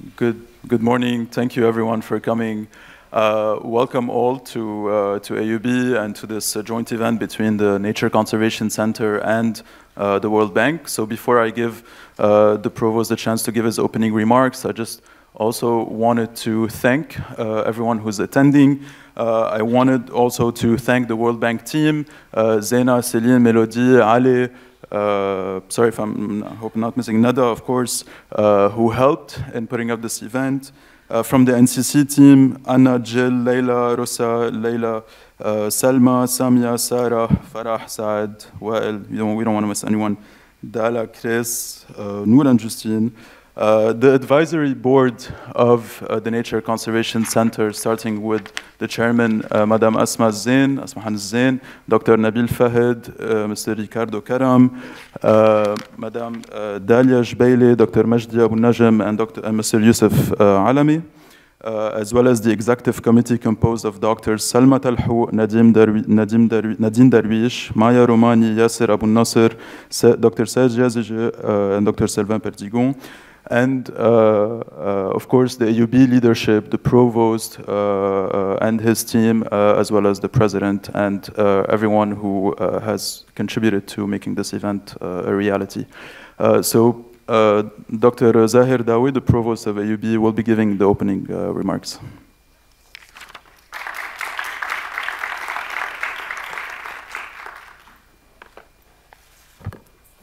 Good morning. Thank you everyone for coming. Welcome all to AUB and to this joint event between the Nature Conservation Center and the World Bank. So before I give the Provost the chance to give his opening remarks, I just also wanted to thank everyone who's attending. I wanted also to thank the World Bank team, Zena, Céline, Melody, Ali, sorry if I hope I'm not missing Nada, of course, who helped in putting up this event. From the NCC team, Anna, Jill, Leila, Rosa, Leila, Salma, Samia, Sarah, Farah, Saad, Wael, we don't want to miss anyone, Dala, Chris, Noor and Justine. The advisory board of the Nature Conservation Center, starting with the chairman, Madam Asma Zain, Dr. Nabil Fahid, Mr. Ricardo Karam, Madam Dalia Jbaili, Dr. Majdi Abu Najm, and Mr. Yusuf Alami, as well as the executive committee composed of Drs. Salma Talhou, Nadine Darwish, Maya Romani, Yasser Abu Nasser, Dr. Saad Yaziji, and Dr. Sylvain Perdigon. And of course, the AUB leadership, the Provost and his team, as well as the President and everyone who has contributed to making this event a reality. So Dr. Zaher Dawy, the Provost of AUB, will be giving the opening remarks.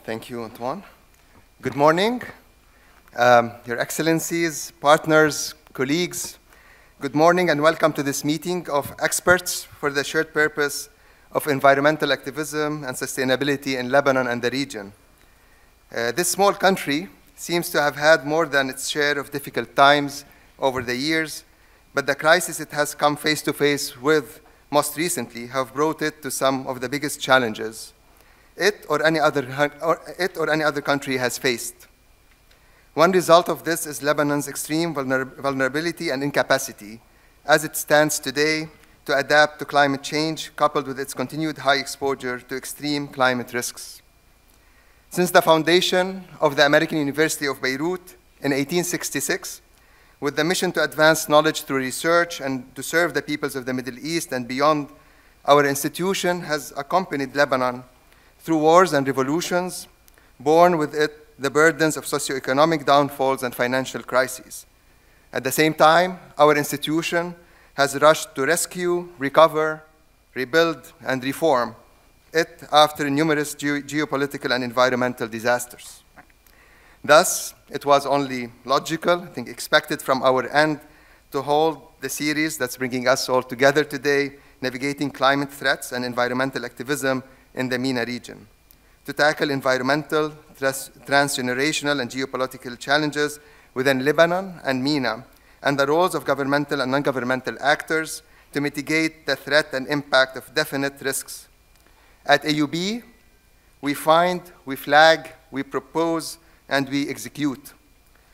Thank you, Antoine. Good morning. Your Excellencies, partners, colleagues, good morning and welcome to this meeting of experts for the shared purpose of environmental activism and sustainability in Lebanon and the region. This small country seems to have had more than its share of difficult times over the years, but the crisis it has come face to face with most recently have brought it to some of the biggest challenges it or any other country has faced. One result of this is Lebanon's extreme vulnerability and incapacity as it stands today to adapt to climate change, coupled with its continued high exposure to extreme climate risks. Since the foundation of the American University of Beirut in 1866, with the mission to advance knowledge through research and to serve the peoples of the Middle East and beyond, our institution has accompanied Lebanon through wars and revolutions, borne with it the burdens of socioeconomic downfalls and financial crises. At the same time, our institution has rushed to rescue, recover, rebuild, and reform it after numerous geopolitical and environmental disasters. Thus, it was only logical, I think expected from our end, to hold the series that's bringing us all together today, Navigating Climate Threats and Environmental Activism in the MENA region, to tackle environmental, transgenerational, and geopolitical challenges within Lebanon and MENA, and the roles of governmental and non-governmental actors to mitigate the threat and impact of definite risks. At AUB, we find, we flag, we propose, and we execute.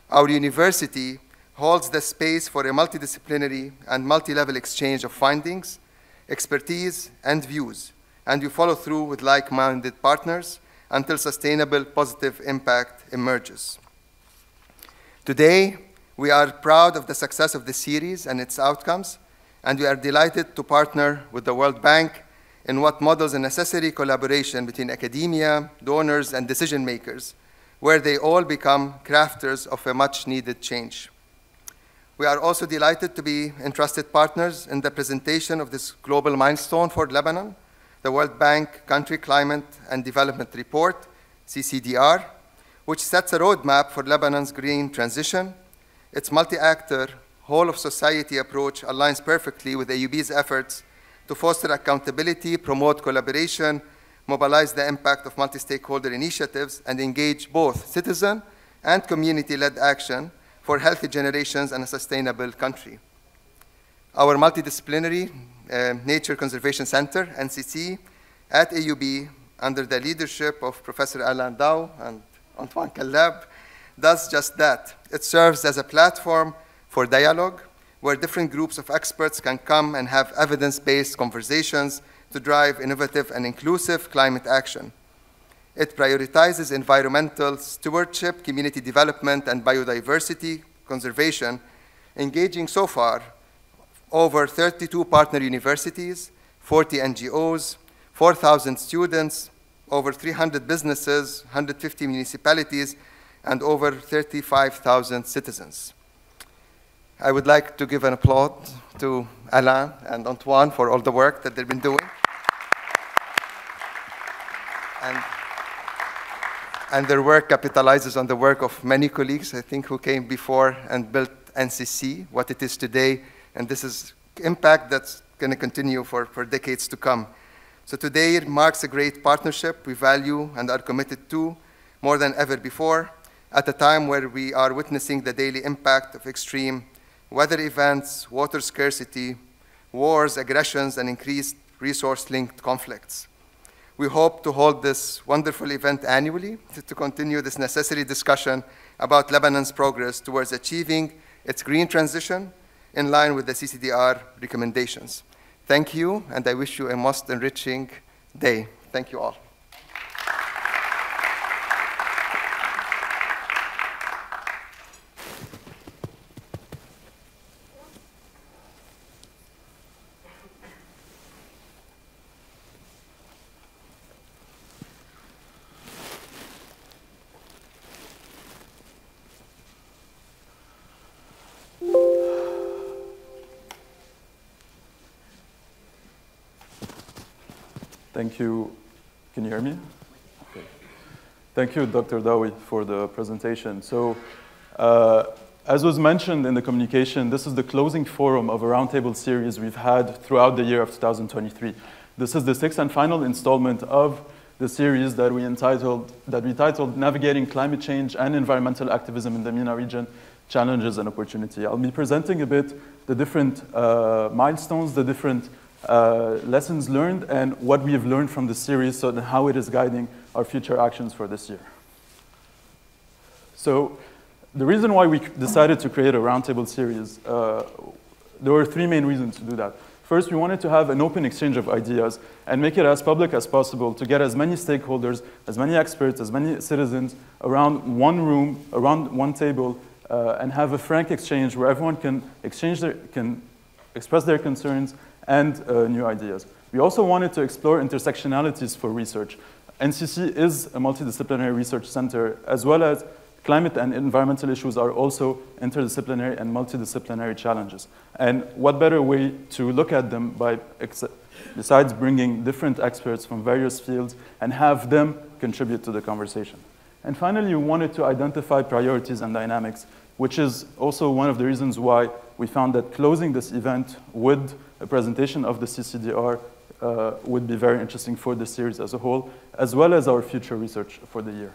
Our university holds the space for a multidisciplinary and multi-level exchange of findings, expertise, and views, and we follow through with like-minded partners until sustainable positive impact emerges. Today, we are proud of the success of this series and its outcomes, and we are delighted to partner with the World Bank in what models a necessary collaboration between academia, donors, and decision makers, where they all become crafters of a much-needed change. We are also delighted to be entrusted partners in the presentation of this global milestone for Lebanon, the World Bank Country Climate and Development Report, CCDR, which sets a roadmap for Lebanon's green transition. Its multi-actor, whole-of-society approach aligns perfectly with AUB's efforts to foster accountability, promote collaboration, mobilize the impact of multi-stakeholder initiatives, and engage both citizen and community-led action for healthy generations and a sustainable country. Our multidisciplinary Nature Conservation Center, NCC, at AUB, under the leadership of Professor Alain Daw and Antoine Kallab, does just that. It serves as a platform for dialogue, where different groups of experts can come and have evidence-based conversations to drive innovative and inclusive climate action. It prioritizes environmental stewardship, community development, and biodiversity conservation, engaging so far over 32 partner universities, 40 NGOs, 4,000 students, over 300 businesses, 150 municipalities, and over 35,000 citizens. I would like to give an applause to Alain and Antoine for all the work that they've been doing. And their work capitalizes on the work of many colleagues, I think, who came before and built NCC, what it is today. And this is impact that's going to continue for decades to come. So today it marks a great partnership we value and are committed to more than ever before, at a time where we are witnessing the daily impact of extreme weather events, water scarcity, wars, aggressions, and increased resource-linked conflicts. We hope to hold this wonderful event annually to continue this necessary discussion about Lebanon's progress towards achieving its green transition in line with the CCDR recommendations. Thank you, and I wish you a most enriching day. Thank you all. Thank you. Can you hear me? Okay. Thank you, Dr. Dawy, for the presentation. So, as was mentioned in the communication, this is the closing forum of a roundtable series we've had throughout the year of 2023. This is the sixth and final installment of the series that we titled Navigating Climate Change and Environmental Activism in the MENA Region, Challenges and Opportunity. I'll be presenting a bit the different milestones, the different lessons learned, and what we have learned from the series, and how it is guiding our future actions for this year. So the reason why we decided to create a roundtable series, there were three main reasons to do that. First, we wanted to have an open exchange of ideas and make it as public as possible to get as many stakeholders, as many experts, as many citizens around one room, around one table, and have a frank exchange where everyone can express their concerns and new ideas. We also wanted to explore intersectionalities for research. NCC is a multidisciplinary research center, as well as climate and environmental issues are also interdisciplinary and multidisciplinary challenges. And what better way to look at them besides bringing different experts from various fields and have them contribute to the conversation. And finally, we wanted to identify priorities and dynamics, which is also one of the reasons why we found that closing this event with a presentation of the CCDR would be very interesting for the series as a whole, as well as our future research for the year.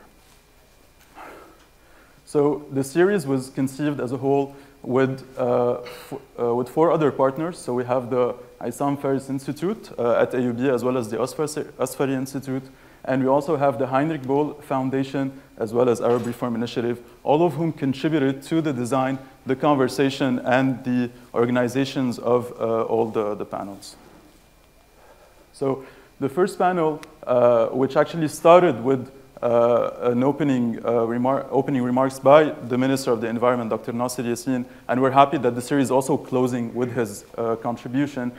So the series was conceived as a whole with 4 other partners. So we have the Issam Faris Institute at AUB, as well as the Asfari Institute. And we also have the Heinrich Boll Foundation, as well as Arab Reform Initiative, all of whom contributed to the design, the conversation, and the organizations of all the panels. So the first panel, which actually started with an opening remarks by the Minister of the Environment, Dr. Nasser Yassin, and we're happy that the series is also closing with his contribution.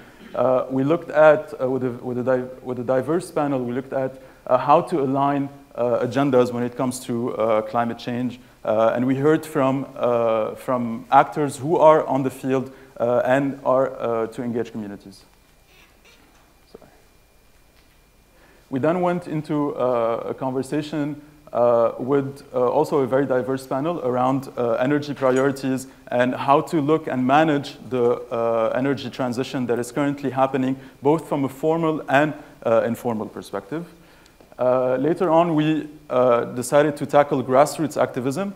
We looked at, with a diverse panel, we looked at how to align agendas when it comes to climate change. And we heard from actors who are on the field and are to engage communities. Sorry. We then went into a conversation with also a very diverse panel around energy priorities and how to look and manage the energy transition that is currently happening, both from a formal and informal perspective. Later on, we decided to tackle grassroots activism.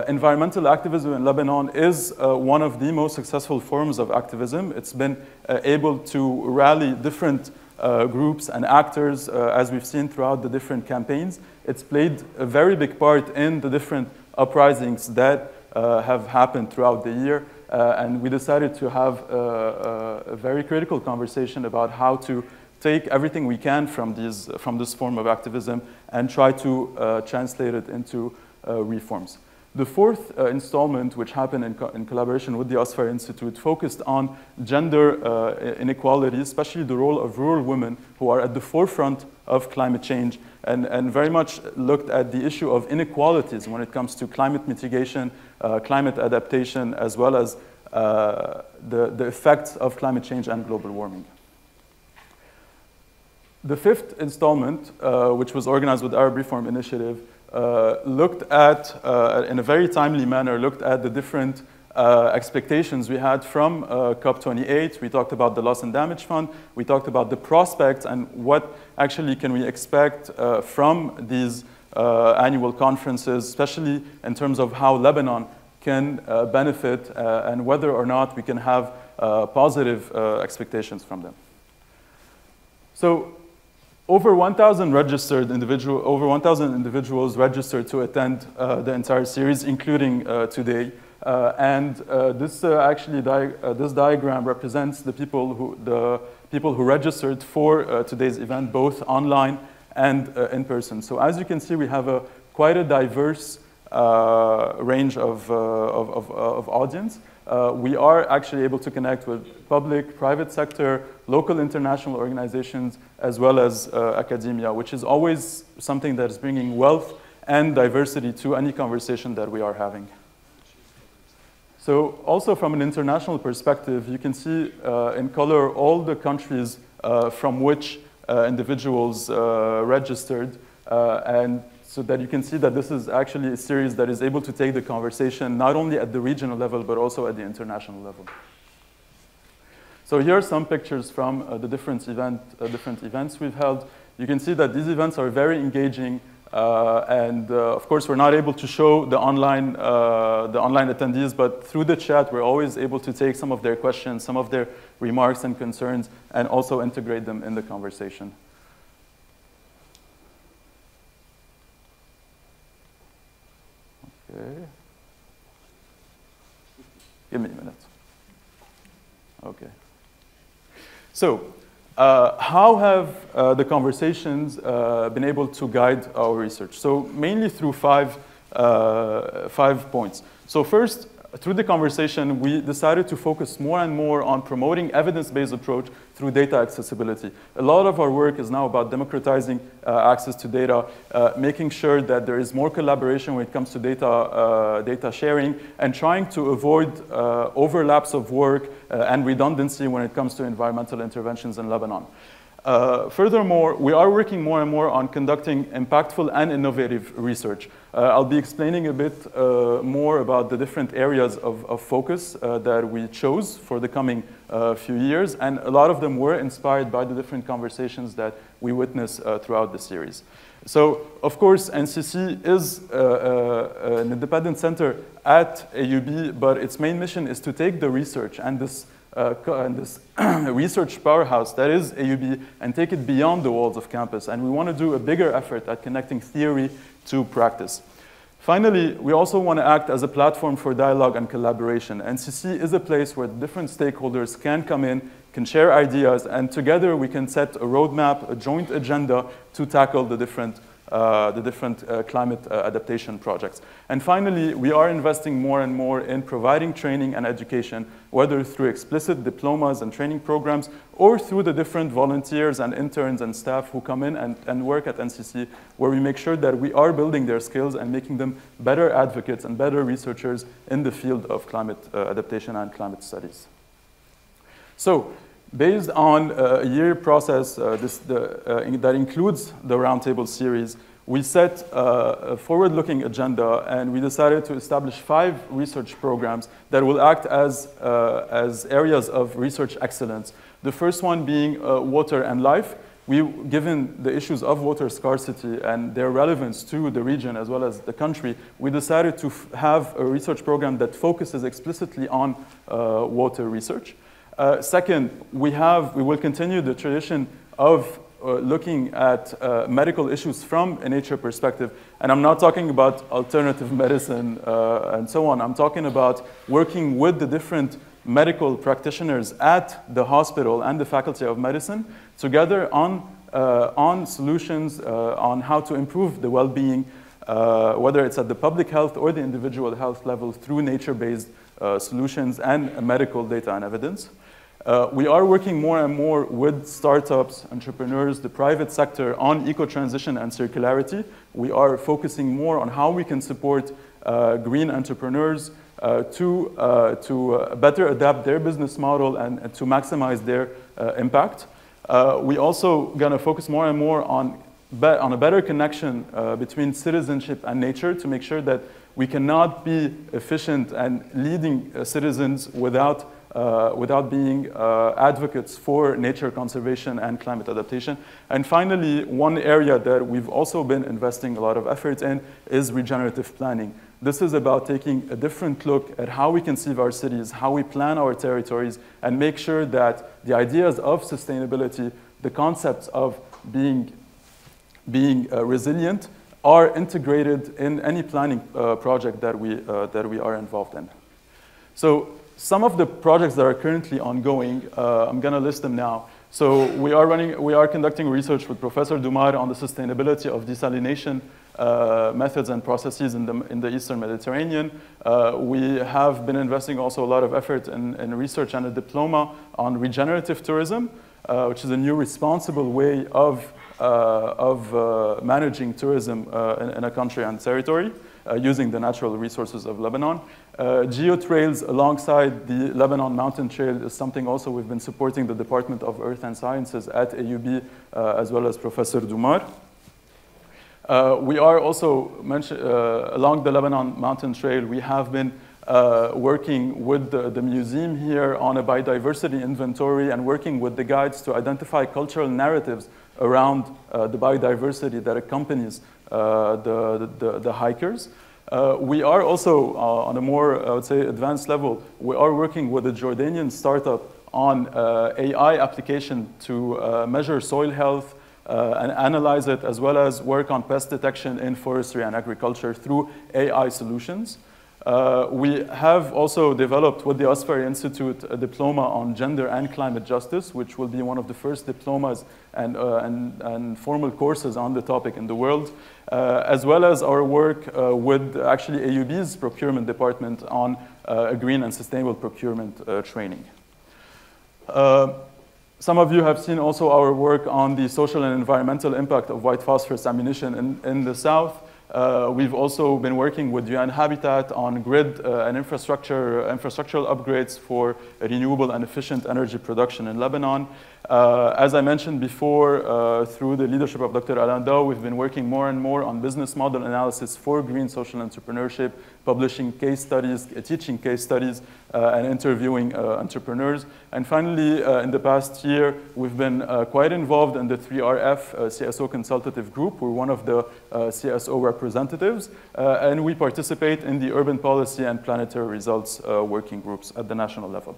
Environmental activism in Lebanon is one of the most successful forms of activism. It's been able to rally different groups and actors, as we've seen throughout the different campaigns. It's played a very big part in the different uprisings that have happened throughout the year. And we decided to have a very critical conversation about how to take everything we can from this form of activism and try to translate it into reforms. The fourth installment, which happened in collaboration with the Asfari Institute, focused on gender inequality, especially the role of rural women who are at the forefront of climate change, and very much looked at the issue of inequalities when it comes to climate mitigation, climate adaptation, as well as the effects of climate change and global warming. The fifth installment, which was organized with Arab Reform Initiative, looked at, in a very timely manner, looked at the different expectations we had from COP28. We talked about the loss and damage fund. We talked about the prospects and what actually can we expect from these annual conferences, especially in terms of how Lebanon can benefit and whether or not we can have positive expectations from them. So over 1,000 individuals registered to attend the entire series, including today. This diagram represents the people who registered for today's event, both online and in person. So as you can see, we have quite a diverse range of audience. We are actually able to connect with public, private sector, local international organizations, as well as academia, which is always something that is bringing wealth and diversity to any conversation that we are having. So also from an international perspective, you can see in color all the countries from which individuals registered, and so that you can see that this is actually a series that is able to take the conversation not only at the regional level, but also at the international level. So here are some pictures from the different events we've held. You can see that these events are very engaging, and of course we're not able to show the online attendees, but through the chat we're always able to take some of their questions, some of their remarks and concerns, and also integrate them in the conversation. Okay. Give me a minute. Okay. So, how have the conversations been able to guide our research? So, mainly through five points. So, first, through the conversation, we decided to focus more and more on promoting evidence-based approach through data accessibility. A lot of our work is now about democratizing access to data, making sure that there is more collaboration when it comes to data sharing, and trying to avoid overlaps of work and redundancy when it comes to environmental interventions in Lebanon. Furthermore, we are working more and more on conducting impactful and innovative research. I'll be explaining a bit more about the different areas of focus that we chose for the coming few years, and a lot of them were inspired by the different conversations that we witnessed throughout the series. So, of course, NCC is an independent center at AUB, but its main mission is to take the research and this research powerhouse that is AUB and take it beyond the walls of campus. And we want to do a bigger effort at connecting theory to practice. Finally, we also want to act as a platform for dialogue and collaboration. NCC is a place where different stakeholders can come in, can share ideas, and together we can set a roadmap, a joint agenda to tackle the different climate adaptation projects. And finally, we are investing more and more in providing training and education, whether through explicit diplomas and training programs, or through the different volunteers and interns and staff who come in and work at NCC, where we make sure that we are building their skills and making them better advocates and better researchers in the field of climate adaptation and climate studies. So, based on a year process that includes the roundtable series, we set a forward-looking agenda, and we decided to establish 5 research programs that will act as areas of research excellence. The first one being water and life. Given the issues of water scarcity and their relevance to the region as well as the country, we decided to have a research program that focuses explicitly on water research. Second, we will continue the tradition of looking at medical issues from a nature perspective. And I'm not talking about alternative medicine and so on. I'm talking about working with the different medical practitioners at the hospital and the Faculty of Medicine together on solutions on how to improve the well-being whether it's at the public health or the individual health level through nature-based solutions and medical data and evidence. We are working more and more with startups, entrepreneurs, the private sector on eco-transition and circularity. We are focusing more on how we can support green entrepreneurs to better adapt their business model and to maximize their impact. We also going to focus more and more on a better connection between citizenship and nature to make sure that we cannot be efficient and leading citizens without being advocates for nature conservation and climate adaptation. And finally, one area that we've also been investing a lot of effort in is regenerative planning. This is about taking a different look at how we conceive our cities, how we plan our territories, and make sure that the ideas of sustainability, the concepts of being resilient, are integrated in any planning project that we are involved in. So some of the projects that are currently ongoing, I'm going to list them now. So we are conducting research with Professor Dumar on the sustainability of desalination methods and processes in the Eastern Mediterranean. We have been investing also a lot of effort in research and a diploma on regenerative tourism, which is a new responsible way of managing tourism in a country and territory using the natural resources of Lebanon. Geotrails alongside the Lebanon Mountain Trail is something also we've been supporting the Department of Earth and Sciences at AUB as well as Professor Dumar. We are also, along the Lebanon Mountain Trail, we have been working with the museum here on a biodiversity inventory and working with the guides to identify cultural narratives around the biodiversity that accompanies the hikers. We are also, on a more, I would say, advanced level, we are working with a Jordanian startup on AI application to measure soil health and analyze it, as well as work on pest detection in forestry and agriculture through AI solutions. We have also developed with the Asfari Institute a diploma on gender and climate justice, which will be one of the first diplomas and formal courses on the topic in the world, as well as our work with actually AUB's procurement department on a green and sustainable procurement training. Some of you have seen also our work on the social and environmental impact of white phosphorus ammunition in the south. We've also been working with UN Habitat on grid and infrastructural upgrades for renewable and efficient energy production in Lebanon. As I mentioned before, through the leadership of Dr. Dawy, we've been working more and more on business model analysis for green social entrepreneurship, publishing case studies, teaching case studies, and interviewing entrepreneurs. And finally, in the past year, we've been quite involved in the 3RF CSO consultative group. We're one of the CSO representatives, and we participate in the urban policy and planetary results working groups at the national level.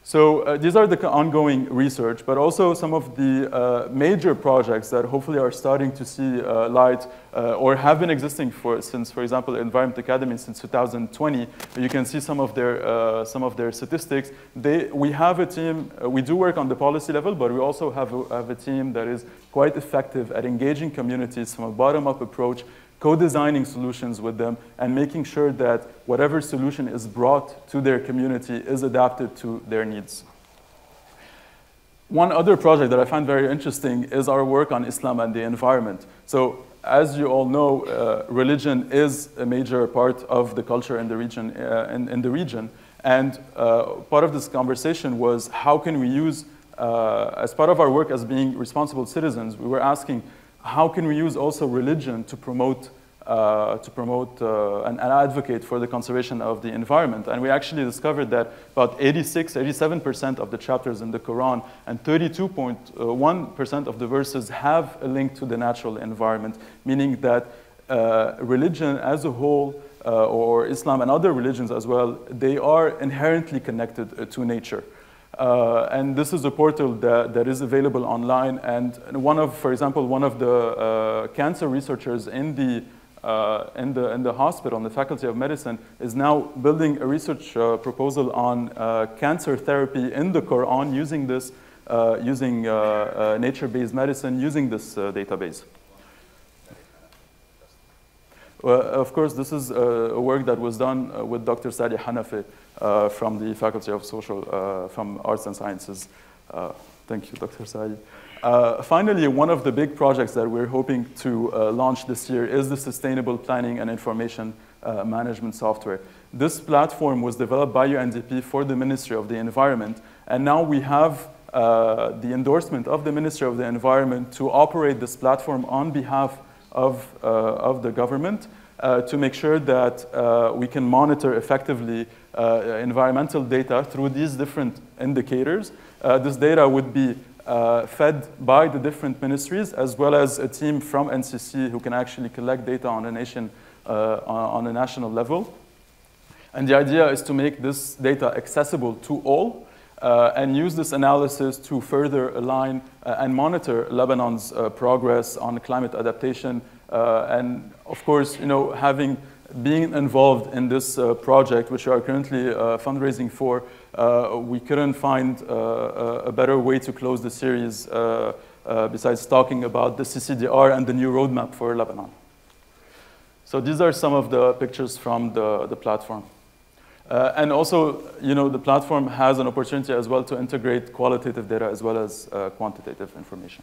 So these are the ongoing research, but also some of the major projects that hopefully are starting to see light or have been existing since, for example, Environment Academy since 2020. You can see some of their statistics. We have a team. We do work on the policy level, but we also have a team that is quite effective at engaging communities from a bottom-up approach, co-designing solutions with them, and making sure that whatever solution is brought to their community is adapted to their needs. One other project that I find very interesting is our work on Islam and the environment. So, as you all know, religion is a major part of the culture in the region. And part of this conversation was how can we use, as part of our work as being responsible citizens, we were asking, how can we use also religion to promote and advocate for the conservation of the environment? And we actually discovered that about 87% of the chapters in the Quran and 32.1% of the verses have a link to the natural environment, meaning that religion as a whole, or Islam and other religions as well, they are inherently connected to nature. And this is a portal that is available online. And for example, one of the cancer researchers in the hospital, in the Faculty of Medicine, is now building a research proposal on cancer therapy in the Quran using nature-based medicine, using this database. Of course, this is a work that was done with Dr. Sally Hanafi from the Faculty of from Arts and Sciences. Thank you, Dr. Sally. Finally, one of the big projects that we're hoping to launch this year is the Sustainable Planning and Information Management Software. This platform was developed by UNDP for the Ministry of the Environment, and now we have the endorsement of the Ministry of the Environment to operate this platform on behalf of the government to make sure that we can monitor effectively environmental data through these different indicators. This data would be fed by the different ministries, as well as a team from NCC who can actually collect data on a national level. And the idea is to make this data accessible to all and use this analysis to further align and monitor Lebanon's progress on climate adaptation. And of course, being involved in this project, which we are currently fundraising for, we couldn't find a better way to close the series besides talking about the CCDR and the new roadmap for Lebanon. So these are some of the pictures from the platform. And also, the platform has an opportunity as well to integrate qualitative data as well as quantitative information.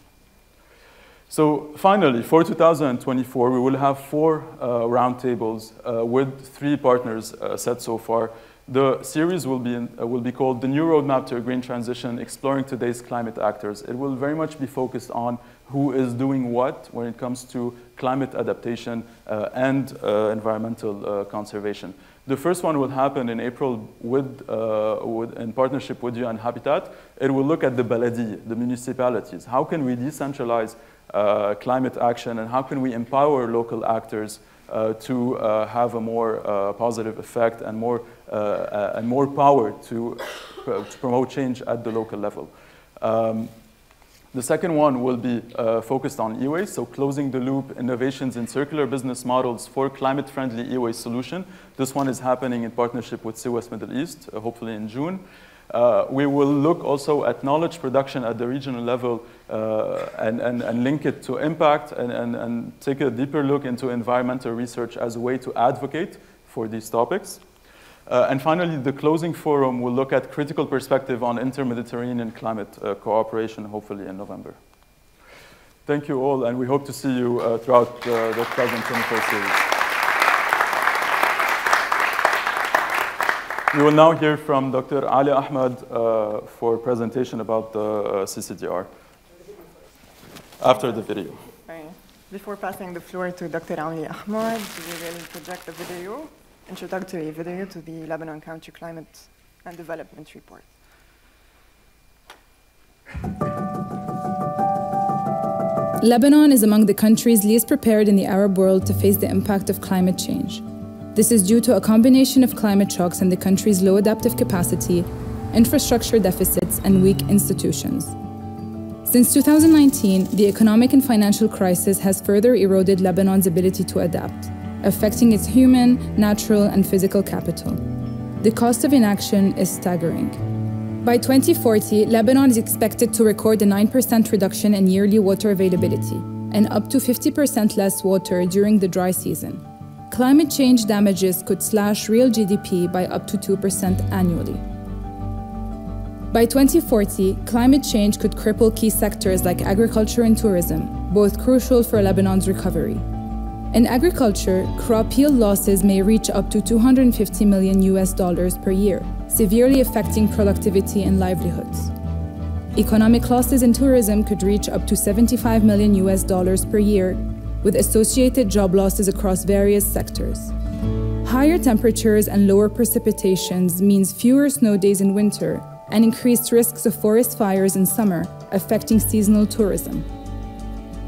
So finally, for 2024, we will have 4 roundtables with 3 partners set so far. The series will be called The New Roadmap to a Green Transition, Exploring Today's Climate Actors. It will very much be focused on who is doing what when it comes to climate adaptation and environmental conservation. The first one will happen in April in partnership with UN Habitat. It will look at the baladi, the municipalities. How can we decentralize climate action, and how can we empower local actors to have a more positive effect and more power to promote change at the local level. The second one will be focused on e-waste, so closing the loop, innovations in circular business models for climate-friendly e-waste solution. This one is happening in partnership with CWES Middle East, hopefully in June. We will look also at knowledge production at the regional level and link it to impact and take a deeper look into environmental research as a way to advocate for these topics. And finally, the closing forum will look at critical perspective on inter-Mediterranean climate cooperation, hopefully in November. Thank you all, and we hope to see you throughout the 2024 series. We will now hear from Dr. Ali Ahmad for a presentation about the CCDR after the video. Before passing the floor to Dr. Ali Ahmad, we will project a video, introductory video to the Lebanon Country Climate and Development Report. Lebanon is among the countries least prepared in the Arab world to face the impact of climate change. This is due to a combination of climate shocks and the country's low adaptive capacity, infrastructure deficits, and weak institutions. Since 2019, the economic and financial crisis has further eroded Lebanon's ability to adapt, affecting its human, natural, and physical capital. The cost of inaction is staggering. By 2040, Lebanon is expected to record a 9% reduction in yearly water availability and up to 50% less water during the dry season. Climate change damages could slash real GDP by up to 2% annually. By 2040, climate change could cripple key sectors like agriculture and tourism, both crucial for Lebanon's recovery. In agriculture, crop yield losses may reach up to $250 million per year, severely affecting productivity and livelihoods. Economic losses in tourism could reach up to $75 million per year, with associated job losses across various sectors. Higher temperatures and lower precipitations means fewer snow days in winter and increased risks of forest fires in summer, affecting seasonal tourism.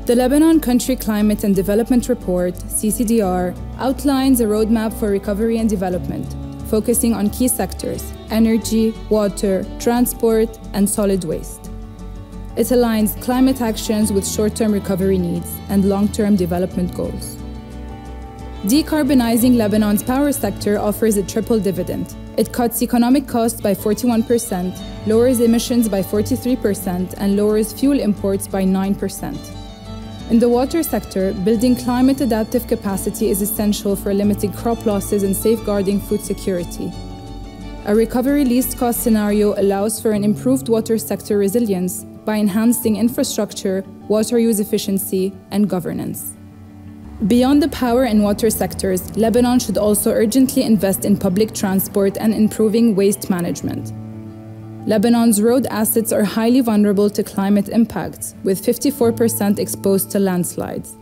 The Lebanon Country Climate and Development Report, CCDR, outlines a roadmap for recovery and development, focusing on key sectors: energy, water, transport, and solid waste. It aligns climate actions with short-term recovery needs and long-term development goals. Decarbonizing Lebanon's power sector offers a triple dividend. It cuts economic costs by 41%, lowers emissions by 43%, and lowers fuel imports by 9%. In the water sector, building climate-adaptive capacity is essential for limiting crop losses and safeguarding food security. A recovery least cost scenario allows for an improved water sector resilience by enhancing infrastructure, water use efficiency, and governance. Beyond the power and water sectors, Lebanon should also urgently invest in public transport and improving waste management. Lebanon's road assets are highly vulnerable to climate impacts, with 54% exposed to landslides.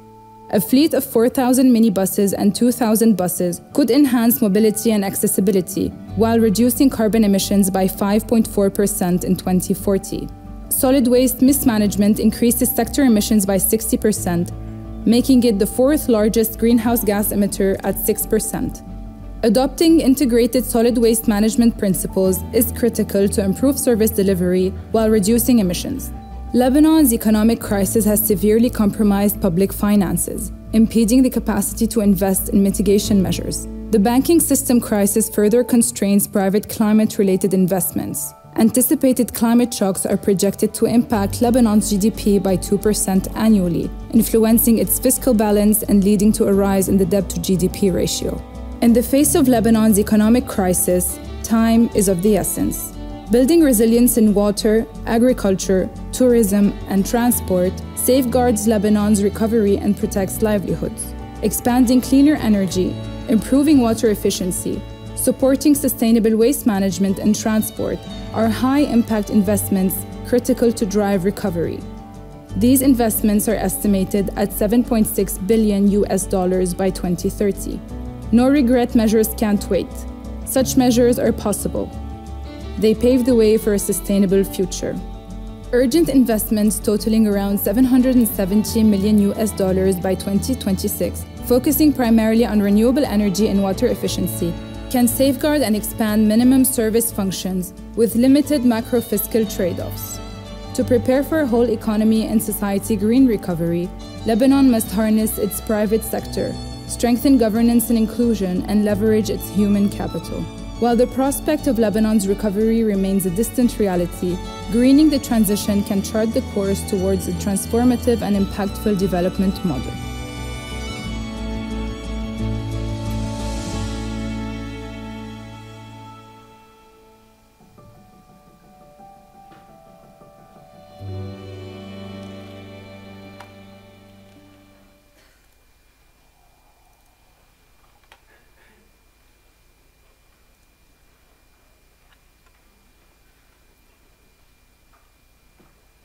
A fleet of 4,000 minibuses and 2,000 buses could enhance mobility and accessibility while reducing carbon emissions by 5.4% in 2040. Solid waste mismanagement increases sector emissions by 60%, making it the fourth largest greenhouse gas emitter at 6%. Adopting integrated solid waste management principles is critical to improve service delivery while reducing emissions. Lebanon's economic crisis has severely compromised public finances, impeding the capacity to invest in mitigation measures. The banking system crisis further constrains private climate-related investments. Anticipated climate shocks are projected to impact Lebanon's GDP by 2% annually, influencing its fiscal balance and leading to a rise in the debt-to-GDP ratio. In the face of Lebanon's economic crisis, time is of the essence. Building resilience in water, agriculture, tourism, and transport safeguards Lebanon's recovery and protects livelihoods. Expanding cleaner energy, improving water efficiency, supporting sustainable waste management and transport are high-impact investments critical to drive recovery. These investments are estimated at $7.6 billion by 2030. No-regret measures can't wait. Such measures are possible. They pave the way for a sustainable future. Urgent investments totaling around $770 million by 2026, focusing primarily on renewable energy and water efficiency, can safeguard and expand minimum service functions with limited macro-fiscal trade-offs. To prepare for a whole economy and society green recovery, Lebanon must harness its private sector, strengthen governance and inclusion, and leverage its human capital. While the prospect of Lebanon's recovery remains a distant reality, greening the transition can chart the course towards a transformative and impactful development model.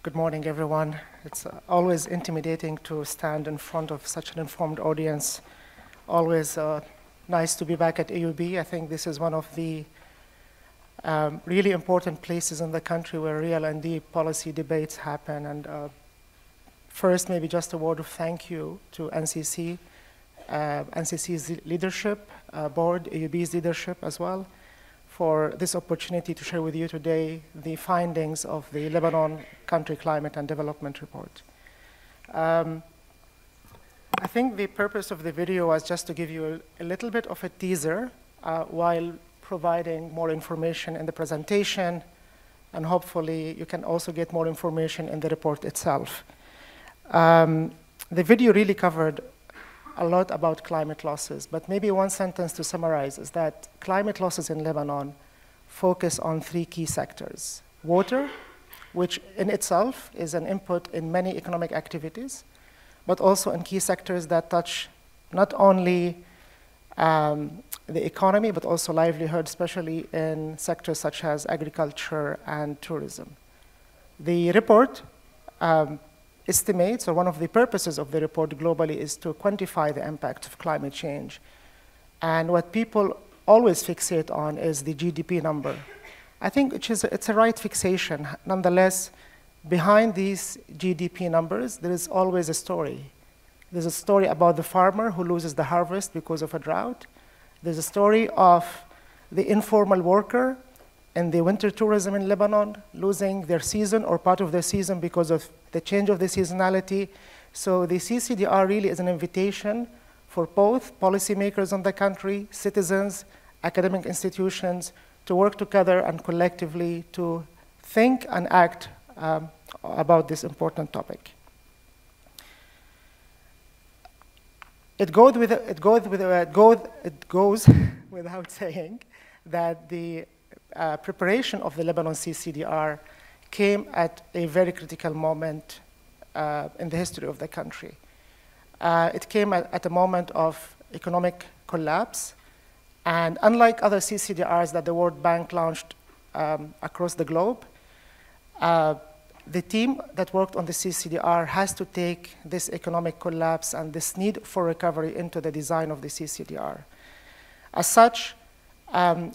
Good morning, everyone. It's always intimidating to stand in front of such an informed audience. Always nice to be back at AUB. I think this is one of the really important places in the country where real and deep policy debates happen. And first, maybe just a word of thank you to NCC, NCC's leadership, board, AUB's leadership as well, for this opportunity to share with you today the findings of the Lebanon Country Climate and Development Report. I think the purpose of the video was just to give you a little bit of a teaser while providing more information in the presentation, and hopefully you can also get more information in the report itself. The video really covered a lot about climate losses, but maybe one sentence to summarize is that climate losses in Lebanon focus on three key sectors. Water, which in itself is an input in many economic activities, but also in key sectors that touch not only the economy, but also livelihood, especially in sectors such as agriculture and tourism. The report estimates, or one of the purposes of the report globally, is to quantify the impact of climate change. And what people always fixate on is the GDP number. I think it's a right fixation. Nonetheless, behind these GDP numbers, there is always a story. There's a story about the farmer who loses the harvest because of a drought. There's a story of the informal worker and the winter tourism in Lebanon losing their season or part of their season because of the change of the seasonality. So the CCDR really is an invitation for both policymakers in the country, citizens, academic institutions, to work together and collectively to think and act about this important topic. It goes without saying that the preparation of the Lebanon CCDR came at a very critical moment in the history of the country. It came at a moment of economic collapse, and unlike other CCDRs that the World Bank launched across the globe, the team that worked on the CCDR has to take this economic collapse and this need for recovery into the design of the CCDR. As such,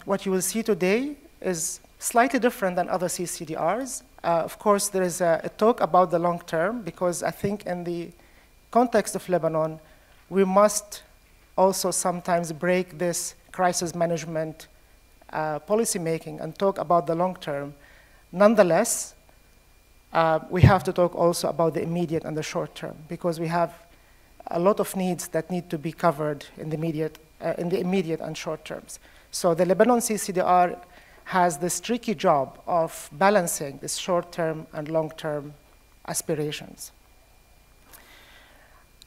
what you will see today is slightly different than other CCDRs. Of course, there is a talk about the long term, because I think in the context of Lebanon, we must also sometimes break this crisis management policy making and talk about the long term. Nonetheless, we have to talk also about the immediate and the short term, because we have a lot of needs that need to be covered in the immediate and short terms. So the Lebanon CCDR has this tricky job of balancing this short-term and long-term aspirations.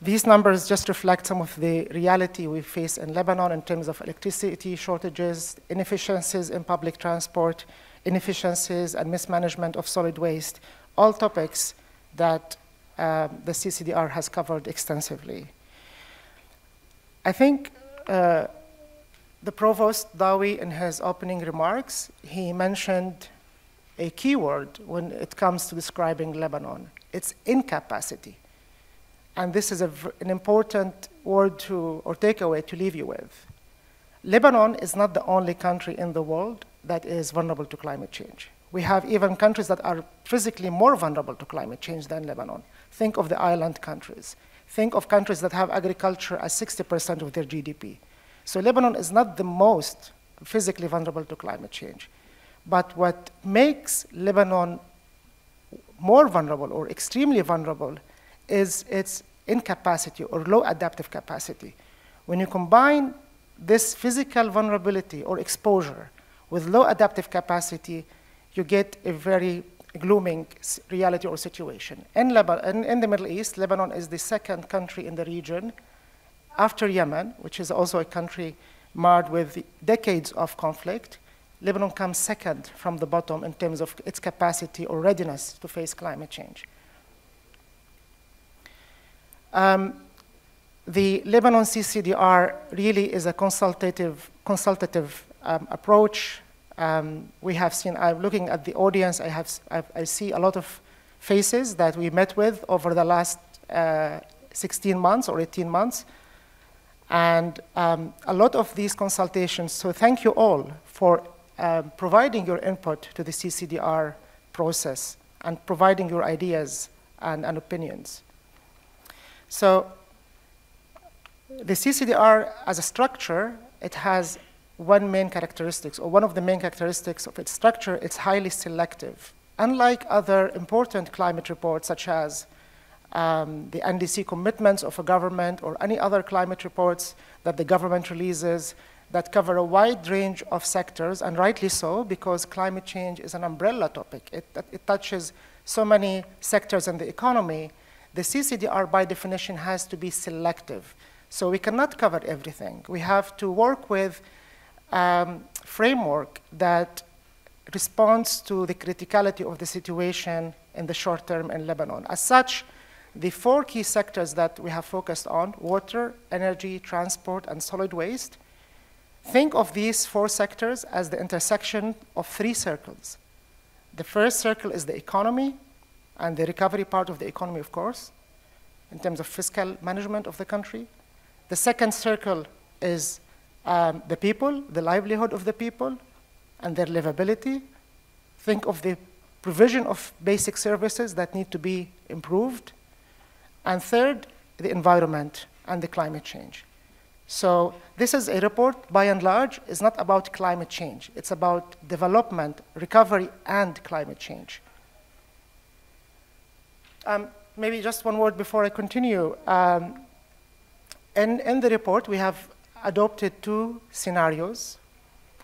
These numbers just reflect some of the reality we face in Lebanon in terms of electricity shortages, inefficiencies in public transport, inefficiencies and mismanagement of solid waste, all topics that the CCDR has covered extensively. I think the Provost, Dawy, in his opening remarks, he mentioned a key word when it comes to describing Lebanon. It's incapacity. And this is an important word or takeaway to leave you with. Lebanon is not the only country in the world that is vulnerable to climate change. We have even countries that are physically more vulnerable to climate change than Lebanon. Think of the island countries. Think of countries that have agriculture as 60% of their GDP. So Lebanon is not the most physically vulnerable to climate change. But what makes Lebanon more vulnerable or extremely vulnerable is its incapacity or low adaptive capacity. When you combine this physical vulnerability or exposure with low adaptive capacity, you get a very glooming reality or situation. In the Middle East, Lebanon is the second country in the region after Yemen, which is also a country marred with decades of conflict. Lebanon comes second from the bottom in terms of its capacity or readiness to face climate change. The Lebanon CCDR really is a consultative approach. We have seen, looking at the audience, I see a lot of faces that we met with over the last 16 months or 18 months. And a lot of these consultations, so thank you all for providing your input to the CCDR process and providing your ideas and opinions. So the CCDR as a structure, it has one main characteristic, or one of the main characteristics of its structure, it's highly selective. Unlike other important climate reports, such as the NDC commitments of a government or any other climate reports that the government releases that cover a wide range of sectors, and rightly so, because climate change is an umbrella topic. It touches so many sectors in the economy. The CCDR, by definition, has to be selective. So we cannot cover everything. We have to work with a framework that responds to the criticality of the situation in the short term in Lebanon. As such, the 4 key sectors that we have focused on, water, energy, transport, and solid waste, think of these 4 sectors as the intersection of 3 circles. The first circle is the economy and the recovery part of the economy, of course, in terms of fiscal management of the country. The second circle is the people, the livelihood of the people, and their livability. Think of the provision of basic services that need to be improved. And third, the environment and the climate change. So this is a report, by and large, is not about climate change. It's about development, recovery, and climate change. Maybe just one word before I continue. In the report, we have adopted 2 scenarios,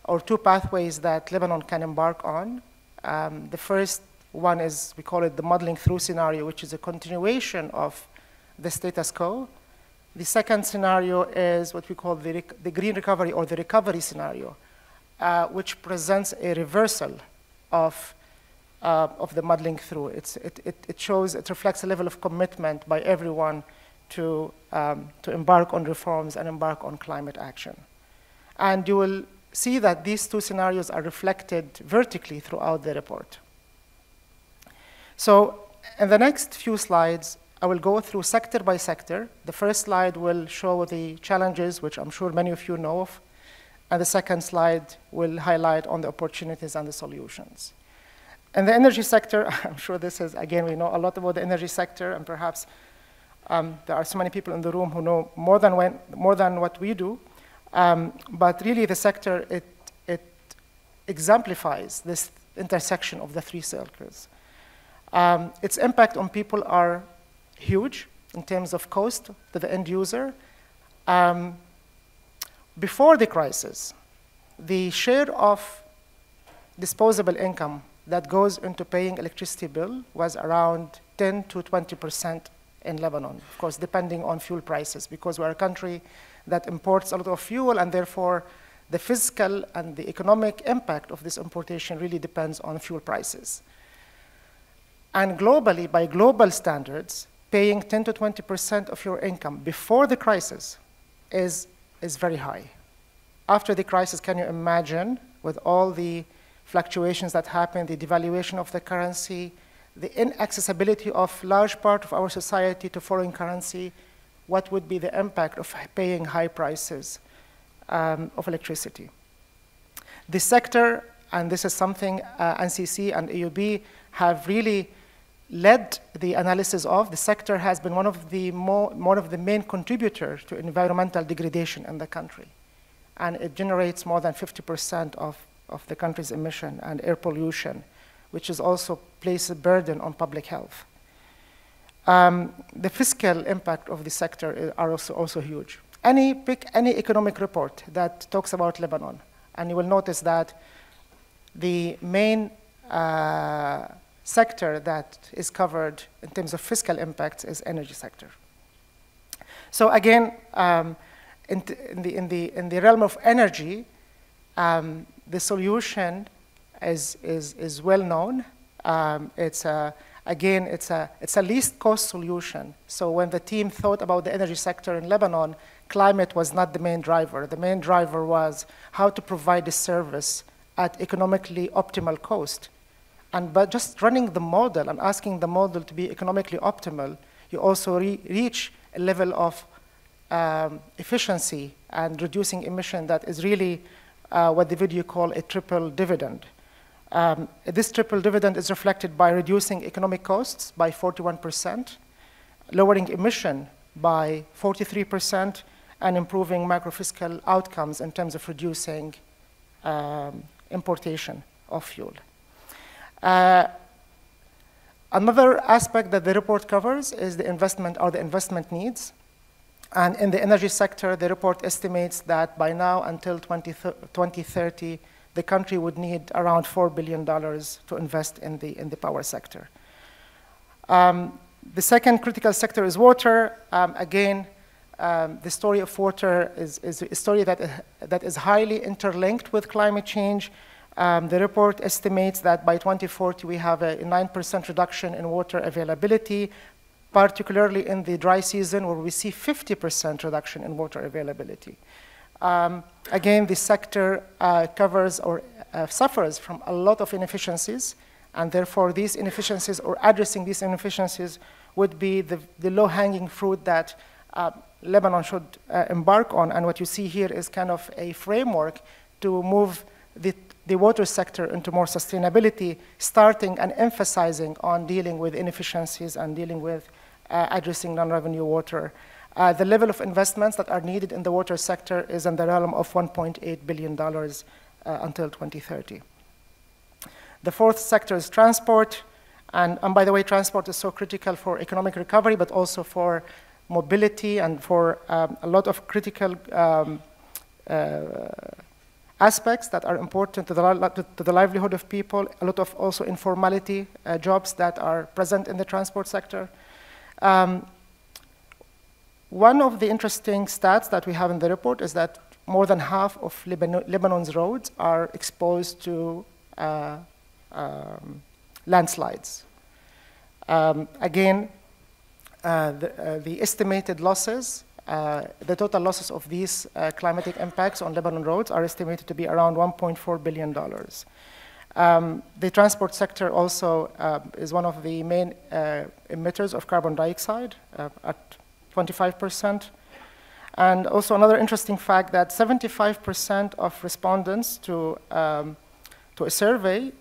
or 2 pathways that Lebanon can embark on. The first one is, we call it the modeling through scenario, which is a continuation of the status quo. The second scenario is what we call the green recovery or the recovery scenario, which presents a reversal of the muddling through. It reflects a level of commitment by everyone to embark on reforms and embark on climate action. And you will see that these two scenarios are reflected vertically throughout the report. So in the next few slides, I will go through sector by sector. The first slide will show the challenges, which I'm sure many of you know of. And the second slide will highlight on the opportunities and the solutions. In the energy sector, I'm sure this is, again, we know a lot about the energy sector, and perhaps there are so many people in the room who know more than what we do. But really, the sector, it exemplifies this intersection of the three circles. Its impact on people are huge in terms of cost to the end user. Before the crisis, the share of disposable income that goes into paying electricity bill was around 10 to 20% in Lebanon, of course, depending on fuel prices, because we're a country that imports a lot of fuel, and therefore the fiscal and the economic impact of this importation really depends on fuel prices. And globally, by global standards, paying 10 to 20% of your income before the crisis is very high. After the crisis, can you imagine, with all the fluctuations that happen, the devaluation of the currency, the inaccessibility of large part of our society to foreign currency, what would be the impact of paying high prices of electricity? The sector, and this is something NCC and AUB have really led the analysis of, the sector has been one of the main contributors to environmental degradation in the country. And it generates more than 50% of the country's emission and air pollution, which is also places a burden on public health. The fiscal impact of the sector are also huge. Pick any economic report that talks about Lebanon, and you will notice that the main sector that is covered in terms of fiscal impact is energy sector. So again, in the realm of energy, the solution is well known. It's a least cost solution. So when the team thought about the energy sector in Lebanon, climate was not the main driver. The main driver was how to provide the service at economically optimal cost. And by just running the model and asking the model to be economically optimal, you also reach a level of efficiency and reducing emission that is really what the video call a triple dividend. This triple dividend is reflected by reducing economic costs by 41%, lowering emission by 43%, and improving macro-fiscal outcomes in terms of reducing importation of fuel. Another aspect that the report covers is the investment needs. And in the energy sector, the report estimates that by now until 2030, the country would need around $4 billion to invest in the power sector. The second critical sector is water. Again, the story of water is a story that is highly interlinked with climate change. The report estimates that by 2040, we have a 9% reduction in water availability, particularly in the dry season, where we see 50% reduction in water availability. Again, the sector covers or suffers from a lot of inefficiencies, and therefore these inefficiencies, or addressing these inefficiencies, would be the low-hanging fruit that Lebanon should embark on. And what you see here is kind of a framework to move the water sector into more sustainability, starting and emphasizing on dealing with inefficiencies and dealing with addressing non-revenue water. The level of investments that are needed in the water sector is in the realm of $1.8 billion until 2030. The fourth sector is transport. And by the way, transport is so critical for economic recovery, but also for mobility and for a lot of critical aspects that are important to the livelihood of people, a lot of also informality jobs that are present in the transport sector. One of the interesting stats that we have in the report is that more than half of Lebanon's roads are exposed to landslides. Again, the estimated losses, the total losses of these climatic impacts on Lebanon roads are estimated to be around $1.4 billion. The transport sector also is one of the main emitters of carbon dioxide at 25%. And also another interesting fact that 75% of respondents to a survey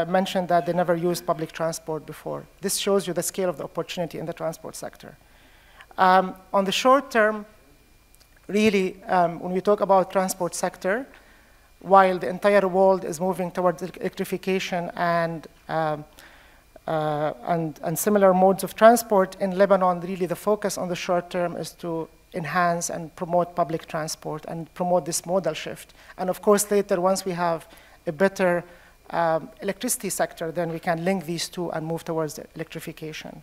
mentioned that they never used public transport before. This shows you the scale of the opportunity in the transport sector. On the short term, really, when we talk about transport sector, while the entire world is moving towards electrification and similar modes of transport, in Lebanon, really the focus on the short term is to enhance and promote public transport and promote this modal shift. And of course, later, once we have a better electricity sector, then we can link these two and move towards the electrification.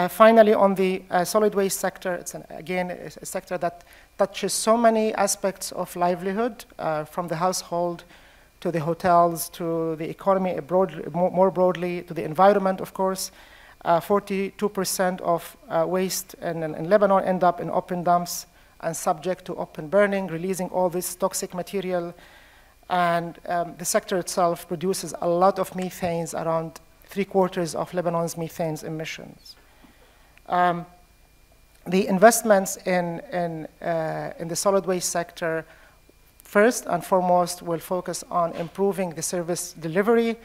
Finally, on the solid waste sector, it's again a sector that touches so many aspects of livelihood, from the household to the hotels to the economy more broadly, to the environment, of course. 42% of waste in Lebanon end up in open dumps and subject to open burning, releasing all this toxic material. And the sector itself produces a lot of methanes, around 3/4 of Lebanon's methane emissions. The investments in the solid waste sector, first and foremost, will focus on improving the service delivery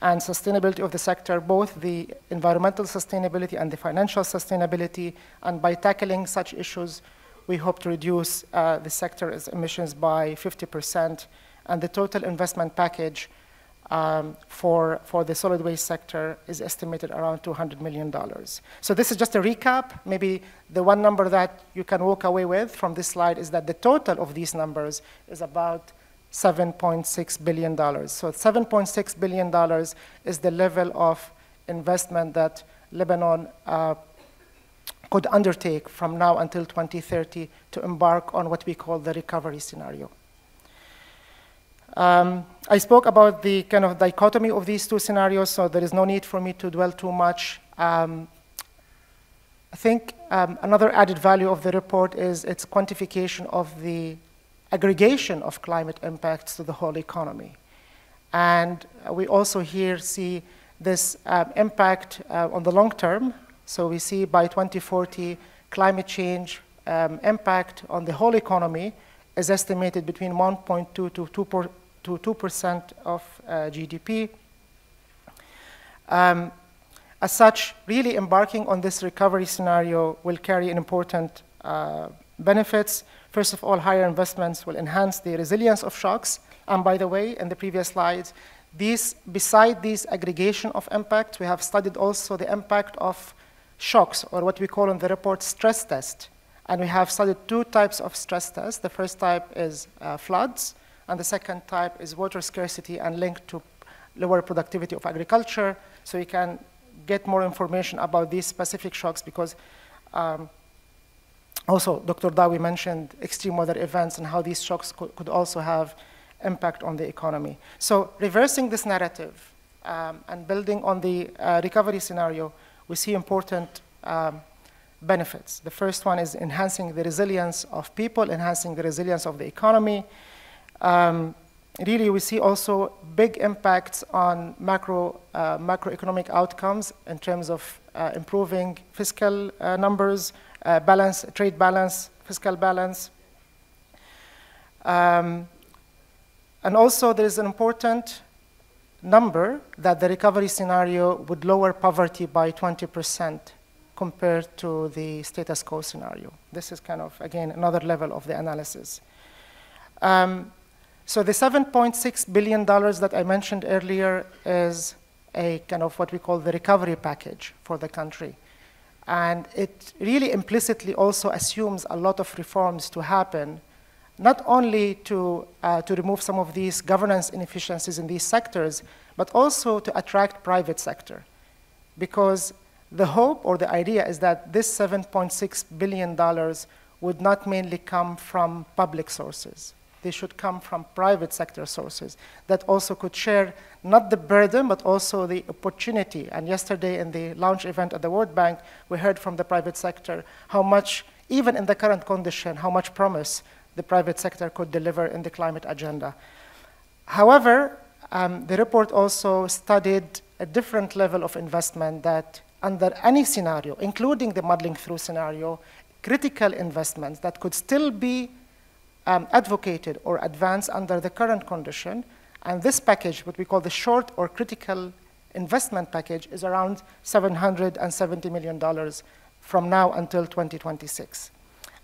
and sustainability of the sector, both the environmental sustainability and the financial sustainability. And by tackling such issues, we hope to reduce the sector's emissions by 50%. And the total investment package for the solid waste sector is estimated around $200 million. So this is just a recap. Maybe the one number that you can walk away with from this slide is that the total of these numbers is about $7.6 billion. So $7.6 billion is the level of investment that Lebanon could undertake from now until 2030 to embark on what we call the recovery scenario. I spoke about the kind of dichotomy of these two scenarios, so there is no need for me to dwell too much. I think another added value of the report is its quantification of the aggregation of climate impacts to the whole economy. And we also here see this impact on the long term. So we see by 2040, climate change impact on the whole economy is estimated between 1.2 to 2% of GDP. As such, really embarking on this recovery scenario will carry an important benefits. First of all, higher investments will enhance the resilience of shocks. And by the way, in the previous slides, beside these aggregation of impacts, we have studied also the impact of shocks, or what we call in the report stress test. And we have studied two types of stress tests. The first type is floods, and the second type is water scarcity and linked to lower productivity of agriculture. So you can get more information about these specific shocks because also Dr. Dawy mentioned extreme weather events and how these shocks could also have impact on the economy. So reversing this narrative and building on the recovery scenario, we see important benefits. The first one is enhancing the resilience of people, enhancing the resilience of the economy. Really, we see also big impacts on macroeconomic outcomes in terms of improving fiscal numbers, trade balance, fiscal balance. And also, there is an important number that the recovery scenario would lower poverty by 20% compared to the status quo scenario. This is kind of, again, another level of the analysis. So the $7.6 billion that I mentioned earlier is a kind of what we call the recovery package for the country. And it really implicitly also assumes a lot of reforms to happen, not only to remove some of these governance inefficiencies in these sectors, but also to attract private sector. Because The hope or the idea is that this $7.6 billion would not mainly come from public sources. They should come from private sector sources that also could share not the burden, but also the opportunity. And yesterday in the launch event at the World Bank, we heard from the private sector how much, even in the current condition, how much promise the private sector could deliver in the climate agenda. However, the report also studied a different level of investment that under any scenario, including the muddling through scenario, critical investments that could still be advocated or advanced under the current condition. And this package, what we call the short or critical investment package, is around $770 million from now until 2026.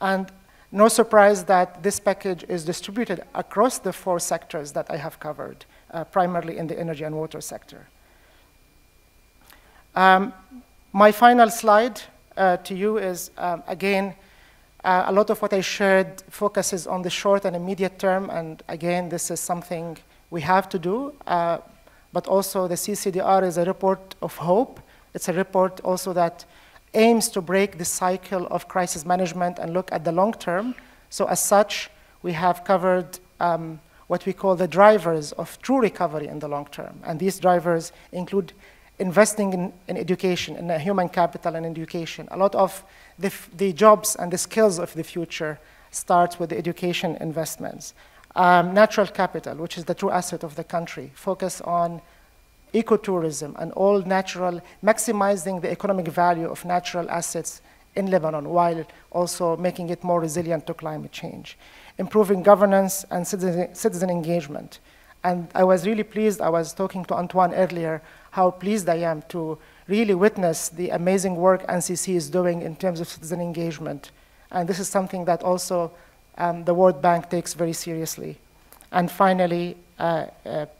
And no surprise that this package is distributed across the 4 sectors that I have covered, primarily in the energy and water sector. My final slide to you is, again, a lot of what I shared focuses on the short and immediate term, and again, this is something we have to do, but also the CCDR is a report of hope. It's a report also that aims to break the cycle of crisis management and look at the long term. So as such, we have covered what we call the drivers of true recovery in the long term, and these drivers include investing in education, in human capital and education. A lot of the jobs and the skills of the future starts with the education investments. Natural capital, which is the true asset of the country, focus on ecotourism and all natural, maximizing the economic value of natural assets in Lebanon while also making it more resilient to climate change. Improving governance and citizen engagement. And I was really pleased, I was talking to Antoine earlier, how pleased I am to really witness the amazing work NCC is doing in terms of citizen engagement. And this is something that also the World Bank takes very seriously. And finally,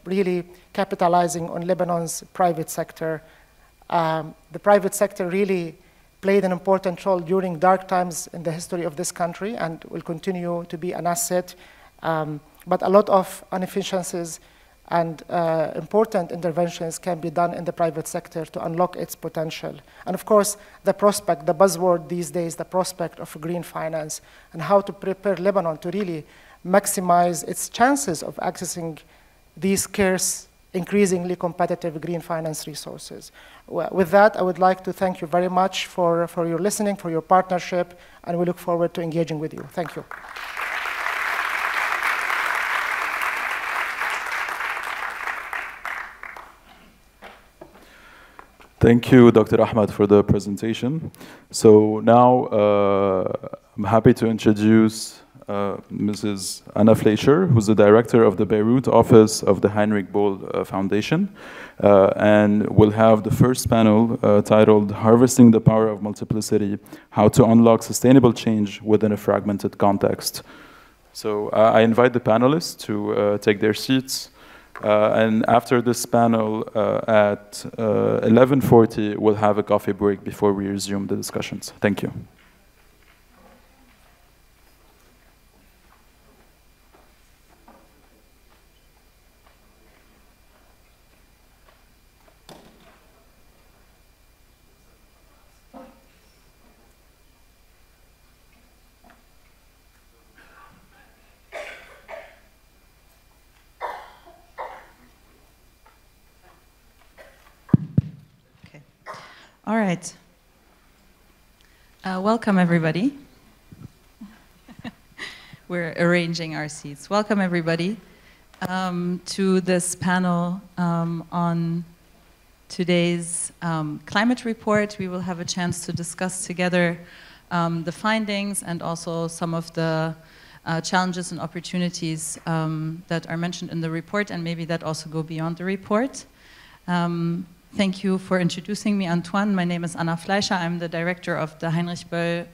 really capitalizing on Lebanon's private sector. The private sector really played an important role during dark times in the history of this country and will continue to be an asset. But a lot of inefficiencies and important interventions can be done in the private sector to unlock its potential. And of course, the prospect, the buzzword these days, the prospect of green finance, and how to prepare Lebanon to really maximize its chances of accessing these scarce, increasingly competitive green finance resources. With that, I would like to thank you very much for your listening, for your partnership, and we look forward to engaging with you. Thank you. Thank you, Dr. Ahmad, for the presentation. So now I'm happy to introduce Mrs. Anna Fleischer, who's the director of the Beirut office of the Heinrich Boll Foundation, and we'll have the first panel titled Harvesting the Power of Multiplicity, How to Unlock Sustainable Change Within a Fragmented Context. So I invite the panelists to take their seats. And after this panel at 11:40, we'll have a coffee break before we resume the discussions. Thank you. All right. Welcome, everybody. We're arranging our seats. Welcome, everybody, to this panel on today's climate report. We will have a chance to discuss together the findings and also some of the challenges and opportunities that are mentioned in the report, and maybe that also go beyond the report. Thank you for introducing me, Antoine. My name is Anna Fleischer. I'm the director of the Heinrich Boll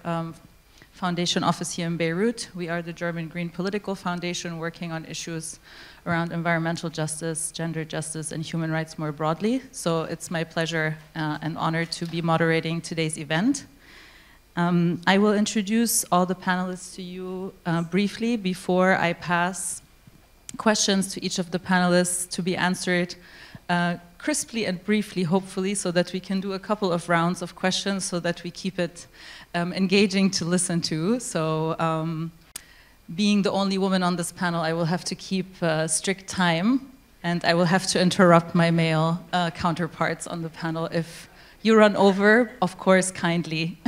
Foundation office here in Beirut. We are the German Green Political Foundation working on issues around environmental justice, gender justice, and human rights more broadly. So it's my pleasure and honor to be moderating today's event. I will introduce all the panelists to you briefly before I pass questions to each of the panelists to be answered crisply and briefly, hopefully, so that we can do a couple of rounds of questions so that we keep it engaging to listen to. So being the only woman on this panel, I will have to keep strict time, and I will have to interrupt my male counterparts on the panel if you run over, of course, kindly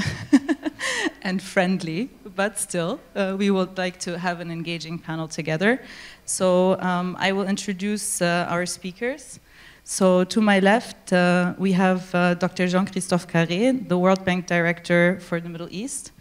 and friendly, but still, we would like to have an engaging panel together. So I will introduce our speakers. So to my left, we have Dr. Jean-Christophe Carré, the World Bank Director for the Middle East.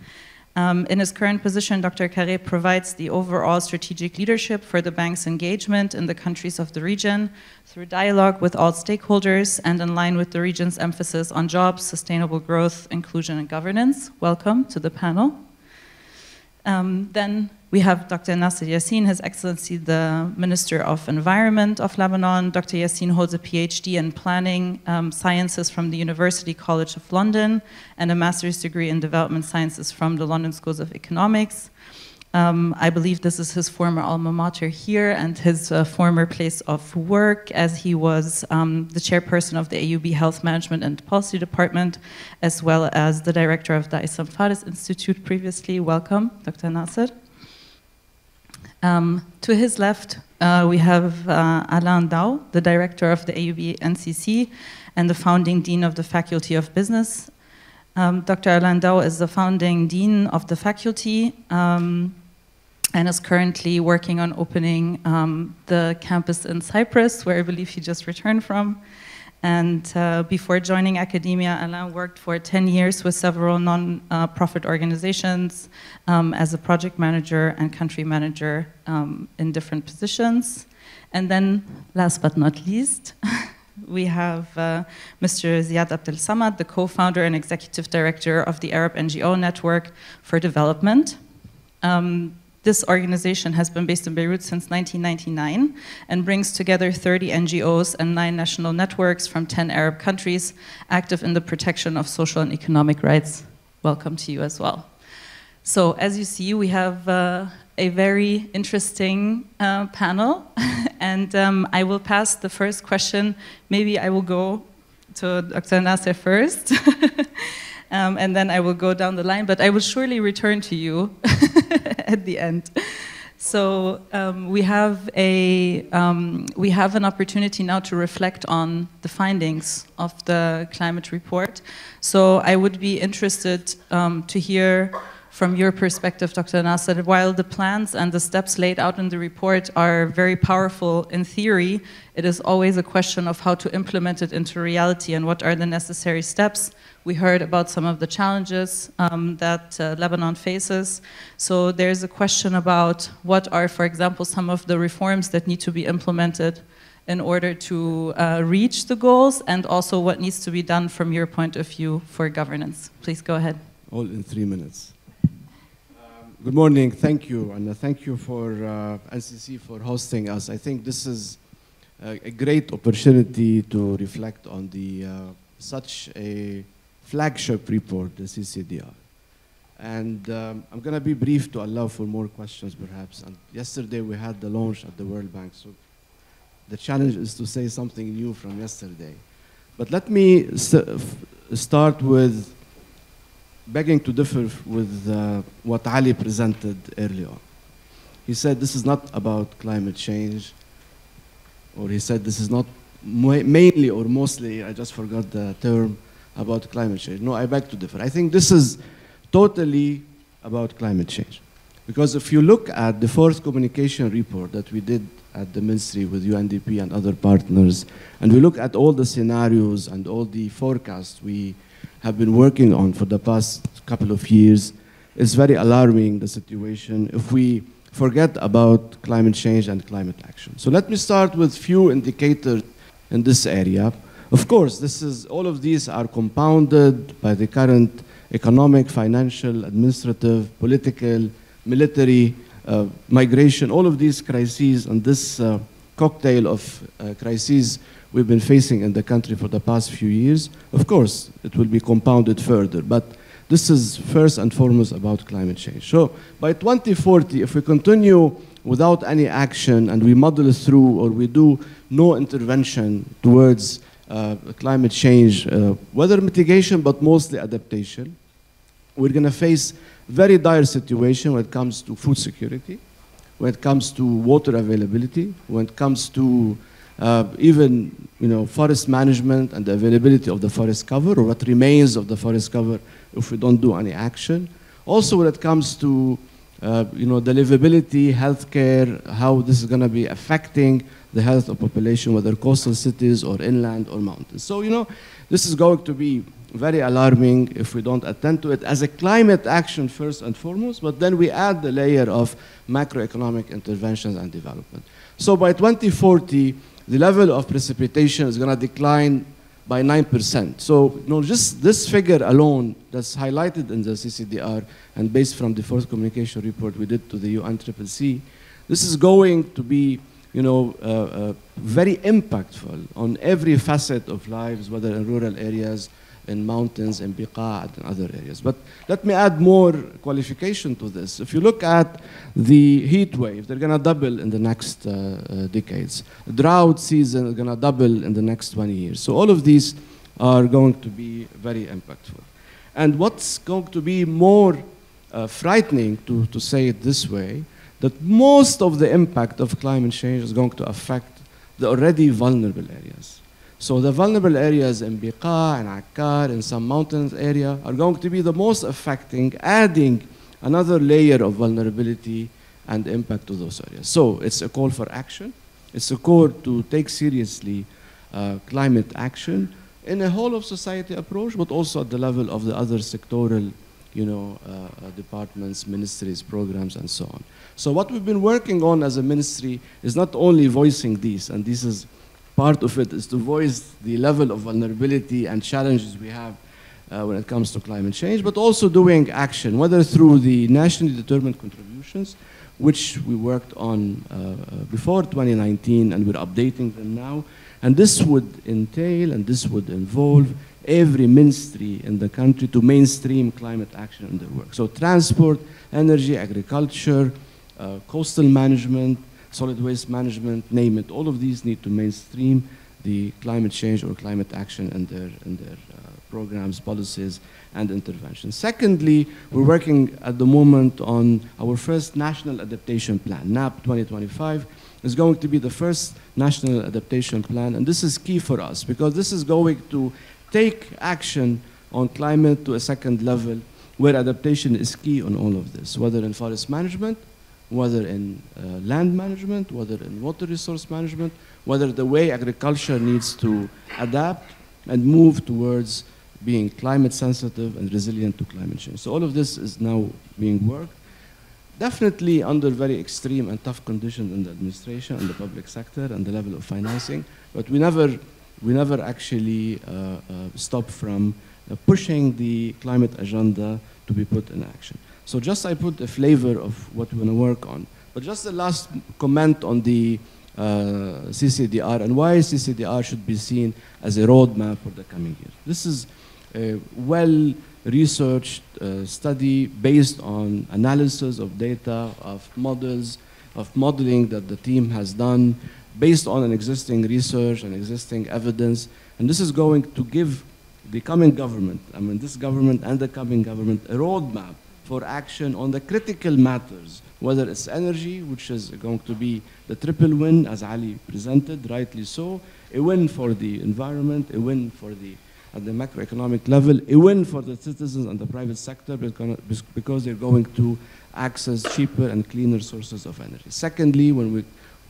In his current position, Dr. Carré provides the overall strategic leadership for the bank's engagement in the countries of the region through dialogue with all stakeholders and in line with the region's emphasis on jobs, sustainable growth, inclusion, and governance. Welcome to the panel. Then we have Dr. Nasser Yassin, His Excellency the Minister of Environment of Lebanon. Dr. Yassin holds a PhD in Planning Sciences from the University College of London and a master's degree in Development Sciences from the London Schools of Economics. I believe this is his former alma mater here and his former place of work, as he was the chairperson of the AUB Health Management and Policy Department, as well as the director of the Issam Faris Institute previously. Welcome, Dr. Nasser. To his left, we have Alain Dawy, the director of the AUB-NCC and the founding dean of the Faculty of Business. Dr. Alain Dawy is the founding dean of the faculty and is currently working on opening the campus in Cyprus, where I believe he just returned from. And before joining academia, Alain worked for 10 years with several non-profit organizations as a project manager and country manager in different positions. And then, last but not least, we have Mr. Ziad Abdel Samad, the co-founder and executive director of the Arab NGO Network for Development. This organization has been based in Beirut since 1999 and brings together 30 NGOs and 9 national networks from 10 Arab countries active in the protection of social and economic rights. Welcome to you as well. So as you see, we have a very interesting panel, and I will pass the first question. Maybe I will go to Dr. Nasser first. And then I will go down the line, but I will surely return to you at the end. So we have an opportunity now to reflect on the findings of the climate report. So I would be interested to hear from your perspective, Dr. Nasser, while the plans and the steps laid out in the report are very powerful in theory, it is always a question of how to implement it into reality and what are the necessary steps. We heard about some of the challenges that Lebanon faces. So there's a question about what are, for example, some of the reforms that need to be implemented in order to reach the goals, and also what needs to be done from your point of view for governance. Please go ahead. All in 3 minutes. Good morning, thank you, and thank you for NCC for hosting us. I think this is a great opportunity to reflect on the such a flagship report, the CCDR. And I'm going to be brief to allow for more questions, perhaps. And yesterday we had the launch at the World Bank, so the challenge is to say something new from yesterday. But let me start with begging to differ with what Ali presented earlier on. He said this is not about climate change, or he said this is not mainly or mostly, I just forgot the term, about climate change. No, I beg to differ. I think this is totally about climate change. Because if you look at the fourth communication report that we did at the ministry with UNDP and other partners, and we look at all the scenarios and all the forecasts we have been working on for the past couple of years, it's very alarming, the situation, if we forget about climate change and climate action. So let me start with few indicators in this area. Of course, all of these are compounded by the current economic, financial, administrative, political, military, migration, all of these crises and this cocktail of crises we've been facing in the country for the past few years. Of course, it will be compounded further, but this is first and foremost about climate change. So by 2040, if we continue without any action and we muddle through or we do no intervention towards climate change, weather mitigation, but mostly adaptation. We're going to face very dire situation when it comes to food security, when it comes to water availability, when it comes to even forest management and the availability of the forest cover, or what remains of the forest cover if we don't do any action. Also when it comes to the livability, healthcare, how this is going to be affecting the health of population, whether coastal cities or inland or mountains. So this is going to be very alarming if we don't attend to it as a climate action first and foremost, but then we add the layer of macroeconomic interventions and development. So by 2040, the level of precipitation is going to decline by 9%. So just this figure alone that's highlighted in the CCDR and based from the fourth communication report we did to the UNCCC, this is going to be very impactful on every facet of lives, whether in rural areas, in mountains, in biqa, and other areas. But let me add more qualification to this. If you look at the heat wave, they're going to double in the next decades. Drought season is going to double in the next 20 years. So all of these are going to be very impactful. And what's going to be more frightening, to say it this way, that most of the impact of climate change is going to affect the already vulnerable areas. So the vulnerable areas in Biqa and Akkar and some mountains area are going to be the most affecting, adding another layer of vulnerability and impact to those areas. So it's a call for action. It's a call to take seriously climate action in a whole of society approach, but also at the level of the other sectoral departments, ministries, programs, and so on. So what we've been working on as a ministry is not only voicing these, and this is part of it, is to voice the level of vulnerability and challenges we have when it comes to climate change, but also doing action, whether through the nationally determined contributions, which we worked on before 2019, and we're updating them now. And this would entail, and this would involve every ministry in the country to mainstream climate action in their work. So transport, energy, agriculture, coastal management, solid waste management, name it. All of these need to mainstream the climate change or climate action in their programs, policies, and interventions. Secondly, we're working at the moment on our first national adaptation plan. NAP 2025 is going to be the first national adaptation plan, and this is key for us because this is going to take action on climate to a second level where adaptation is key on all of this, whether in forest management, whether in land management, whether in water resource management, whether the way agriculture needs to adapt and move towards being climate sensitive and resilient to climate change. So all of this is now being worked, definitely under very extreme and tough conditions in the administration and the public sector and the level of financing, but we never actually stop from pushing the climate agenda to be put in action. So just I put a flavor of what we're going to work on. But just the last comment on the CCDR and why CCDR should be seen as a roadmap for the coming year. This is a well-researched study based on analysis of data, of models, of modeling that the team has done, based on an existing research and existing evidence. And this is going to give the coming government, this government and the coming government, a roadmap for action on the critical matters, whether it's energy, which is going to be the triple win, as Ali presented, rightly so, a win for the environment, a win for at the macroeconomic level, a win for the citizens and the private sector because they're going to access cheaper and cleaner sources of energy. Secondly, when we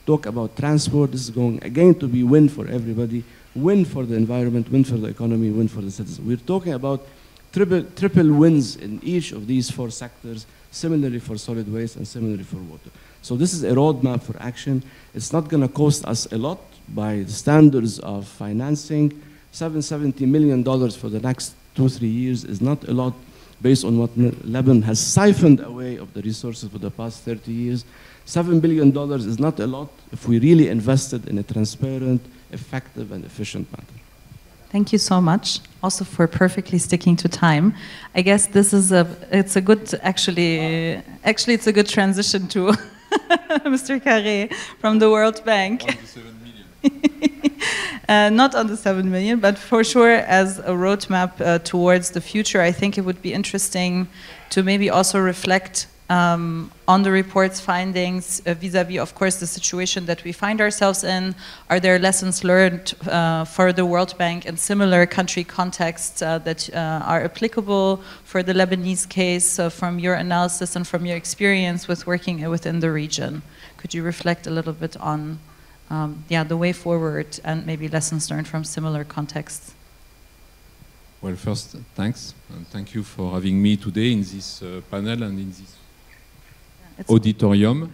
talk about transport, this is going again to be win for everybody, win for the environment, win for the economy, win for the citizens. We're talking about triple wins in each of these four sectors, similarly for solid waste and similarly for water. So this is a roadmap for action. It's not going to cost us a lot by the standards of financing. $770 million for the next 2-3 years is not a lot based on what Lebanon has siphoned away of the resources for the past 30 years. $7 billion is not a lot if we really invested in a transparent, effective, and efficient manner. Thank you so much, also for perfectly sticking to time. I guess this is it's a good transition to Mr. Carré from the World Bank. Not on the 7 million, but for sure as a roadmap towards the future, I think it would be interesting to maybe also reflect on the report's findings vis-a-vis, of course, the situation that we find ourselves in. Are there lessons learned for the World Bank in similar country contexts that are applicable for the Lebanese case from your analysis and from your experience with working within the region? Could you reflect a little bit on the way forward and maybe lessons learned from similar contexts? Well, first, thanks. And thank you for having me today in this panel and in this auditorium.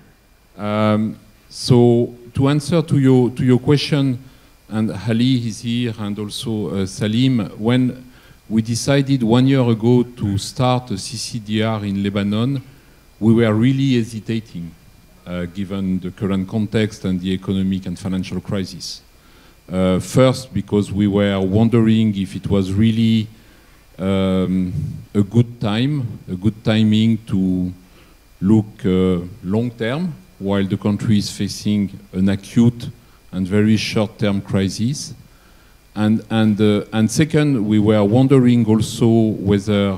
So to answer to your question, and Ali is here and also Salim, when we decided 1 year ago to start a CCDR in Lebanon, we were really hesitating given the current context and the economic and financial crisis. First, because we were wondering if it was really a good timing to look long term, while the country is facing an acute and very short-term crisis. And second, we were wondering also whether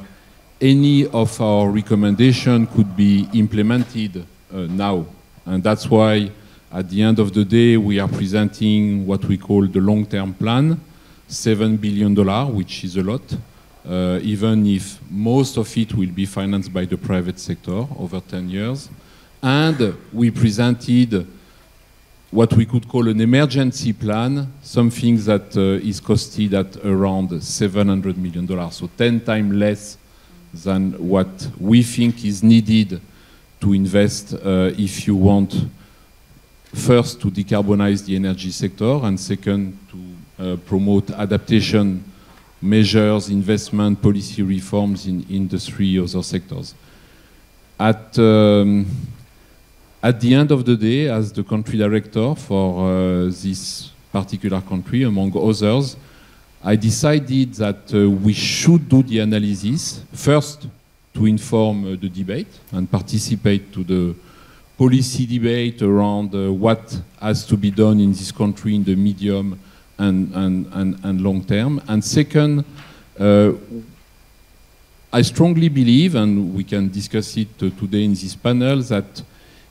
any of our recommendations could be implemented now. And that's why, at the end of the day, we are presenting what we call the long-term plan, $7 billion, which is a lot. Even if most of it will be financed by the private sector over 10 years. And we presented what we could call an emergency plan, something that is costed at around $700 million, so 10 times less than what we think is needed to invest if you want, first, to decarbonize the energy sector, and second, to promote adaptation measures, investment, policy reforms in the 3 other sectors. At the end of the day, as the country director for this particular country, among others, I decided that we should do the analysis, first to inform the debate and participate to the policy debate around what has to be done in this country in the medium and long term. And second, I strongly believe, and we can discuss it today in this panel, that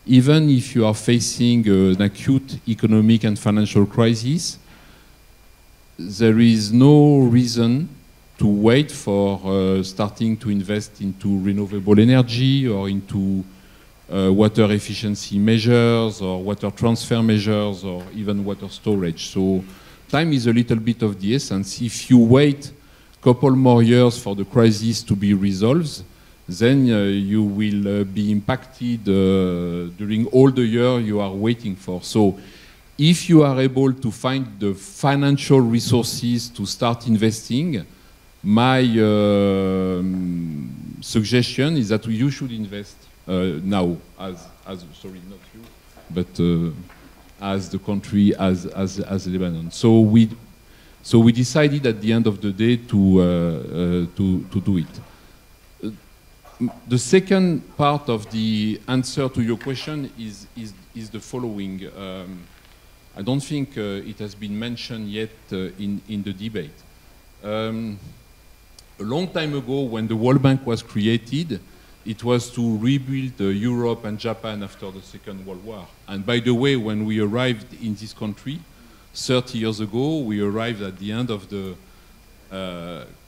even if you are facing an acute economic and financial crisis, there is no reason to wait for starting to invest into renewable energy or into water efficiency measures or water transfer measures or even water storage. So time is a little bit of the essence. If you wait a couple more years for the crisis to be resolved, then you will be impacted during all the year you are waiting for. So if you are able to find the financial resources to start investing, my suggestion is that you should invest now, sorry, not you, but as the country, as Lebanon. So we decided at the end of the day to do it. The second part of the answer to your question is the following. I don't think it has been mentioned yet in the debate. A long time ago, when the World Bank was created, it was to rebuild Europe and Japan after the Second World War. And by the way, when we arrived in this country 30 years ago, we arrived at the end of the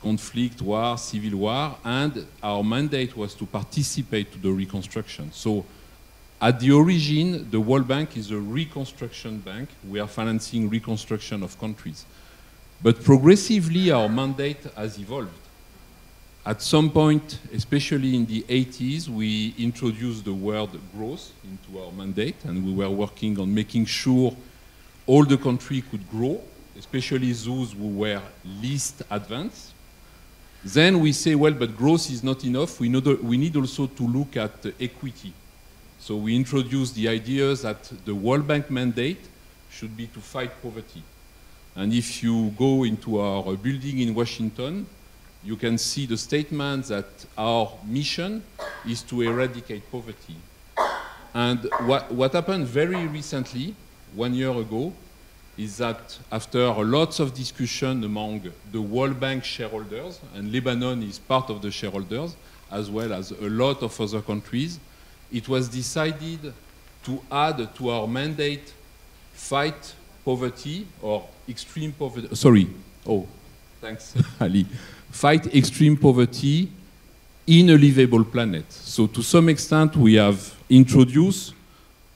conflict, war, civil war, and our mandate was to participate to the reconstruction. So at the origin, the World Bank is a reconstruction bank. We are financing reconstruction of countries. But progressively, our mandate has evolved. At some point, especially in the 80s, we introduced the word growth into our mandate, and we were working on making sure all the countries could grow, especially those who were least advanced. Then we say, well, but growth is not enough. We need also to look at equity. So we introduced the idea that the World Bank mandate should be to fight poverty. And if you go into our building in Washington, you can see the statement that our mission is to eradicate poverty. And what happened very recently, 1 year ago, is that after lots of discussion among the World Bank shareholders, and Lebanon is part of the shareholders, as well as a lot of other countries, it was decided to add to our mandate fight poverty or extreme poverty, sorry, oh, thanks, Ali, fight extreme poverty in a livable planet. So to some extent, we have introduced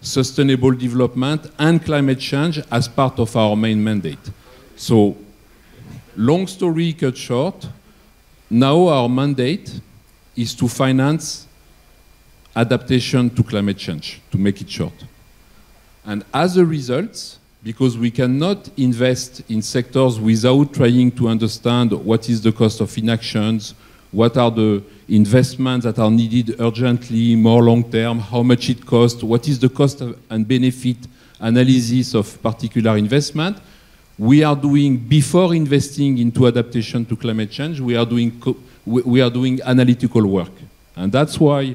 sustainable development and climate change as part of our main mandate. So, long story cut short, now our mandate is to finance adaptation to climate change, to make it short. And as a result, because we cannot invest in sectors without trying to understand what is the cost of inactions, what are the investments that are needed urgently, more long-term, how much it costs, what is the cost and benefit analysis of particular investment. We are doing, before investing into adaptation to climate change, we are doing analytical work. And that's why,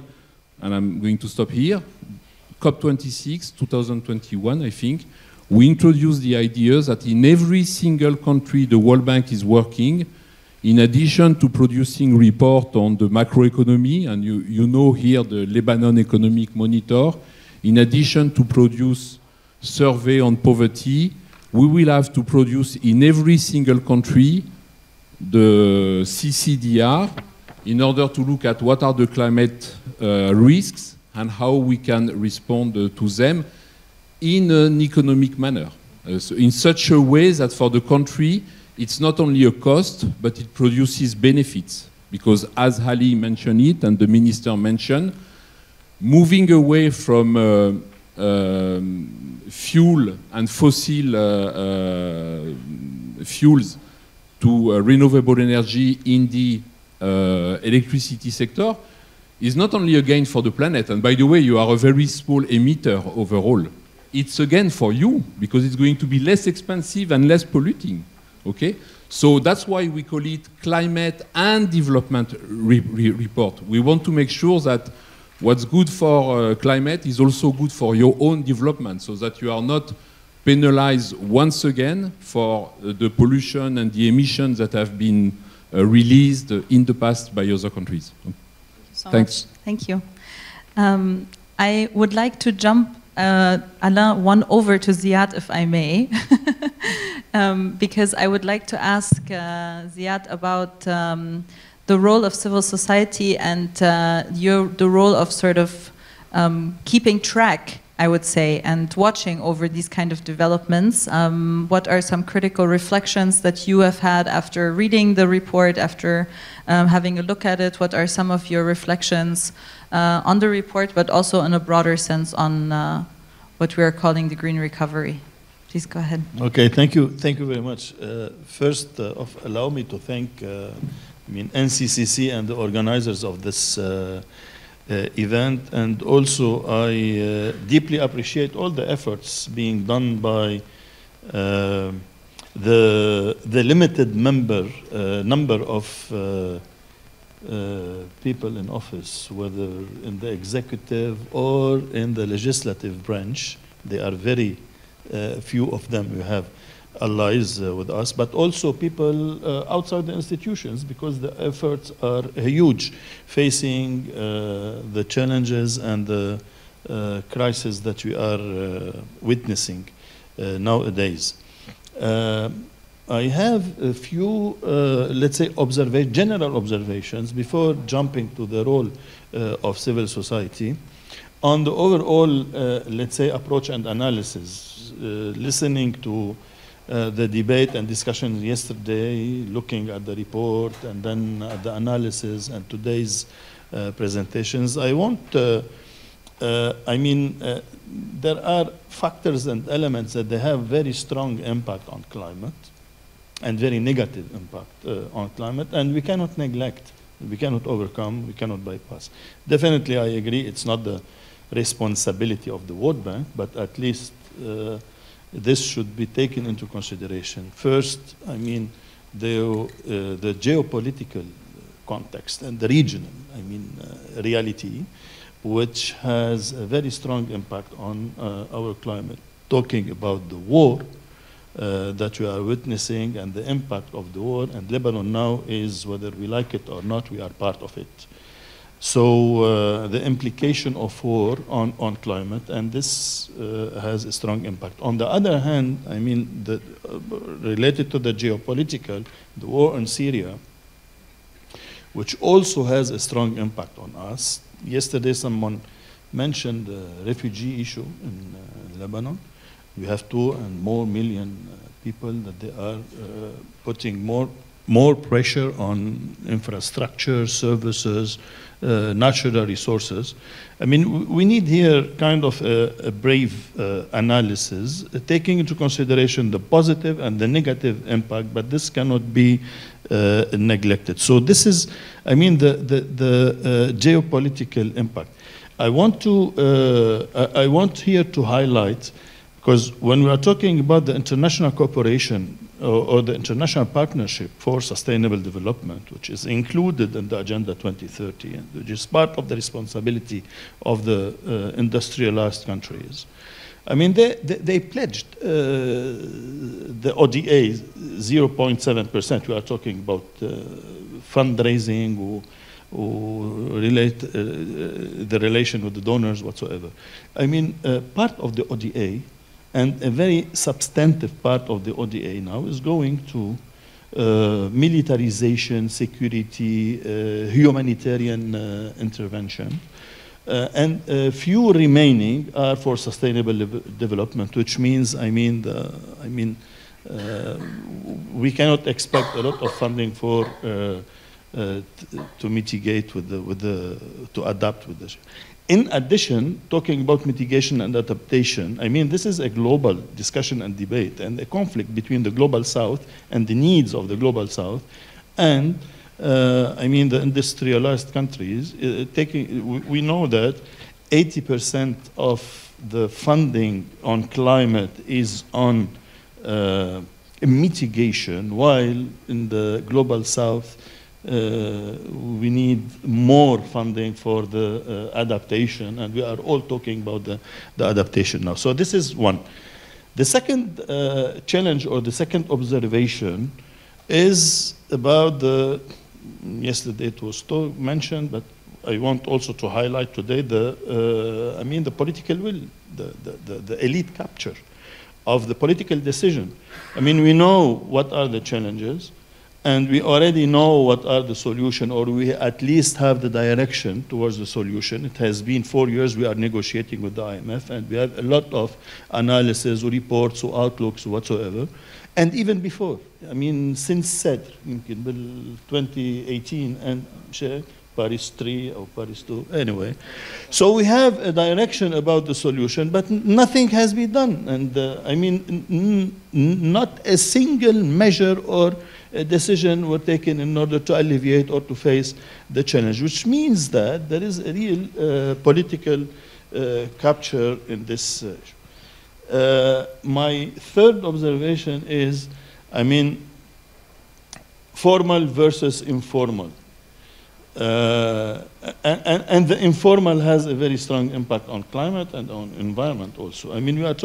and I'm going to stop here, COP26, 2021, I think, we introduced the idea that in every single country the World Bank is working, in addition to producing report on the macroeconomy, and you know here the Lebanon Economic Monitor, in addition to produce survey on poverty, we will have to produce in every single country the CCDR in order to look at what are the climate risks and how we can respond to them in an economic manner. So in such a way that for the country, it's not only a cost, but it produces benefits. Because as Ali mentioned it, and the minister mentioned, moving away from fuel and fossil fuels to renewable energy in the electricity sector is not only a gain for the planet, and by the way, you are a very small emitter overall. It's a gain for you, because it's going to be less expensive and less polluting. Okay, so that's why we call it climate and development report. We want to make sure that what's good for climate is also good for your own development, so that you are not penalized once again for the pollution and the emissions that have been released in the past by other countries. Thanks. Thank you. I would like to jump Alain, one over to Ziad, if I may, because I would like to ask Ziad about the role of civil society and the role of sort of keeping track, I would say, and watching over these kind of developments. What are some critical reflections that you have had after reading the report, after having a look at it? What are some of your reflections on the report, but also in a broader sense on what we are calling the green recovery? Please go ahead. Okay, thank you very much. First off, allow me to thank NCCC and the organizers of this event, and also I deeply appreciate all the efforts being done by the limited number of people in office, whether in the executive or in the legislative branch. They are very few of them. We have allies with us, but also people outside the institutions, because the efforts are huge, facing the challenges and the crisis that we are witnessing nowadays. I have a few, let's say, general observations before jumping to the role of civil society. On the overall, let's say, approach and analysis, listening to the debate and discussion yesterday, looking at the report and then at the analysis and today's presentations, I want, there are factors and elements that they have very strong impact on climate and very negative impact on climate, and we cannot neglect, we cannot overcome, we cannot bypass. Definitely, I agree, it's not the responsibility of the World Bank, but at least this should be taken into consideration. First, the geopolitical context and the regional, reality, which has a very strong impact on our climate. Talking about the war, that we are witnessing and the impact of the war. And Lebanon now is, whether we like it or not, we are part of it. So the implication of war on climate, and this has a strong impact. On the other hand, I mean, related to the geopolitical, the war in Syria, which also has a strong impact on us. Yesterday, someone mentioned the refugee issue in Lebanon. We have 2 and more million people that they are putting more pressure on infrastructure, services, natural resources. I mean, we need here kind of a brave analysis, taking into consideration the positive and the negative impact, but this cannot be neglected. So this is, I mean, the geopolitical impact. I want here to highlight, because when we are talking about the international cooperation or the international partnership for sustainable development, which is included in the Agenda 2030, and which is part of the responsibility of the industrialized countries, I mean, they pledged the ODA 0.7%. We are talking about fundraising or relate the relation with the donors whatsoever. I mean, part of the ODA, and a very substantive part of the ODA now, is going to militarization, security, humanitarian intervention. And few remaining are for sustainable development, which means, we cannot expect a lot of funding for to mitigate to adapt with this. In addition, talking about mitigation and adaptation, I mean, this is a global discussion and debate, and a conflict between the global south and the needs of the global south, and I mean, the industrialized countries. We know that 80% of the funding on climate is on mitigation, while in the global south, we need more funding for the adaptation, and we are all talking about the adaptation now. So this is one. The second challenge, or the second observation, is about yesterday it was mentioned, but I want also to highlight today the political will, the elite capture of the political decision. I mean, we know what are the challenges, and we already know what are the solutions, or we at least have the direction towards the solution. It has been 4 years we are negotiating with the IMF, and we have a lot of analysis, or reports, or outlooks, whatsoever. And even before, I mean, since said, 2018, and Paris 3 or Paris 2, anyway. So we have a direction about the solution, but nothing has been done. And I mean, not a single measure or a decision were taken in order to alleviate or to face the challenge, which means that there is a real political capture in this. My third observation is, I mean, formal versus informal. And the informal has a very strong impact on climate and on environment also. I mean, we are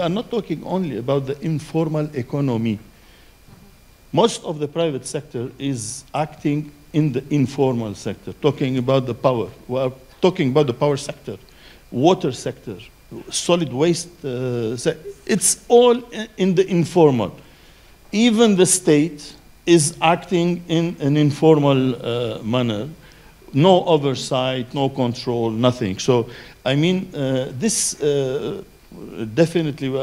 not talking only about the informal economy. Most of the private sector is acting in the informal sector, talking about the power. We are talking about the power sector, water sector, solid waste. It's all in the informal. Even the state is acting in an informal manner. No oversight, no control, nothing. So, I mean, this definitely,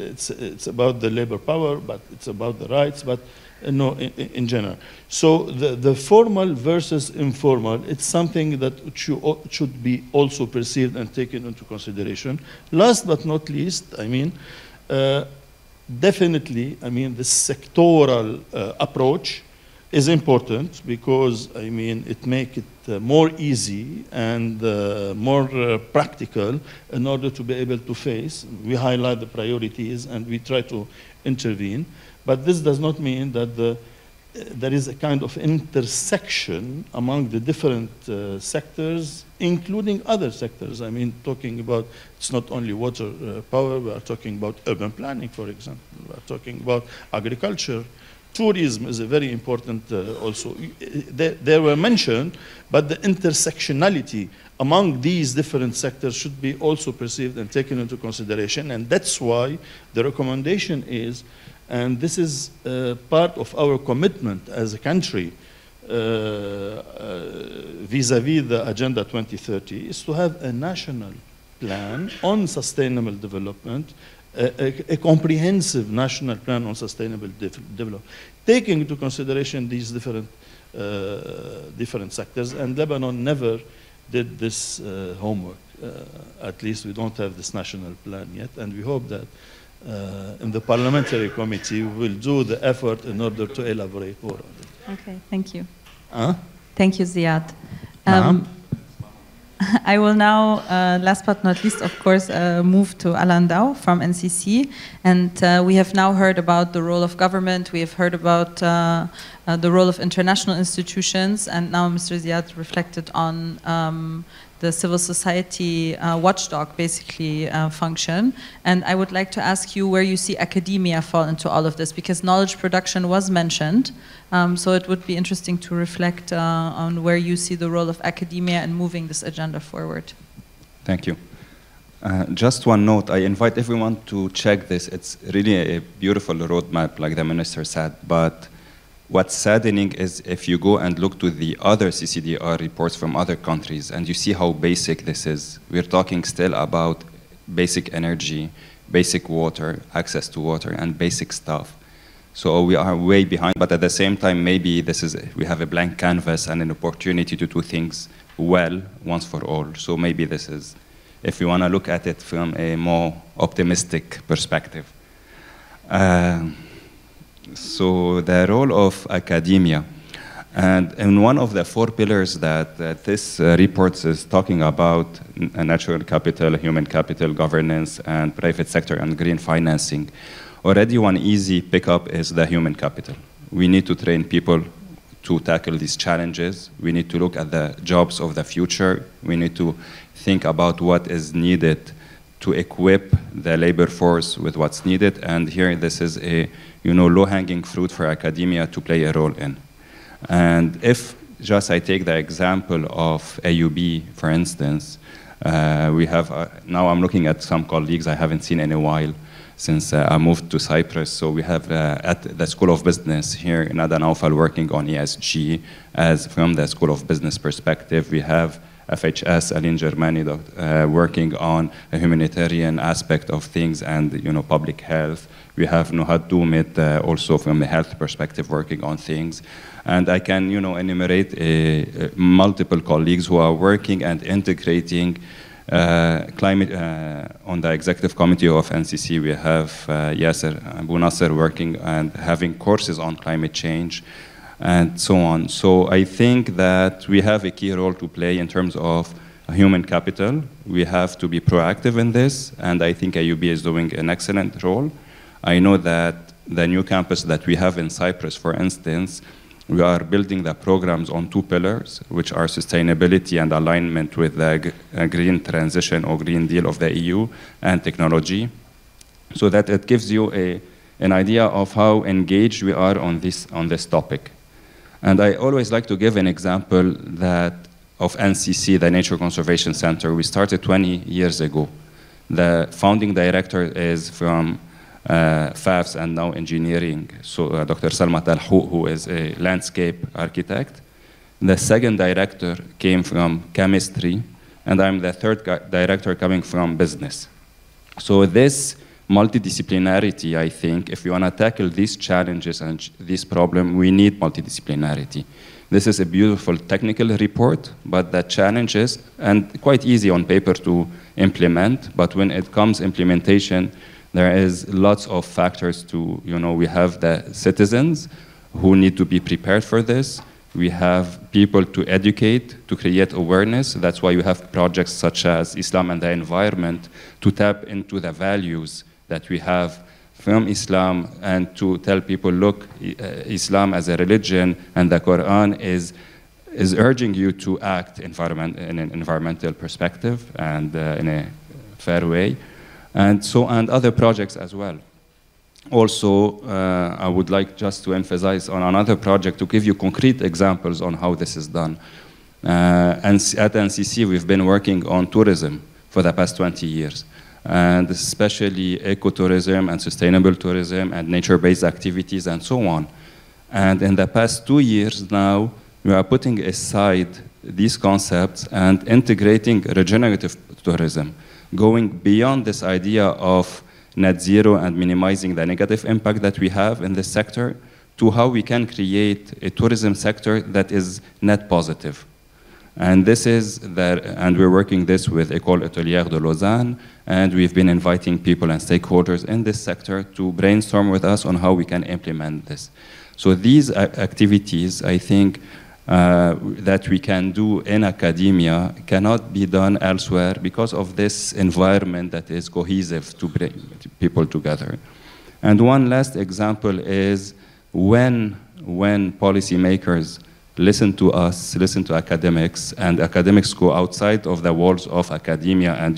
it's about the labor power, but it's about the rights, but no, in general. So the formal versus informal, it's something that should be also perceived and taken into consideration. Last but not least, I mean, definitely, I mean, the sectoral approach is important because, I mean, it makes it more easy and more practical in order to be able to face. We highlight the priorities and we try to intervene. But this does not mean that the there is a kind of intersection among the different sectors, including other sectors. I mean, talking about, it's not only water power, we are talking about urban planning, for example. We are talking about agriculture. Tourism is a very important also. They were mentioned, but the intersectionality among these different sectors should be also perceived and taken into consideration. And that's why the recommendation is, and this is part of our commitment as a country vis-à-vis the Agenda 2030, is to have a national plan on sustainable development, a comprehensive national plan on sustainable development, taking into consideration these different sectors. And Lebanon never did this homework. At least we don't have this national plan yet, and we hope that in the parliamentary committee we will do the effort in order to elaborate more on it. Okay, thank you. Thank you, Ziad. I will now, last but not least, of course, move to Alandau from NCC. And we have now heard about the role of government. We have heard about the role of international institutions. And now Mr. Ziad reflected on the civil society watchdog, basically, function. And I would like to ask you where you see academia fall into all of this, because knowledge production was mentioned. So it would be interesting to reflect on where you see the role of academia in moving this agenda forward. Thank you. Just one note, I invite everyone to check this. It's really a beautiful roadmap, like the minister said, but what's saddening is if you go and look to the other CCDR reports from other countries and you see how basic this is. We're talking still about basic energy, basic water, access to water, and basic stuff. So we are way behind, but at the same time, maybe we have a blank canvas and an opportunity to do things well once for all. So maybe this is, if you want to look at it from a more optimistic perspective. So the role of academia, and in one of the 4 pillars that this report is talking about, natural capital, human capital, governance, and private sector and green financing, already one easy pickup is the human capital. We need to train people to tackle these challenges. We need to look at the jobs of the future. We need to think about what is needed to equip the labor force with what's needed. And here, this is a low-hanging fruit for academia to play a role in. And if just I take the example of AUB, for instance, we have, now I'm looking at some colleagues I haven't seen in a while since I moved to Cyprus. So we have at the School of Business here in Ada Naufal working on ESG as from the School of Business perspective. We have FHS, Aline Germani, working on a humanitarian aspect of things and public health. We have Nuhad Doumit also from a health perspective working on things. And I can enumerate multiple colleagues who are working and integrating climate. On the executive committee of NCC, we have Yasser Abu Nasser working and having courses on climate change and so on. So I think that we have a key role to play in terms of human capital. We have to be proactive in this, and I think AUB is doing an excellent role. I know that the new campus that we have in Cyprus, for instance, we are building the programs on 2 pillars, which are sustainability and alignment with the green transition or Green Deal of the EU and technology, so that it gives you an idea of how engaged we are on this topic. And I always like to give an example of NCC, the Nature Conservation Center. We started 20 years ago. The founding director is from FAFS and now engineering, so Dr. Salma Talhou, who is a landscape architect. The second director came from chemistry, and I'm the third director coming from business. So this multidisciplinarity, I think, if you want to tackle these challenges and this problem, we need multidisciplinarity. This is a beautiful technical report, but the challenges, and quite easy on paper to implement, but when it comes implementation, there is lots of factors to, we have the citizens who need to be prepared for this. We have people to educate, to create awareness. That's why you have projects such as Islam and the Environment to tap into the values that we have from Islam and to tell people, look, Islam as a religion and the Quran is urging you to act in an environmental perspective and in a fair way, and other projects as well. Also, I would like just to emphasize on another project to give you concrete examples on how this is done. And at NCC, we've been working on tourism for the past 20 years, and especially ecotourism and sustainable tourism and nature-based activities and so on. And in the past 2 years now, we are putting aside these concepts and integrating regenerative tourism, going beyond this idea of net zero and minimizing the negative impact that we have in this sector to how we can create a tourism sector that is net positive. And and we're working this with École Hôtelière de Lausanne, and we've been inviting people and stakeholders in this sector to brainstorm with us on how we can implement this. So these activities, I think, that we can do in academia cannot be done elsewhere because of this environment that is cohesive to bring people together. And one last example is when policymakers listen to us, listen to academics, and academics go outside of the walls of academia and,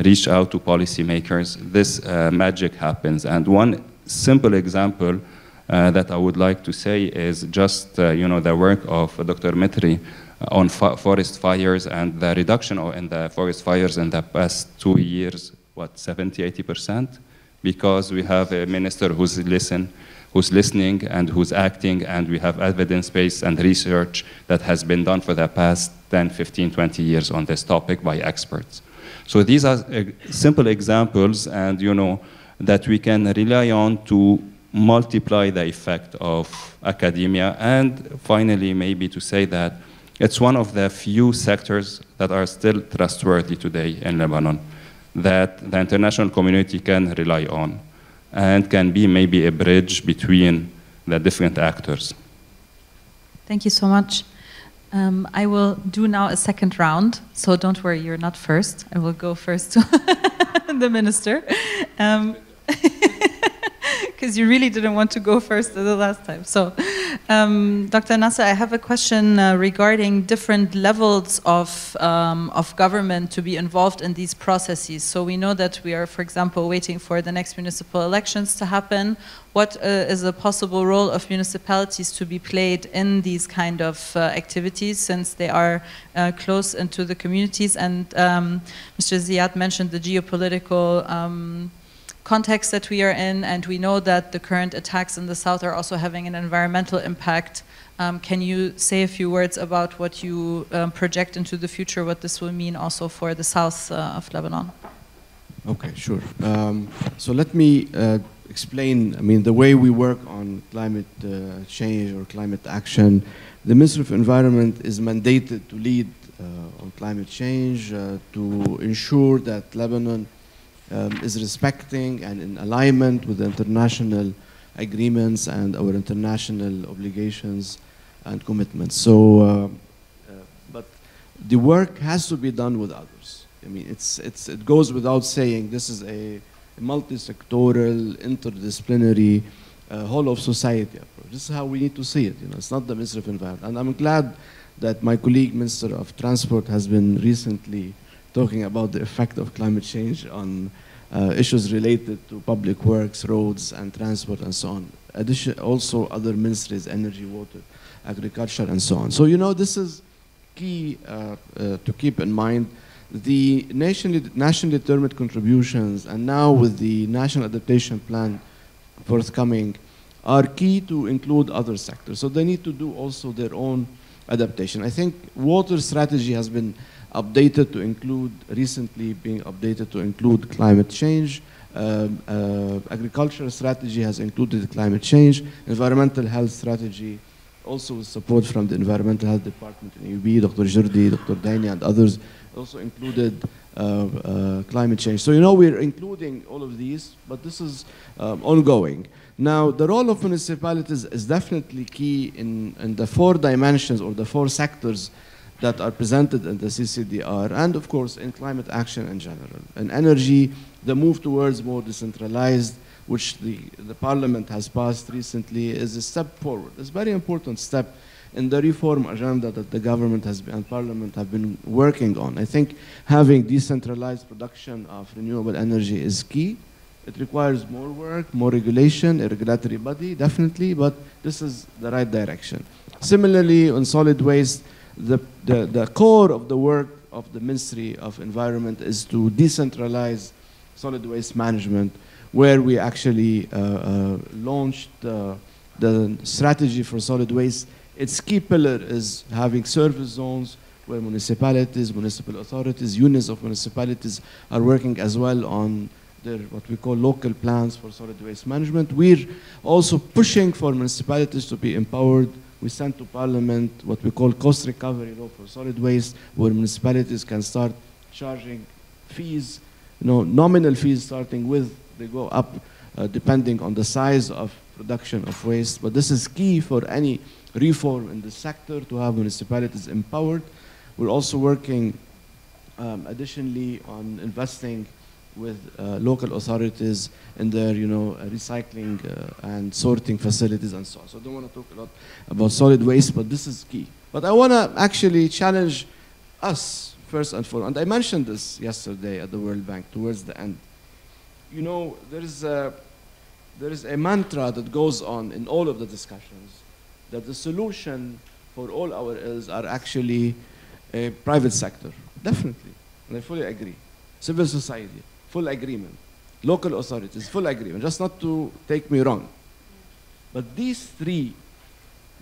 reach out to policymakers, this magic happens. And one simple example that I would like to say is just, the work of Dr. Mitri on forest fires and the reduction in the forest fires in the past 2 years, 70–80%? Because we have a minister who's listening and who's acting, and we have evidence-based and research that has been done for the past 10, 15, 20 years on this topic by experts. So these are simple examples, and that we can rely on to multiply the effect of academia. And finally, maybe to say that it's one of the few sectors that are still trustworthy today in Lebanon, that the international community can rely on and can be maybe a bridge between the different actors. Thank you so much. I will do now a second round, so don't worry, you're not first. I will go first to the minister. Because you really didn't want to go first the last time. So, Dr. Nasser, I have a question regarding different levels of government to be involved in these processes. So we know that we are, for example, waiting for the next municipal elections to happen. What is the possible role of municipalities to be played in these kind of activities, since they are close into the communities? And Mr. Ziad mentioned the geopolitical context that we are in, and we know that the current attacks in the south are also having an environmental impact. Can you say a few words about what you project into the future, what this will mean also for the south of Lebanon? Okay, sure. So let me explain, the way we work on climate change or climate action. The Ministry of Environment is mandated to lead on climate change, to ensure that Lebanon is respecting and in alignment with the international agreements and our international obligations and commitments. So, but the work has to be done with others. It goes without saying, this is a multi-sectoral, interdisciplinary, whole of society approach. This is how we need to see it. It's not the Ministry of Environment. And I'm glad that my colleague, Minister of Transport, has been recently talking about the effect of climate change on issues related to public works, roads, and transport, and so on. Also, other ministries, energy, water, agriculture, and so on. So, this is key to keep in mind. The nationally determined contributions, and now with the National Adaptation Plan forthcoming, are key to include other sectors. So they need to do also their own adaptation. I think water strategy has been updated to include, recently being updated to include climate change. Agricultural strategy has included climate change. Environmental health strategy, also with support from the Environmental Health Department in AUB, Dr. Jordi, Dr. Dainy, and others, also included climate change. So, we're including all of these, but this is ongoing. Now, the role of municipalities is definitely key in the 4 dimensions or the 4 sectors that are presented in the CCDR, and of course in climate action in general. In energy, the move towards more decentralized, which the Parliament has passed recently, is a step forward. It's a very important step in the reform agenda that the government and Parliament have been working on. I think having decentralized production of renewable energy is key. It requires more work, more regulation, a regulatory body, definitely, but this is the right direction. Similarly, on solid waste, the core of the work of the Ministry of Environment is to decentralize solid waste management, where we actually launched the strategy for solid waste. Its key pillar is having service zones where municipalities, municipal authorities, units of municipalities are working as well on their what we call local plans for solid waste management. We're also pushing for municipalities to be empowered. We sent to Parliament what we call cost recovery law for solid waste, where municipalities can start charging fees, nominal fees starting with, they go up depending on the size of production of waste. But this is key for any reform in the sector, to have municipalities empowered. We're also working additionally on investing with local authorities in their recycling and sorting facilities and so on. So I don't want to talk a lot about solid waste, but this is key. But I want to actually challenge us first and foremost. And I mentioned this yesterday at the World Bank towards the end. There is a mantra that goes on in all of the discussions, that the solution for all our ills are actually a private sector. Definitely, and I fully agree. Civil society, full agreement. Local authorities, full agreement. Just not to take me wrong. But these three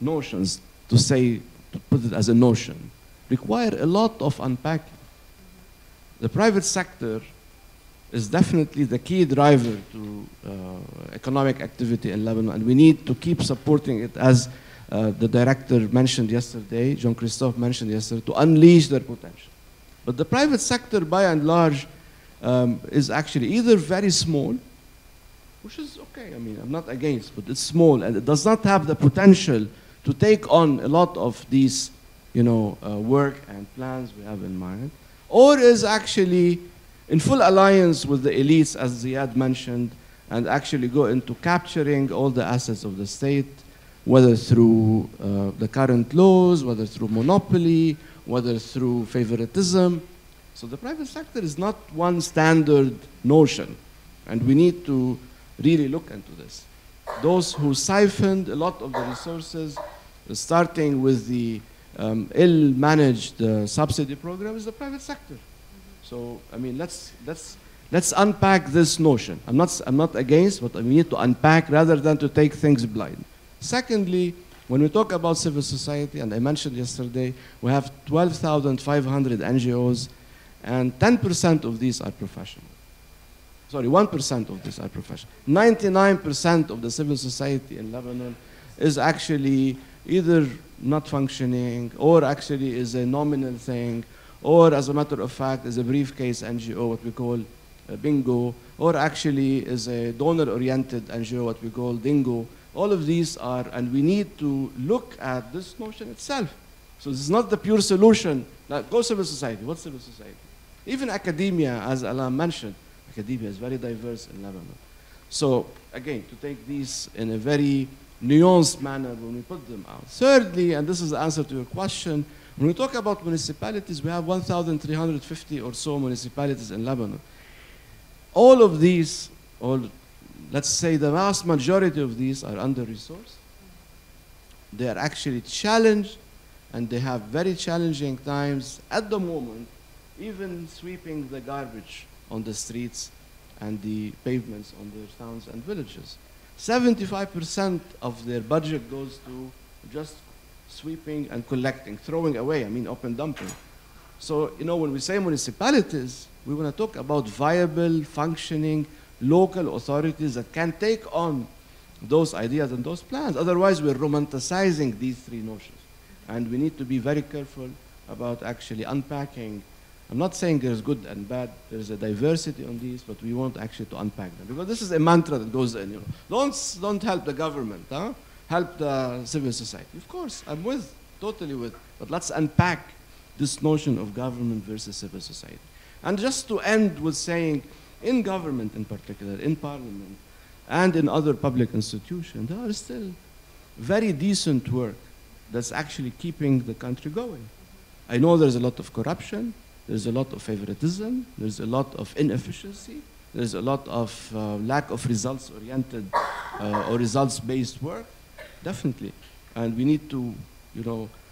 notions, to put it as a notion, require a lot of unpacking. The private sector is definitely the key driver to economic activity in Lebanon, and we need to keep supporting it, as the director mentioned yesterday, Jean-Christophe mentioned yesterday, to unleash their potential. But the private sector, by and large, is actually either very small, which is okay, I mean, I'm not against, but it's small, and it does not have the potential to take on a lot of these, work and plans we have in mind, or is actually in full alliance with the elites, as Ziad mentioned, and actually go into capturing all the assets of the state, whether through the current laws, whether through monopoly, whether through favoritism. So the private sector is not one standard notion, and we need to really look into this. Those who siphoned a lot of the resources, starting with the ill-managed subsidy program, is the private sector. So, I mean, let's unpack this notion. I'm not against, but we need to unpack rather than to take things blind. Secondly, when we talk about civil society, and I mentioned yesterday, we have 12,500 NGOs, and 10% of these are professional. Sorry, 1% of these are professional. 99% of the civil society in Lebanon is actually either not functioning, or actually is a nominal thing, or as a matter of fact is a briefcase NGO, what we call bingo, or actually is a donor-oriented NGO, what we call dingo. All of these are, and we need to look at this notion itself. So this is not the pure solution. Now, go civil society. What's civil society? Even academia, as Alam mentioned, academia is very diverse in Lebanon. So again, to take these in a very nuanced manner when we put them out. Thirdly, and this is the answer to your question, when we talk about municipalities, we have 1,350 or so municipalities in Lebanon. All of these, or let's say the vast majority of these, are under-resourced. They are actually challenged, and they have very challenging times at the moment, even sweeping the garbage on the streets and the pavements on their towns and villages. 75% of their budget goes to just sweeping and collecting, throwing away, I mean open dumping. So, when we say municipalities, we want to talk about viable, functioning, local authorities that can take on those ideas and those plans. Otherwise, we're romanticizing these three notions. And we need to be very careful about actually unpacking. I'm not saying there's good and bad, there's a diversity on these, but we want actually to unpack them. Because this is a mantra that goes in, Don't help the government, huh? Help the civil society. Of course, I'm totally with, but let's unpack this notion of government versus civil society. And just to end with saying, in government in particular, in parliament, and in other public institutions, there are still very decent work that's actually keeping the country going. I know there's a lot of corruption, there's a lot of favoritism, there's a lot of inefficiency, there's a lot of lack of results-oriented or results-based work, definitely. And we need to,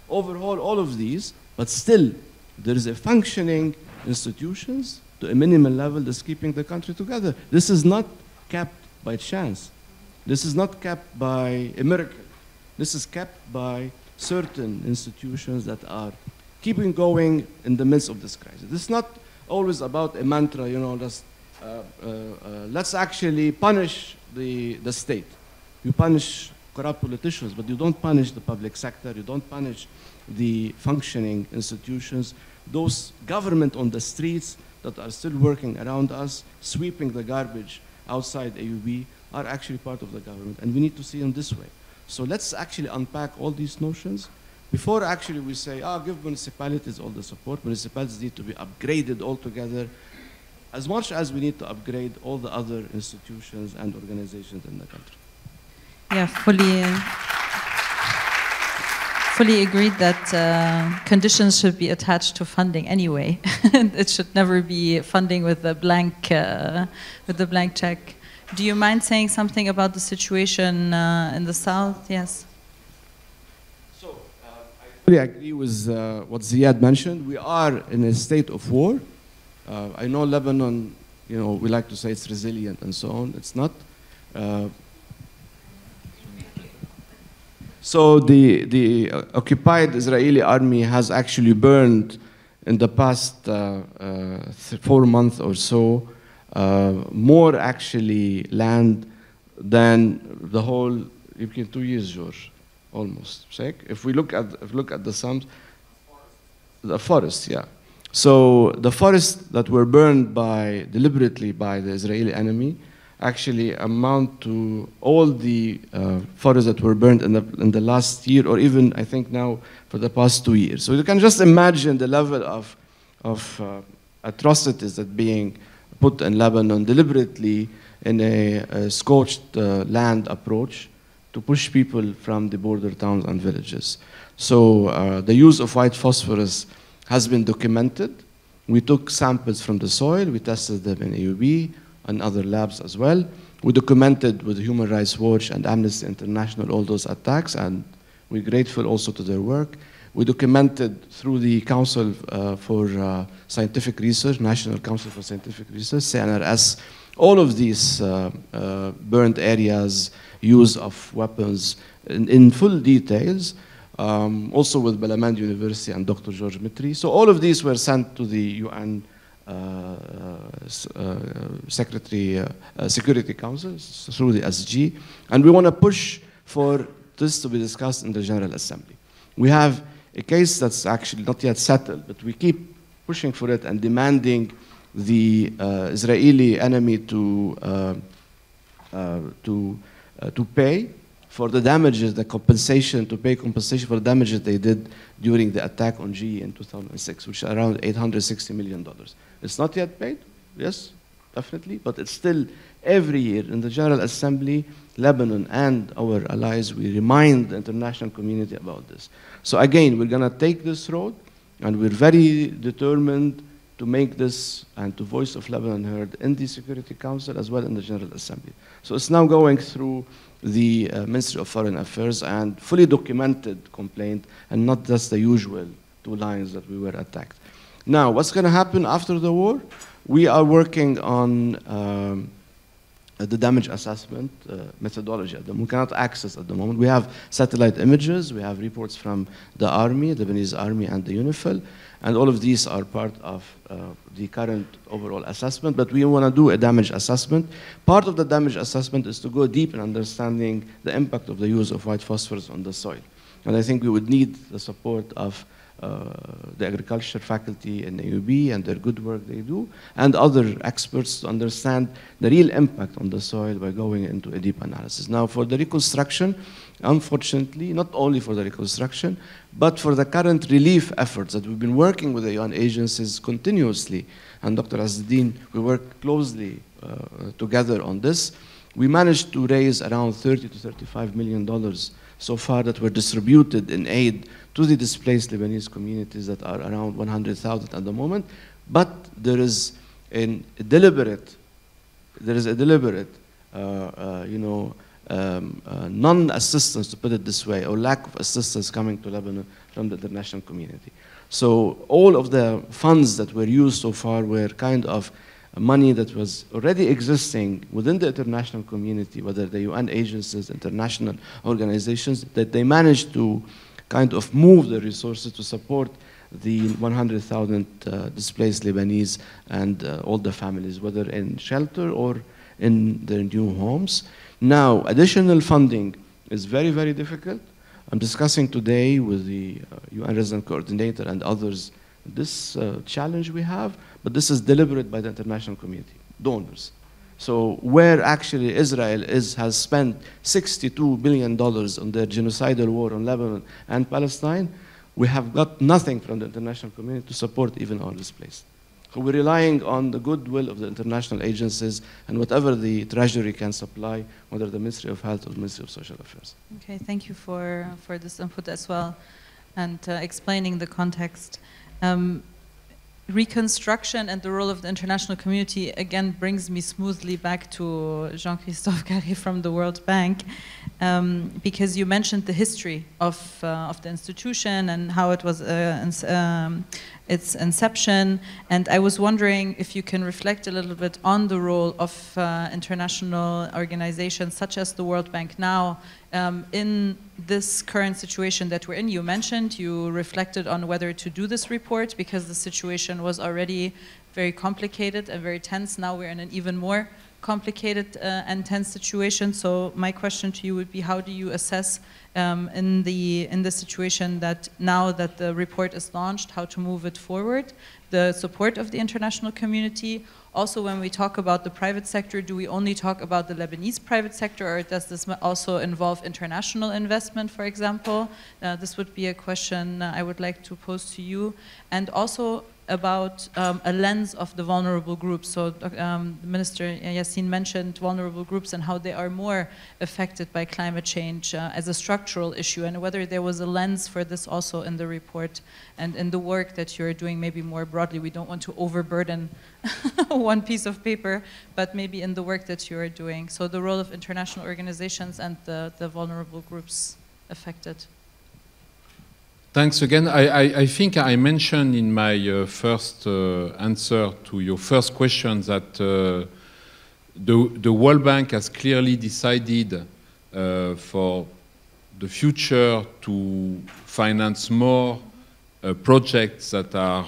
overhaul all of these, but still, there is a functioning institutions to a minimal level that's keeping the country together. This is not kept by chance. This is not kept by a miracle. This is kept by certain institutions that are keeping going in the midst of this crisis. This is not always about a mantra, let's actually punish the state. You punish corrupt politicians, but you don't punish the public sector, you don't punish the functioning institutions, those government on the streets that are still working around us, sweeping the garbage outside AUB, are actually part of the government, and we need to see them this way. So let's actually unpack all these notions before actually we say, give municipalities all the support. Municipalities need to be upgraded altogether, as much as we need to upgrade all the other institutions and organizations in the country. Yeah, fully agreed that conditions should be attached to funding anyway. It should never be funding with a blank check. Do you mind saying something about the situation in the south? Yes. So I fully agree with what Ziad mentioned. We are in a state of war. I know Lebanon, we like to say it's resilient and so on. It's not. So the occupied Israeli army has actually burned in the past 4 months or so more actually land than the whole 2 years, George, almost. If we look at the sums, the forest, yeah. So the forests that were burned deliberately by the Israeli enemy actually amount to all the forests that were burned in the last year, or even I think now for the past 2 years. So you can just imagine the level of atrocities that being put in Lebanon deliberately in a scorched land approach to push people from the border towns and villages. So the use of white phosphorus has been documented. We took samples from the soil, we tested them in AUB and other labs as well. We documented with Human Rights Watch and Amnesty International all those attacks, and we're grateful also to their work. We documented through the Council for Scientific Research, National Council for Scientific Research, CNRS, all of these burnt areas, use of weapons in full details, also with Bellarmine University and Dr. George Mitri. So all of these were sent to the UN Security Council through the SG, and we want to push for this to be discussed in the General Assembly. We have a case that's actually not yet settled, but we keep pushing for it and demanding the Israeli enemy to pay for the damages, the compensation, to pay compensation for the damages they did during the attack on GE in 2006, which is around $860 million. It's not yet paid, yes, definitely, but it's still every year in the General Assembly, Lebanon and our allies, we remind the international community about this. So again, we're going to take this road, and we're very determined to make this and to voice of Lebanon heard in the Security Council as well in the General Assembly. So it's now going through the Ministry of Foreign Affairs and fully documented complaint, and not just the usual 2 lines that we were attacked. Now, what's going to happen after the war? We are working on the damage assessment methodology at the moment. We cannot access at the moment. We have satellite images, we have reports from the army, the Lebanese army and the UNIFIL, and all of these are part of the current overall assessment, but we want to do a damage assessment. Part of the damage assessment is to go deep in understanding the impact of the use of white phosphorus on the soil. And I think we would need the support of the agriculture faculty in AUB and their good work they do, and other experts to understand the real impact on the soil by going into a deep analysis. Now, for the reconstruction, unfortunately, not only for the reconstruction, but for the current relief efforts that we've been working with the UN agencies continuously, and Dr. Azzuddin, we work closely together on this. We managed to raise around $30 to $35 million so far that were distributed in aid to the displaced Lebanese communities that are around 100,000 at the moment. But there is a deliberate non-assistance, to put it this way, or lack of assistance coming to Lebanon from the international community. So all of the funds that were used so far were kind of money that was already existing within the international community, whether the UN agencies, international organizations, that they managed to kind of move the resources to support the 100,000 displaced Lebanese and all the families, whether in shelter or in their new homes. Now, additional funding is very, very difficult. I'm discussing today with the UN resident coordinator and others this challenge we have, but this is deliberate by the international community, donors. So where actually Israel has spent $62 billion on their genocidal war on Lebanon and Palestine, we have got nothing from the international community to support even our displaced. So we're relying on the goodwill of the international agencies and whatever the Treasury can supply, whether the Ministry of Health or the Ministry of Social Affairs. Okay, thank you for this input as well and explaining the context. Reconstruction and the role of the international community again brings me smoothly back to Jean-Christophe Carré from the World Bank, because you mentioned the history of the institution and how it was its inception, and I was wondering if you can reflect a little bit on the role of international organizations such as the World Bank now in this current situation that we're in. You mentioned, you reflected on whether to do this report because the situation was already very complicated and very tense. Now we're in an even more complicated and tense situation. So my question to you would be, how do you assess in the situation that now that the report is launched, how to move it forward, the support of the international community? Also, when we talk about the private sector, do we only talk about the Lebanese private sector, or does this also involve international investment, for example? This would be a question I would like to pose to you. And also about a lens of the vulnerable groups. So Minister Yassin mentioned vulnerable groups and how they are more affected by climate change as a structural issue, and whether there was a lens for this also in the report and in the work that you're doing maybe more broadly. We don't want to overburden one piece of paper, but maybe in the work that you're doing. So the role of international organizations and the vulnerable groups affected. Thanks again. I think I mentioned in my first answer to your first question that the World Bank has clearly decided for the future to finance more projects that are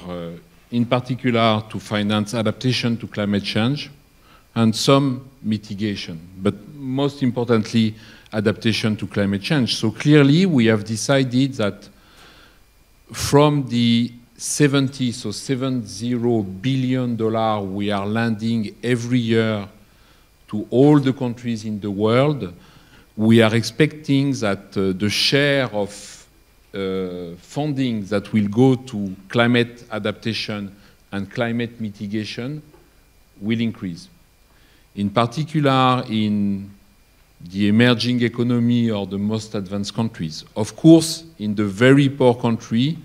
in particular to finance adaptation to climate change and some mitigation, but most importantly adaptation to climate change. So clearly we have decided that from the $70 billion we are lending every year to all the countries in the world, we are expecting that the share of funding that will go to climate adaptation and climate mitigation will increase. In particular in the emerging economy or the most advanced countries. Of course, in the very poor country,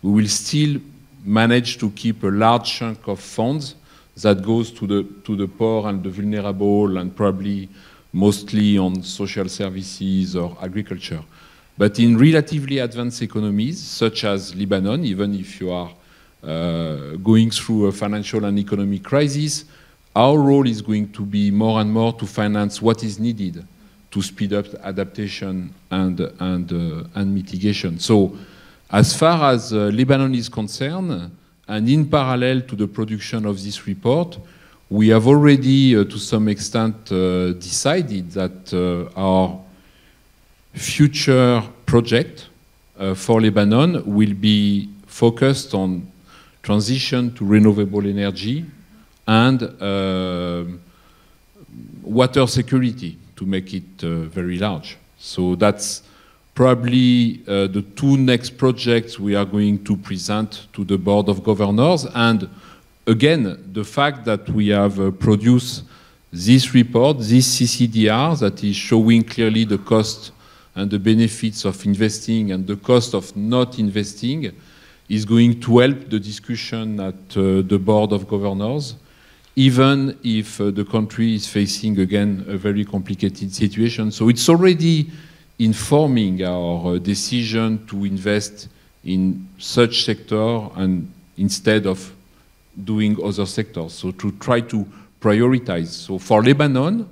we will still manage to keep a large chunk of funds that goes to the poor and the vulnerable, and probably mostly on social services or agriculture. But in relatively advanced economies, such as Lebanon, even if you are going through a financial and economic crisis, our role is going to be more and more to finance what is needed to speed up adaptation and mitigation. So as far as Lebanon is concerned, and in parallel to the production of this report, we have already, to some extent, decided that our future project for Lebanon will be focused on transition to renewable energy and water security, to make it very large. So that's probably the two next projects we are going to present to the Board of Governors. And again, the fact that we have produced this report, this CCDR that is showing clearly the cost and the benefits of investing and the cost of not investing, is going to help the discussion at the Board of Governors, even if the country is facing, again, a very complicated situation. So it's already informing our decision to invest in such sector and instead of doing other sectors. So to try to prioritize. So for Lebanon,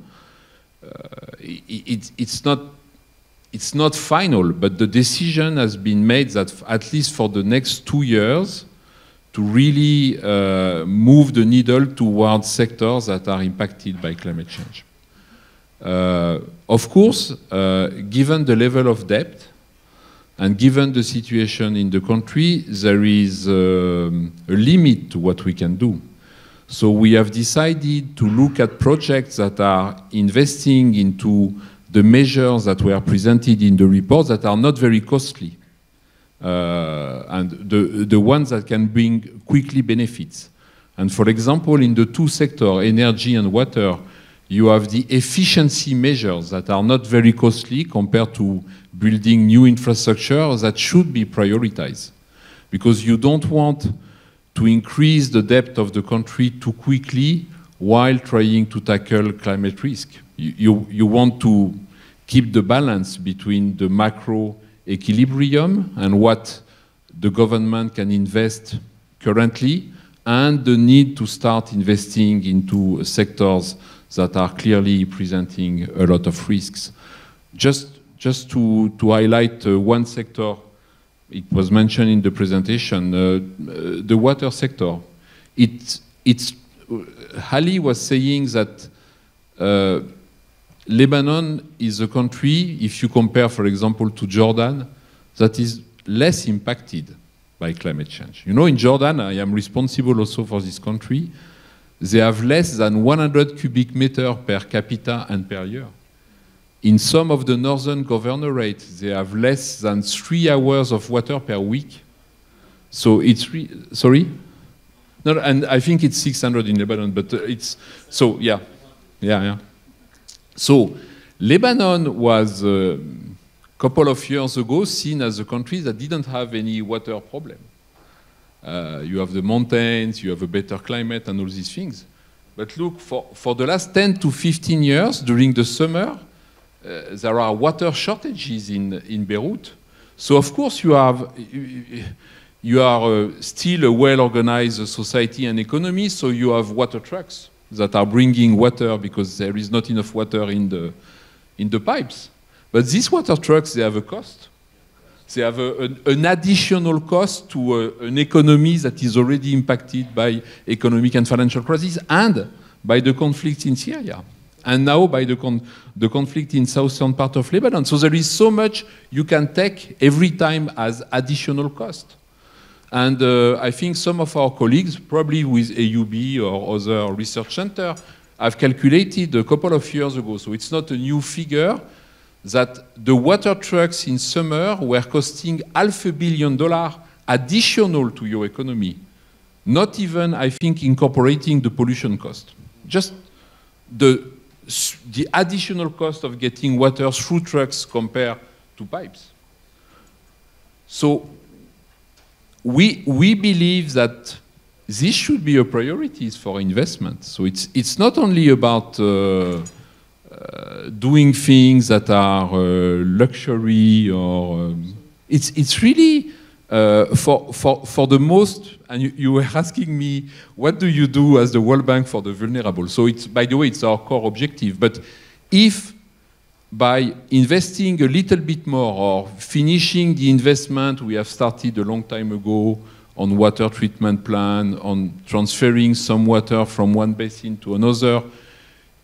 it's not final, but the decision has been made that at least for the next 2 years, to really move the needle towards sectors that are impacted by climate change. Of course, given the level of debt and given the situation in the country, there is a limit to what we can do. So we have decided to look at projects that are investing into the measures that were presented in the report that are not very costly. And the ones that can bring quickly benefits. And for example, in the two sectors, energy and water, you have the efficiency measures that are not very costly compared to building new infrastructure that should be prioritized. Because you don't want to increase the debt of the country too quickly while trying to tackle climate risk. You want to keep the balance between the macro equilibrium and what the government can invest currently and the need to start investing into sectors that are clearly presenting a lot of risks. Just to highlight one sector, it was mentioned in the presentation, the water sector. Hali was saying that Lebanon is a country, if you compare, for example, to Jordan, that is less impacted by climate change. You know, in Jordan, I am responsible also for this country, they have less than 100 cubic meters per capita and per year. In some of the northern governorates, they have less than 3 hours of water per week. So it's, sorry? No, and I think it's 600 in Lebanon, but it's, so yeah. So Lebanon was a couple of years ago seen as a country that didn't have any water problem. You have the mountains, you have a better climate and all these things. But look, for the last 10 to 15 years, during the summer, there are water shortages in Beirut. So of course you are still a well-organized society and economy, so you have water trucks that are bringing water because there is not enough water in the pipes. But these water trucks, they have a cost. They have an additional cost to an economy that is already impacted by economic and financial crisis and by the conflict in Syria. And now by the conflict in southern part of Lebanon. So there is so much you can take every time as additional cost. And I think some of our colleagues, probably with AUB or other research center, have calculated a couple of years ago, so it's not a new figure, that the water trucks in summer were costing $500 million additional to your economy. Not even, I think, incorporating the pollution cost. Just the additional cost of getting water through trucks compared to pipes. So we believe that this should be a priority for investment. So it's not only about doing things that are luxury or it's really for the most. And you were asking me, what do you do as the World Bank for the vulnerable? So it's, by the way, it's our core objective. But if by investing a little bit more or finishing the investment we have started a long time ago on water treatment plan, on transferring some water from one basin to another,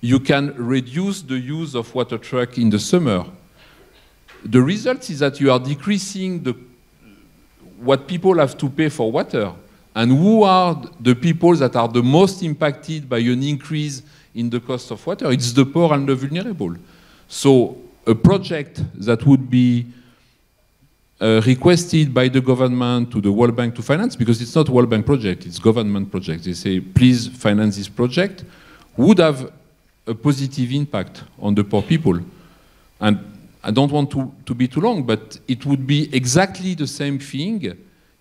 you can reduce the use of water truck in the summer. The result is that you are decreasing what people have to pay for water. And who are the people that are the most impacted by an increase in the cost of water? It's the poor and the vulnerable. So a project that would be requested by the government to the World Bank to finance, because it's not World Bank project, it's government project. They say, please finance this project, would have a positive impact on the poor people. And I don't want to be too long, but it would be exactly the same thing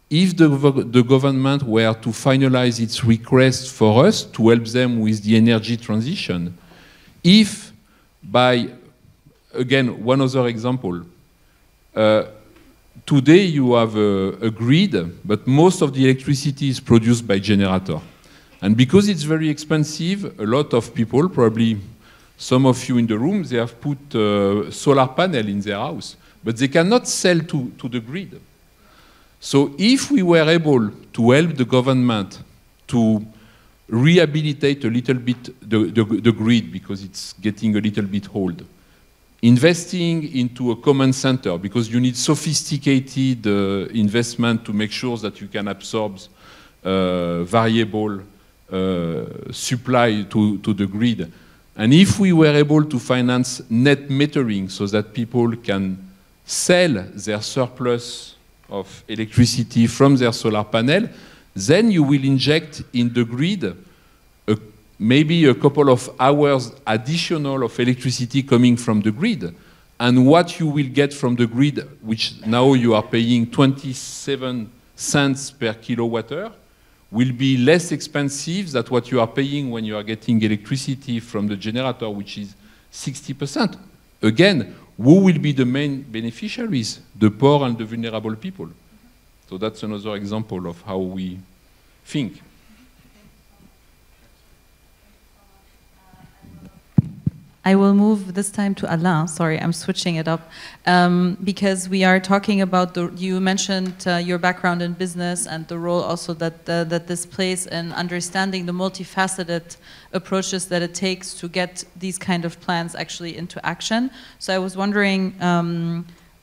if the government were to finalize its request for us to help them with the energy transition. If by, again, one other example, today you have a grid, but most of the electricity is produced by generator. And because it's very expensive, a lot of people, probably some of you in the room, they have put solar panel in their house, but they cannot sell to the grid. So if we were able to help the government to rehabilitate a little bit the grid, because it's getting a little bit old, investing into a command center, because you need sophisticated investment to make sure that you can absorb variable supply to the grid. And if we were able to finance net metering so that people can sell their surplus of electricity from their solar panel, then you will inject in the grid maybe a couple of hours additional of electricity coming from the grid. And what you will get from the grid, which now you are paying 27 cents per kilowatt hour, will be less expensive than what you are paying when you are getting electricity from the generator, which is 60%. Again, who will be the main beneficiaries? The poor and the vulnerable people. So that's another example of how we think. I will move this time to Alain. Sorry, I'm switching it up. Because we are talking about, you mentioned your background in business and the role also that this plays in understanding the multifaceted approaches that it takes to get these kind of plans actually into action. So I was wondering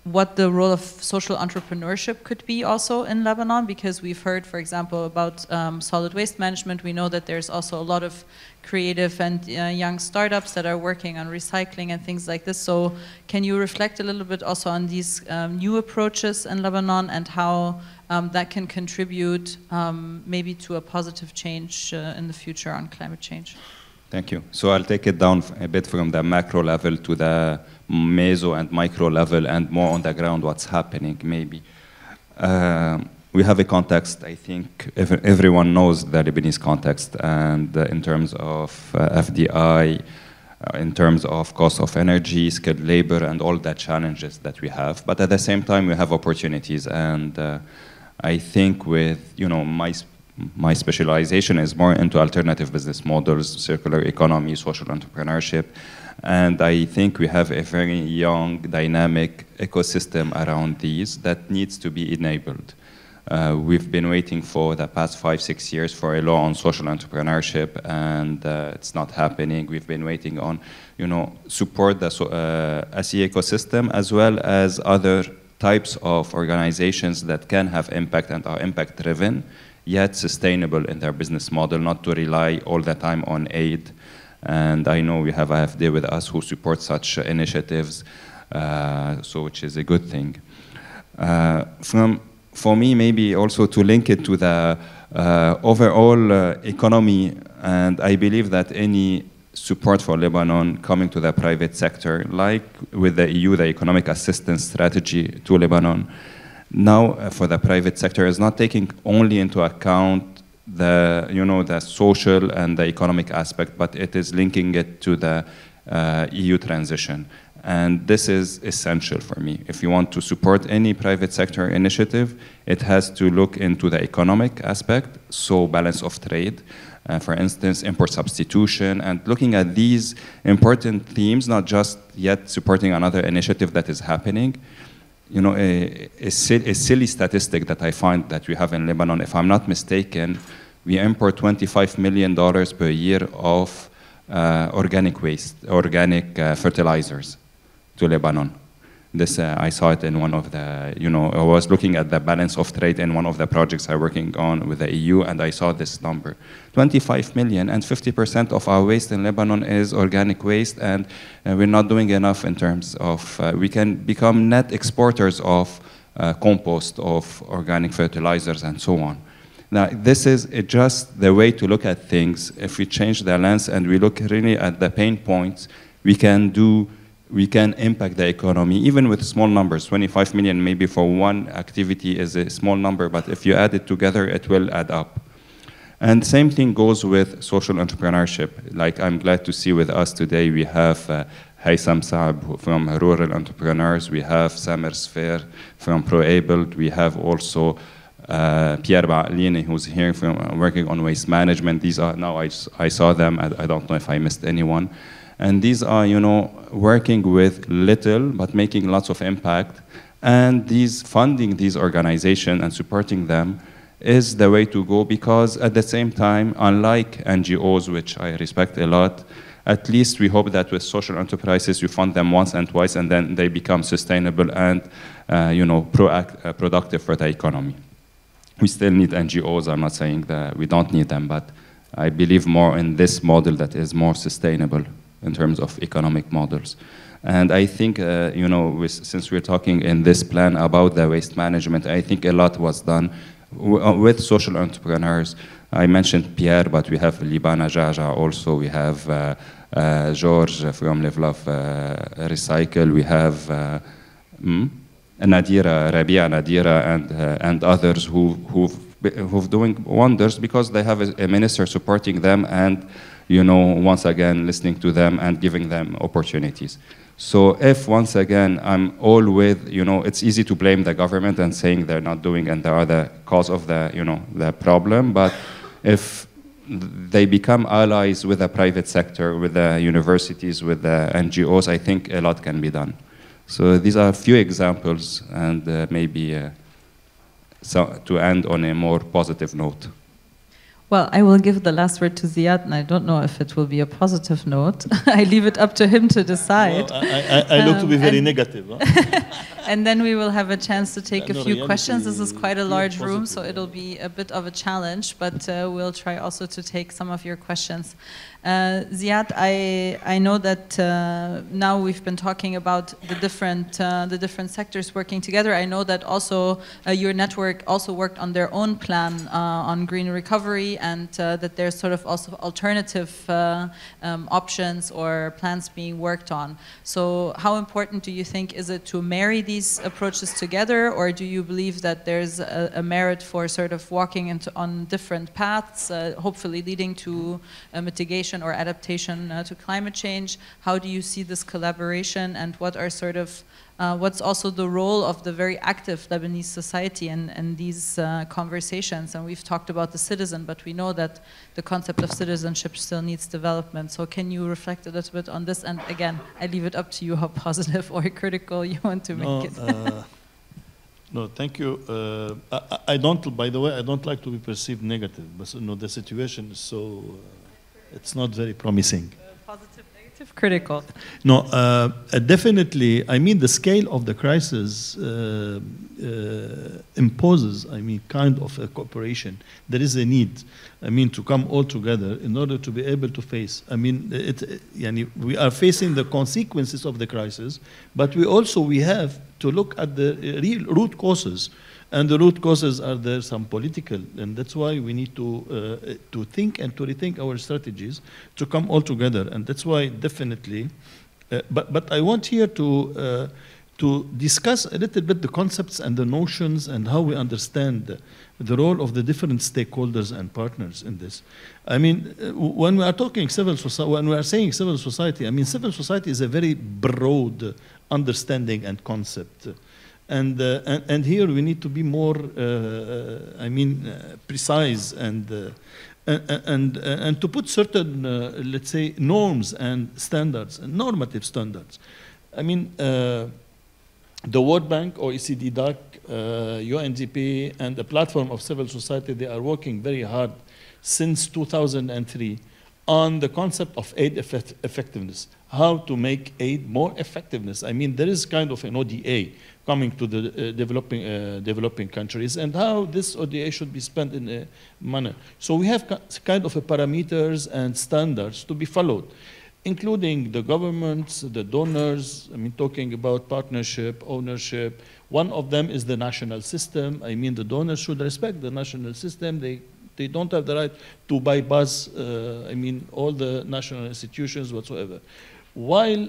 what the role of social entrepreneurship could be also in Lebanon, because we've heard, for example, about solid waste management. We know that there's also a lot of creative and young startups that are working on recycling and things like this. So can you reflect a little bit also on these new approaches in Lebanon and how that can contribute maybe to a positive change in the future on climate change? Thank you. So I'll take it down a bit from the macro level to the meso and micro level and more on the ground what's happening maybe. We have a context, I think everyone knows the Lebanese context, and in terms of FDI, in terms of cost of energy, skilled labor, and all the challenges that we have. But at the same time, we have opportunities, and I think with, you know, my specialization is more into alternative business models, circular economy, social entrepreneurship, and I think we have a very young, dynamic ecosystem around these that needs to be enabled. We've been waiting for the past 5-6 years for a law on social entrepreneurship, and it's not happening. We've been waiting on, you know, support the SE ecosystem as well as other types of organizations that can have impact and are impact-driven, yet sustainable in their business model, not to rely all the time on aid. And I know we have AFD with us who support such initiatives, so which is a good thing. For me, maybe also to link it to the overall economy, and I believe that any support for Lebanon coming to the private sector, like with the EU, the economic assistance strategy to Lebanon, now for the private sector is not taking only into account the, you know, the social and the economic aspect, but it is linking it to the EU transition. And this is essential for me. If you want to support any private sector initiative, it has to look into the economic aspect, so balance of trade, for instance, import substitution, and looking at these important themes, not just yet supporting another initiative that is happening. You know, a silly statistic that I find that we have in Lebanon, if I'm not mistaken, we import $25 million per year of organic waste, organic fertilizers to Lebanon. This, I saw it in one of the, you know, I was looking at the balance of trade in one of the projects I'm working on with the EU, and I saw this number. 25 million, and 50% of our waste in Lebanon is organic waste, and we're not doing enough in terms of, we can become net exporters of compost, of organic fertilizers, and so on. Now, this is just the way to look at things. If we change the lens and we look really at the pain points, we can impact the economy, even with small numbers. 25 million maybe for one activity is a small number, but if you add it together, it will add up. And same thing goes with social entrepreneurship. Like, I'm glad to see with us today, we have Heinrich from Rural Entrepreneurs, we have Samer Sfer from Pro-Abled, we have also Pierre Ba'alini, who's here from working on waste management. These are, now I saw them, I don't know if I missed anyone. And these are, you know, working with little, but making lots of impact. And funding these organizations and supporting them is the way to go, because at the same time, unlike NGOs, which I respect a lot, at least we hope that with social enterprises, you fund them once and twice, and then they become sustainable and, you know, productive for the economy. We still need NGOs. I'm not saying that we don't need them, but I believe more in this model that is more sustainable in terms of economic models. And I think, you know, since we're talking in this plan about the waste management, I think a lot was done with social entrepreneurs. I mentioned Pierre, but we have Libana Jaja also. We have George from Live Love Recycle. We have Nadira, Rabia Nadira, and others who've doing wonders because they have a minister supporting them and, you know, once again, listening to them and giving them opportunities. So if, once again, I'm all with, you know, it's easy to blame the government and saying they're not doing and they are the cause of the, you know, the problem, but if they become allies with the private sector, with the universities, with the NGOs, I think a lot can be done. So these are a few examples, and maybe so to end on a more positive note. Well, I will give the last word to Ziad, and I don't know if it will be a positive note. I leave it up to him to decide. Well, I look to be very negative. Huh? And then we will have a chance to take a few questions. This is quite a large room, so it'll be a bit of a challenge, but we'll try also to take some of your questions. Ziad, I know that now we've been talking about the different sectors working together. I know that also your network also worked on their own plan on green recovery, and that there's sort of also alternative options or plans being worked on. So how important do you think is it to marry these approaches together, or do you believe that there's a merit for sort of walking on different paths, hopefully leading to mitigation or adaptation to climate change? How do you see this collaboration, and what are sort of what's also the role of the very active Lebanese society in these conversations? And we've talked about the citizen, but we know that the concept of citizenship still needs development. So can you reflect a little bit on this? And again, I leave it up to you how positive or critical you want to make it. No, thank you. I don't, by the way, I don't like to be perceived negative, but you know, the situation is so, it's not very promising. Positive, negative, critical. No, definitely, I mean, the scale of the crisis imposes, I mean, kind of a cooperation. There is a need, I mean, to come all together in order to be able to face. I mean, we are facing the consequences of the crisis, but we have to look at the real root causes. And the root causes are there some political, and that's why we need to think and to rethink our strategies to come all together. And that's why definitely, but I want here to discuss a little bit the concepts and the notions and how we understand the role of the different stakeholders and partners in this. I mean, when we are talking civil society, when we are saying civil society, I mean, civil society is a very broad understanding and concept. And here we need to be more, I mean, precise and to put certain, let's say, norms and standards, and normative standards. I mean, the World Bank, OECD, DAC, UNDP, and the platform of civil society, they are working very hard since 2003 on the concept of aid effectiveness, how to make aid more effectiveness. I mean, there is kind of an ODA coming to the developing countries, and how this ODA should be spent in a manner. So we have kind of a parameters and standards to be followed. including the governments, the donors. I mean, talking about partnership, ownership. One of them is the national system. I mean, the donors should respect the national system. They don't have the right to bypass, I mean, all the national institutions whatsoever. While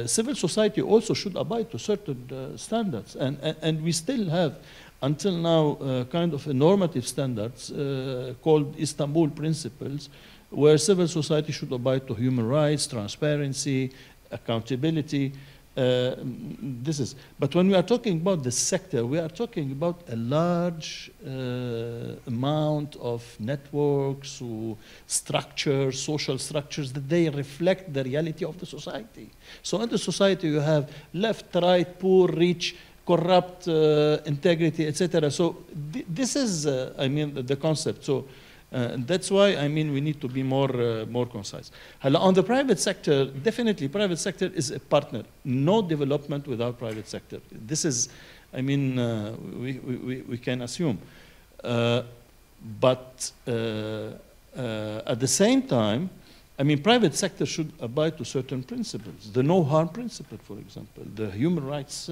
civil society also should abide to certain standards. And we still have, until now, kind of a normative standards called Istanbul Principles, where civil society should abide to human rights, transparency, accountability. But when we are talking about the sector, we are talking about a large amount of networks, or structures, social structures, that they reflect the reality of the society. So in the society you have left, right, poor, rich, corrupt, integrity, etc. So this is, I mean, the concept. So that's why, I mean, we need to be more concise. On the private sector, definitely private sector is a partner. No development without private sector. This is, I mean, we can assume. But at the same time, I mean, private sector should abide to certain principles. The no harm principle, for example, the human rights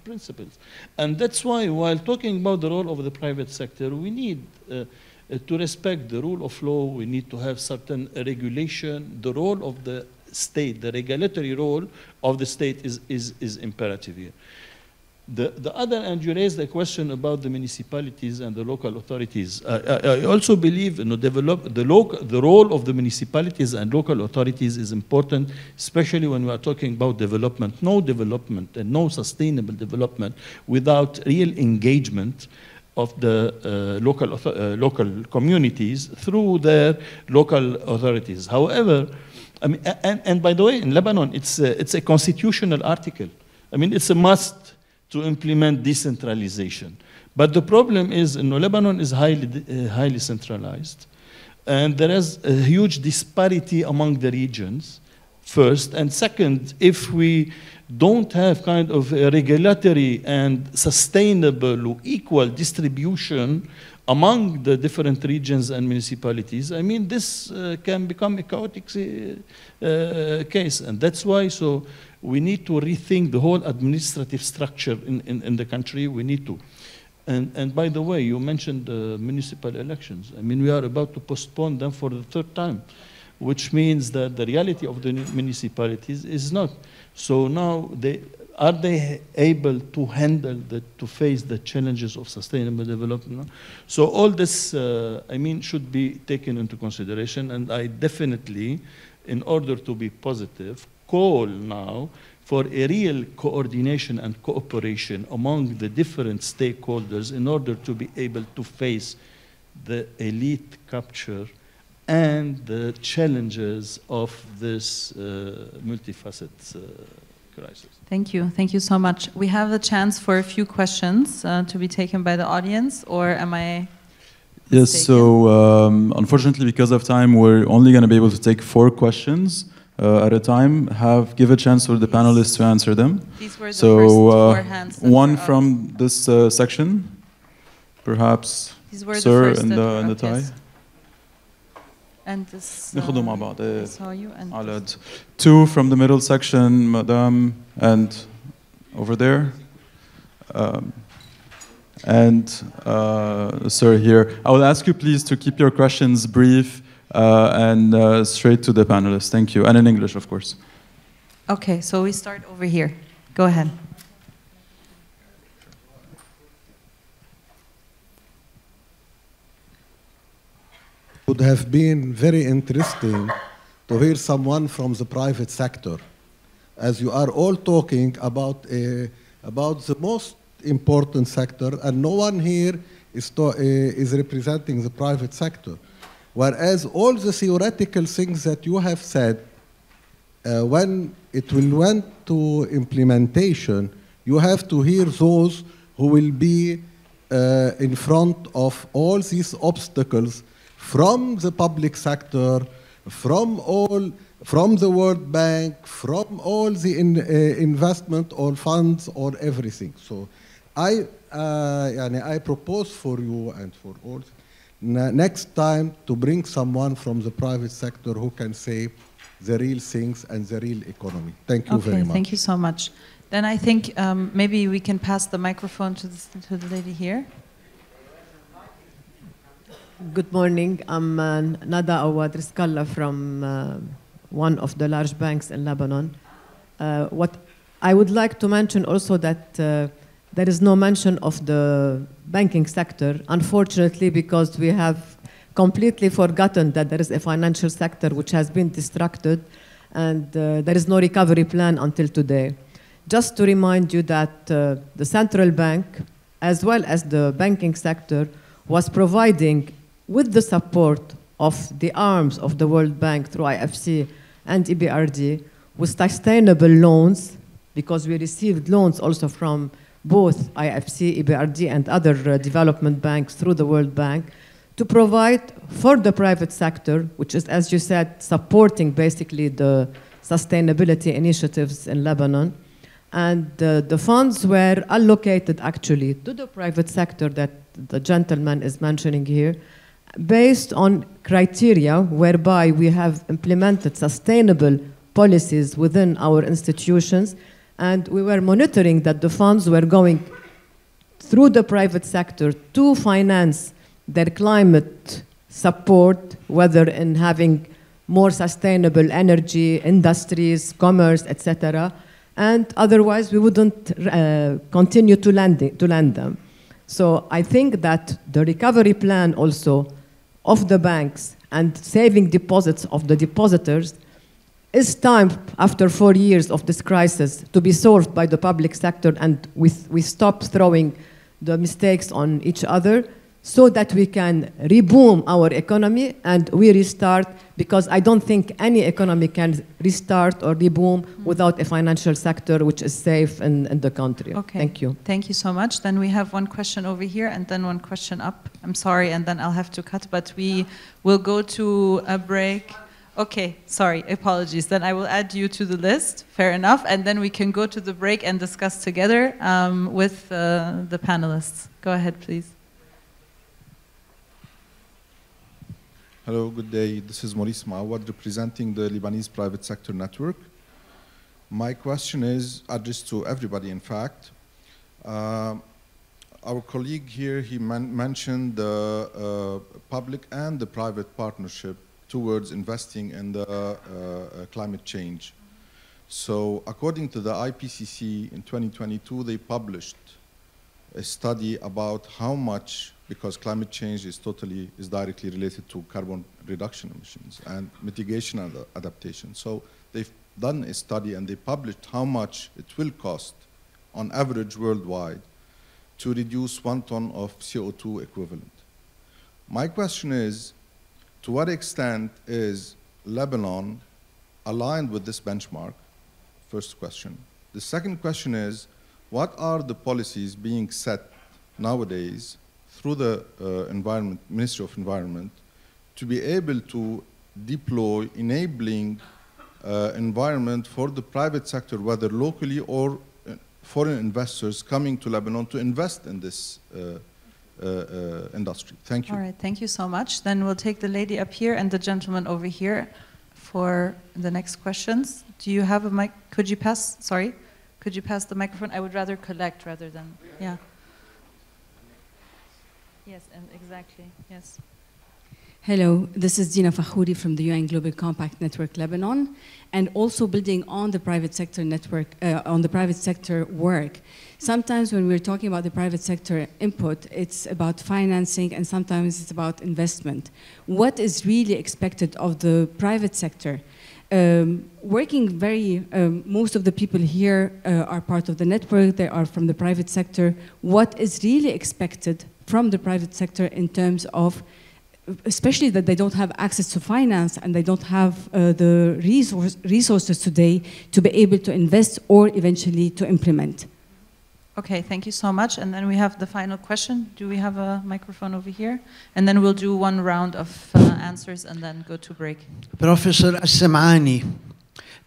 principles. And that's why, while talking about the role of the private sector, we need to respect the rule of law. We need to have certain regulation. The role of the state, the regulatory role of the state is imperative here. The other, and you raised the question about the municipalities and the local authorities. I also believe, you know, the role of the municipalities and local authorities is important, especially when we are talking about development. No development and no sustainable development without real engagement of the local communities through their local authorities. However, I mean, and by the way, in Lebanon, it's a constitutional article. I mean, it's a must to implement decentralization. But the problem is, you know, Lebanon is highly centralized, and there is a huge disparity among the regions, first. And second, if we don't have kind of a regulatory and sustainable or equal distribution among the different regions and municipalities, I mean, this can become a chaotic case. And that's why, so we need to rethink the whole administrative structure in the country. We need to. And by the way, you mentioned municipal elections. I mean, we are about to postpone them for the third time, which means that the reality of the municipalities is not. So now, are they able to handle, to face the challenges of sustainable development? So all this, I mean, should be taken into consideration. And I definitely, in order to be positive, call now for a real coordination and cooperation among the different stakeholders in order to be able to face the elite capture and the challenges of this multifaceted crisis. Thank you. Thank you so much. We have a chance for a few questions to be taken by the audience, or am I mistaken? Yes, so unfortunately, because of time, we're only going to be able to take 4 questions at a time. Give a chance for the panelists to answer them. These were the first 4 hands. One from this section, perhaps, These were sir, the in the tie. Yes. And this, ناخذهم مع بعض. I saw you. And 2 from the middle section, madam, and over there. Sir here. I will ask you please to keep your questions brief and straight to the panelists. Thank you. And in English, of course. Okay, so we start over here. Go ahead. Would have been very interesting to hear someone from the private sector, as you are all talking about the most important sector, and no one here is representing the private sector. Whereas all the theoretical things that you have said, when it will went to implementation, you have to hear those who will be in front of all these obstacles from the public sector, from the World Bank, from all the investment or funds or everything. So I propose for you and for all next time to bring someone from the private sector who can say the real things and the real economy. Thank you very much. Thank you so much. Then I think maybe we can pass the microphone to the lady here. Good morning. I'm Nada Awad Rizkallah from one of the large banks in Lebanon. What I would like to mention also that there is no mention of the banking sector, unfortunately, because we have completely forgotten that there is a financial sector which has been distracted, and there is no recovery plan until today. Just to remind you that the central bank, as well as the banking sector, was providing, with the support of the arms of the World Bank through IFC and EBRD, with sustainable loans, because we received loans also from both IFC, EBRD, and other development banks through the World Bank, to provide for the private sector, which is, as you said, supporting basically the sustainability initiatives in Lebanon. And the funds were allocated actually to the private sector that the gentleman is mentioning here, based on criteria whereby we have implemented sustainable policies within our institutions, and we were monitoring that the funds were going through the private sector to finance their climate support, whether in having more sustainable energy, industries, commerce, etc. And otherwise, we wouldn't continue to lend them. So I think that the recovery plan also of the banks and saving deposits of the depositors is time, after 4 years of this crisis, to be solved by the public sector, and we stop throwing the mistakes on each other, so that we can reboom our economy and we restart, because I don't think any economy can restart or reboom without a financial sector which is safe in the country. Okay. Thank you. Thank you so much. Then we have one question over here and then one question up. I'm sorry, and then I'll have to cut, but we will go to a break. Okay, sorry, apologies. Then I will add you to the list, fair enough, and then we can go to the break and discuss together with the panelists. Go ahead, please. Hello, good day. This is Maurice Maawad, representing the Lebanese Private Sector Network. My question is addressed to everybody, in fact. Our colleague here, he mentioned the public and the private partnership towards investing in the climate change. So according to the IPCC in 2022, they published a study about how much, because climate change is directly related to carbon reduction emissions and mitigation and adaptation. So they've done a study and they published how much it will cost on average worldwide to reduce 1 ton of CO2 equivalent. My question is, to what extent is Lebanon aligned with this benchmark? First question. The second question is, what are the policies being set nowadays through the Ministry of Environment to be able to deploy enabling environment for the private sector, whether locally or foreign investors coming to Lebanon to invest in this industry? Thank you. All right, thank you so much. Then we'll take the lady up here and the gentleman over here for the next questions. Do you have a mic? Could you pass, sorry, could you pass the microphone? I would rather collect rather than, yeah. Yes, and exactly, yes. Hello, this is Dina Fakhouri from the UN Global Compact Network Lebanon, and also building on the private sector network, on the private sector work. Sometimes when we're talking about the private sector input, it's about financing and sometimes it's about investment. What is really expected of the private sector? Most of the people here are part of the network, they are from the private sector. What is really expected from the private sector in terms of, especially that they don't have access to finance and they don't have the resources today to be able to invest or eventually to implement? Okay, thank you so much. And then we have the final question. Do we have a microphone over here? And then we'll do one round of answers and then go to break. Professor Assamani,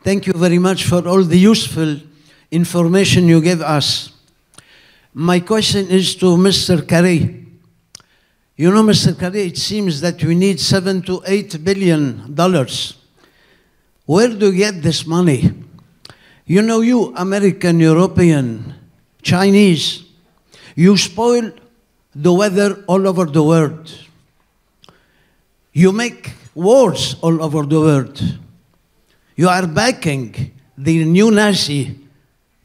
thank you very much for all the useful information you gave us. My question is to Mr. Kari. You know, Mr. Kari, it seems that we need $7 to $8 billion Where do you get this money? You know, you American, European, Chinese, you spoil the weather all over the world. You make wars all over the world. You are backing the new Nazi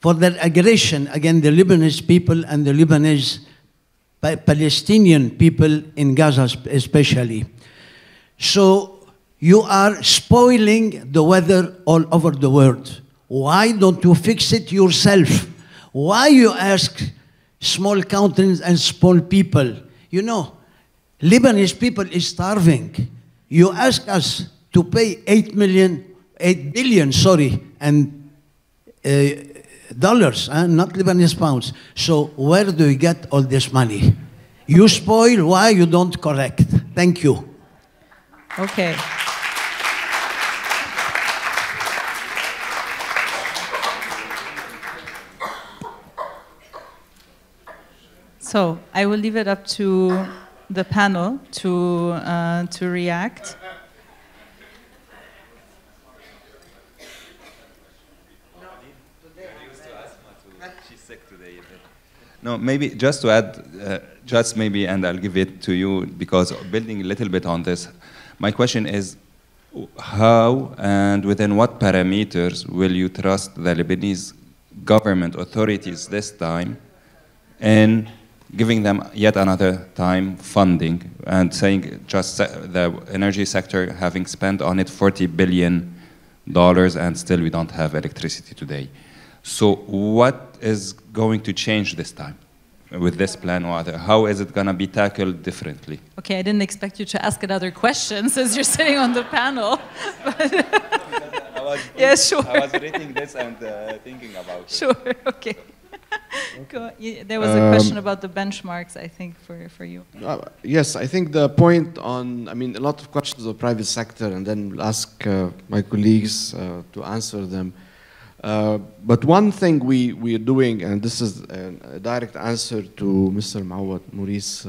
for their aggression against the Lebanese people and the Lebanese Palestinian people in Gaza especially. So you are spoiling the weather all over the world. Why don't you fix it yourself? Why you ask small countries and small people? You know, Lebanese people is starving. You ask us to pay $8 billion, dollars, not Lebanese pounds. So where do you get all this money? You spoil, why you don't correct? Thank you. Okay. So I will leave it up to the panel to react. No, maybe just to add, just maybe, and I'll give it to you, because building a little bit on this, my question is, how and within what parameters will you trust the Lebanese government authorities this time in giving them yet another time funding and saying just the energy sector having spent on it $40 billion and still we don't have electricity today? So what is going to change this time with this plan or other? How is it going to be tackled differently? Okay, I didn't expect you to ask another question since you're sitting on the panel. Yeah, sure. I was reading this and thinking about it. Sure, okay. There was a question about the benchmarks, I think, for you. Yes, I think the point on, I mean, a lot of questions of private sector, and then we'll ask my colleagues to answer them. But one thing we are doing, and this is a direct answer to Mr. Maurice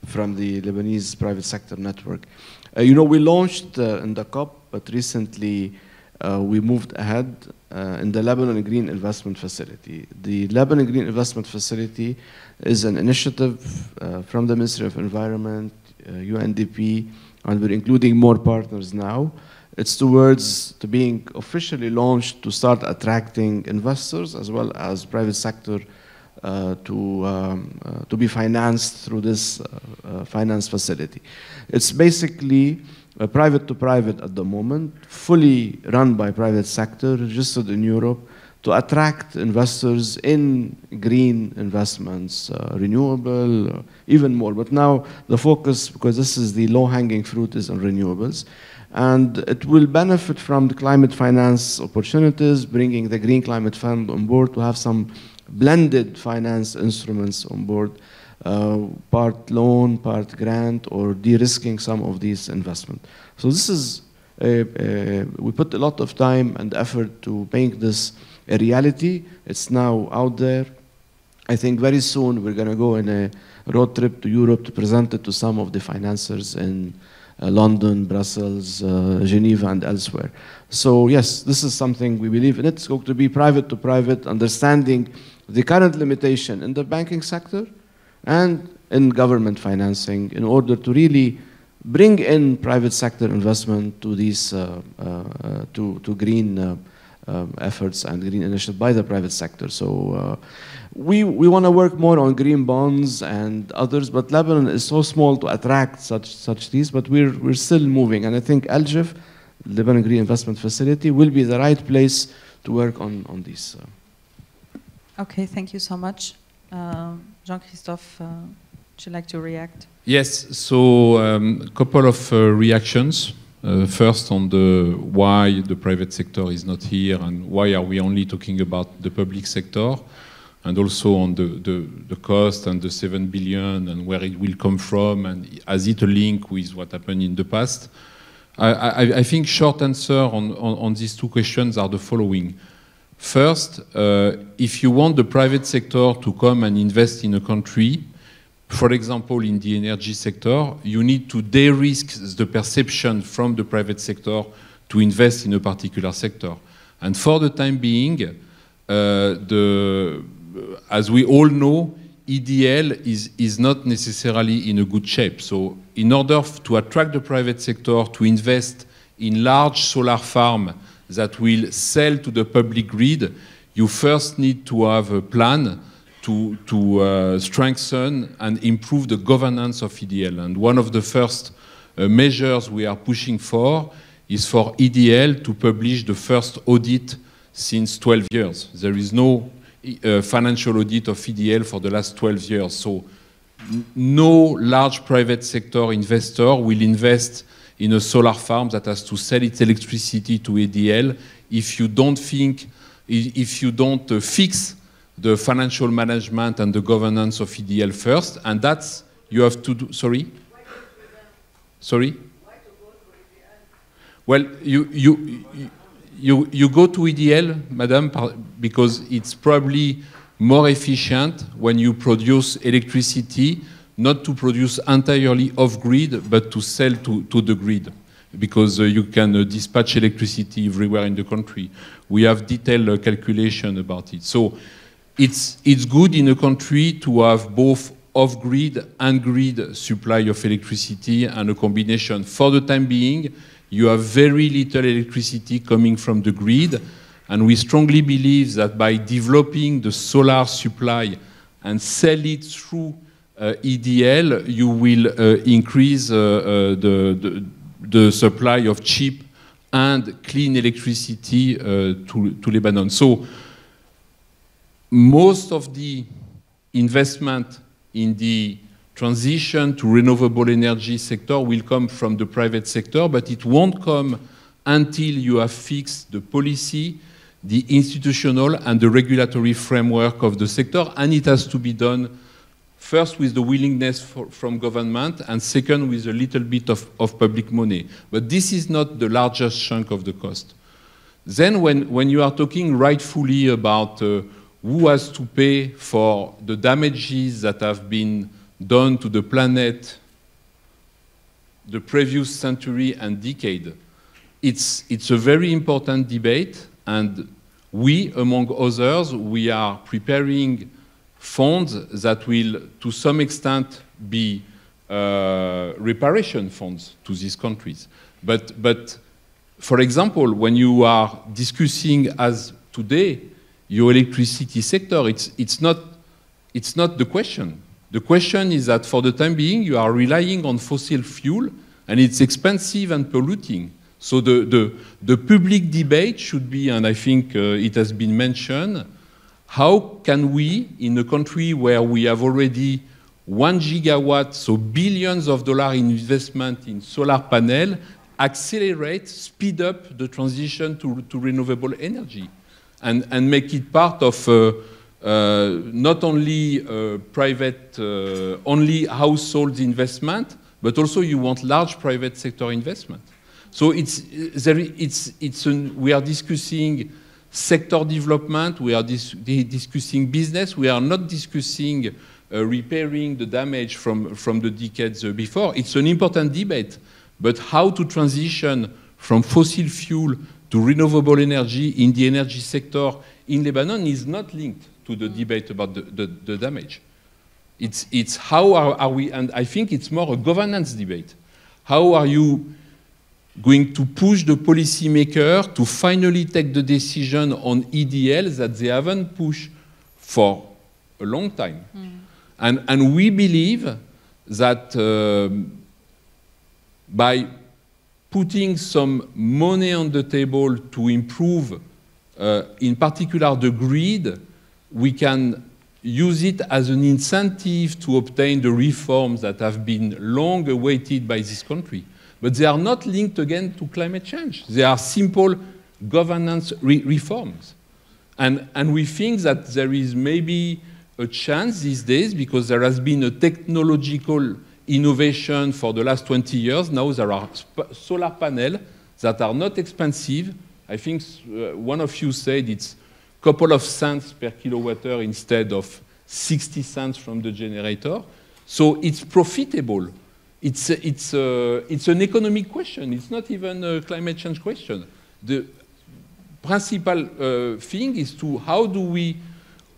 from the Lebanese Private Sector Network. You know, we launched in the COP, but recently we moved ahead in the Lebanon Green Investment Facility. The Lebanon Green Investment Facility is an initiative from the Ministry of Environment, UNDP, and we're including more partners now. It's towards being officially launched to start attracting investors as well as private sector to be financed through this finance facility. It's basically private to private at the moment, fully run by private sector, registered in Europe, to attract investors in green investments, renewable, even more. But now the focus, because this is the low-hanging fruit, is on renewables. And it will benefit from the climate finance opportunities, bringing the Green Climate Fund on board to have some blended finance instruments on board, part loan, part grant, or de-risking some of these investments. So this is, we put a lot of time and effort to make this a reality. It's now out there. I think very soon we're going to go on a road trip to Europe to present it to some of the financiers in London, Brussels, Geneva, and elsewhere. So yes, this is something we believe in. It's going to be private to private, understanding the current limitation in the banking sector and in government financing in order to really bring in private sector investment to these to green efforts and green initiatives by the private sector. So we want to work more on green bonds and others, but Lebanon is so small to attract such these, but we're still moving. And I think LGIF, Lebanon Green Investment Facility, will be the right place to work on these. Okay, thank you so much. Jean-Christophe, would you like to react? Yes, so a couple of reactions. First on the why the private sector is not here and why are we only talking about the public sector, and also on the cost and the 7 billion and where it will come from, and has it a link with what happened in the past. I think short answer on these two questions are the following. First, if you want the private sector to come and invest in a country, for example, in the energy sector, you need to de-risk the perception from the private sector to invest in a particular sector. And for the time being, as we all know, EDL is not necessarily in a good shape. So in order to attract the private sector to invest in large solar farms that will sell to the public grid, you first need to have a plan to strengthen and improve the governance of EDL. And one of the first measures we are pushing for is for EDL to publish the first audit since 12 years. There is no financial audit of EDL for the last 12 years. So no large private sector investor will invest in a solar farm that has to sell its electricity to EDL if you don't fix the financial management and the governance of EDL first, and that's, you have to do, sorry? Sorry? Well, you go to EDL, madam, because it's probably more efficient when you produce electricity, not to produce entirely off-grid, but to sell to the grid, because you can dispatch electricity everywhere in the country. We have detailed calculation about it. So it's good in a country to have both off-grid and grid supply of electricity and a combination. For the time being, you have very little electricity coming from the grid, and we strongly believe that by developing the solar supply and sell it through EDL, you will increase the supply of cheap and clean electricity to Lebanon. So most of the investment in the transition to renewable energy sector will come from the private sector, but it won't come until you have fixed the policy, the institutional and the regulatory framework of the sector, and it has to be done first with the willingness from government, and second with a little bit of public money. But this is not the largest chunk of the cost. Then when you are talking rightfully about who has to pay for the damages that have been done to the planet the previous century and decade, it's a very important debate, and we, among others, we are preparing funds that will, to some extent, be reparation funds to these countries. But for example, when you are discussing, as today, your electricity sector, it's not the question. The question is that for the time being, you are relying on fossil fuel, and it's expensive and polluting. So the public debate should be, and I think it has been mentioned, how can we, in a country where we have already 1 gigawatt, so billions of dollars in investment in solar panel, accelerate, speed up the transition to renewable energy, and make it part of not only private, only household investment, but also you want large private sector investment. So we are discussing sector development, we are discussing business, we are not discussing repairing the damage from the decades before. It's an important debate, but how to transition from fossil fuel to renewable energy in the energy sector in Lebanon is not linked to the debate about the damage. It's how are we, and I think it's more a governance debate. How are you going to push the policymaker to finally take the decision on EDL that they haven't pushed for a long time? And we believe that by putting some money on the table to improve, in particular the grid, we can use it as an incentive to obtain the reforms that have been long awaited by this country. But they are not linked again to climate change. They are simple governance reforms. And we think that there is maybe a chance these days, because there has been a technological innovation for the last 20 years. Now there are solar panels that are not expensive. I think one of you said it's a couple of cents per kilowatt hour instead of 60 cents from the generator. So it's profitable it's an economic question. It's not even a climate change question. The principal thing is to how do we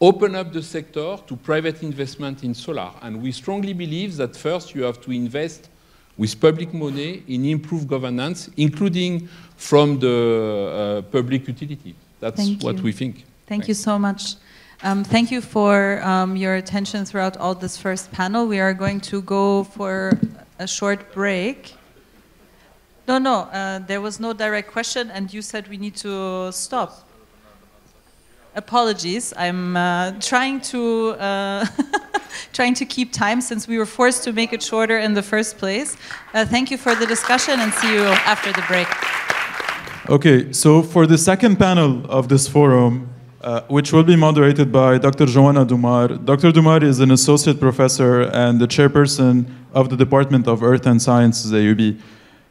open up the sector to private investment in solar. And we strongly believe that first you have to invest with public money in improved governance, including from the public utility. That's what we think. Thank you so much. Thank you for your attention throughout all this first panel. We are going to go for a short break. No, there was no direct question, and you said we need to stop. Apologies, I'm trying to keep time since we were forced to make it shorter in the first place. Thank you for the discussion, and see you after the break. Okay, so for the second panel of this forum, which will be moderated by Dr. Joanna Dumar. Dr. Dumar is an associate professor and the chairperson of the Department of Earth and Sciences, AUB.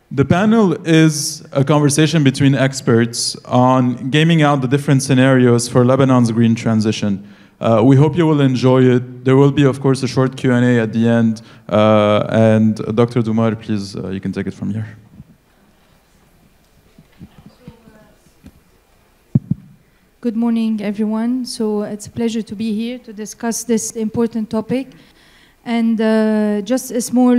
The panel is a conversation between experts on gaming out the different scenarios for Lebanon's green transition. We hope you will enjoy it. There will be, of course, a short Q&A at the end. And Dr. Dumar, please, you can take it from here. Good morning, everyone. So it's a pleasure to be here to discuss this important topic. And just a small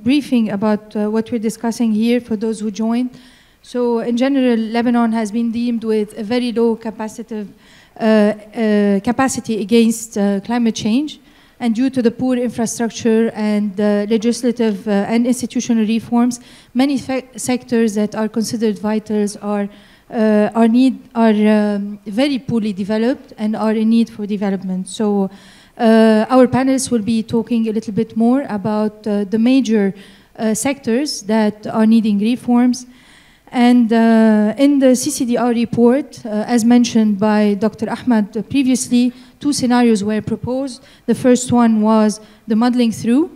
briefing about what we're discussing here for those who joined. So in general, Lebanon has been deemed with a very low capacity against climate change. And due to the poor infrastructure and legislative and institutional reforms, many sectors that are considered vitals are very poorly developed and are in need for development. So our panelists will be talking a little bit more about the major sectors that are needing reforms. And in the CCDR report, as mentioned by Dr. Ahmad previously, two scenarios were proposed. The first one was the muddling through,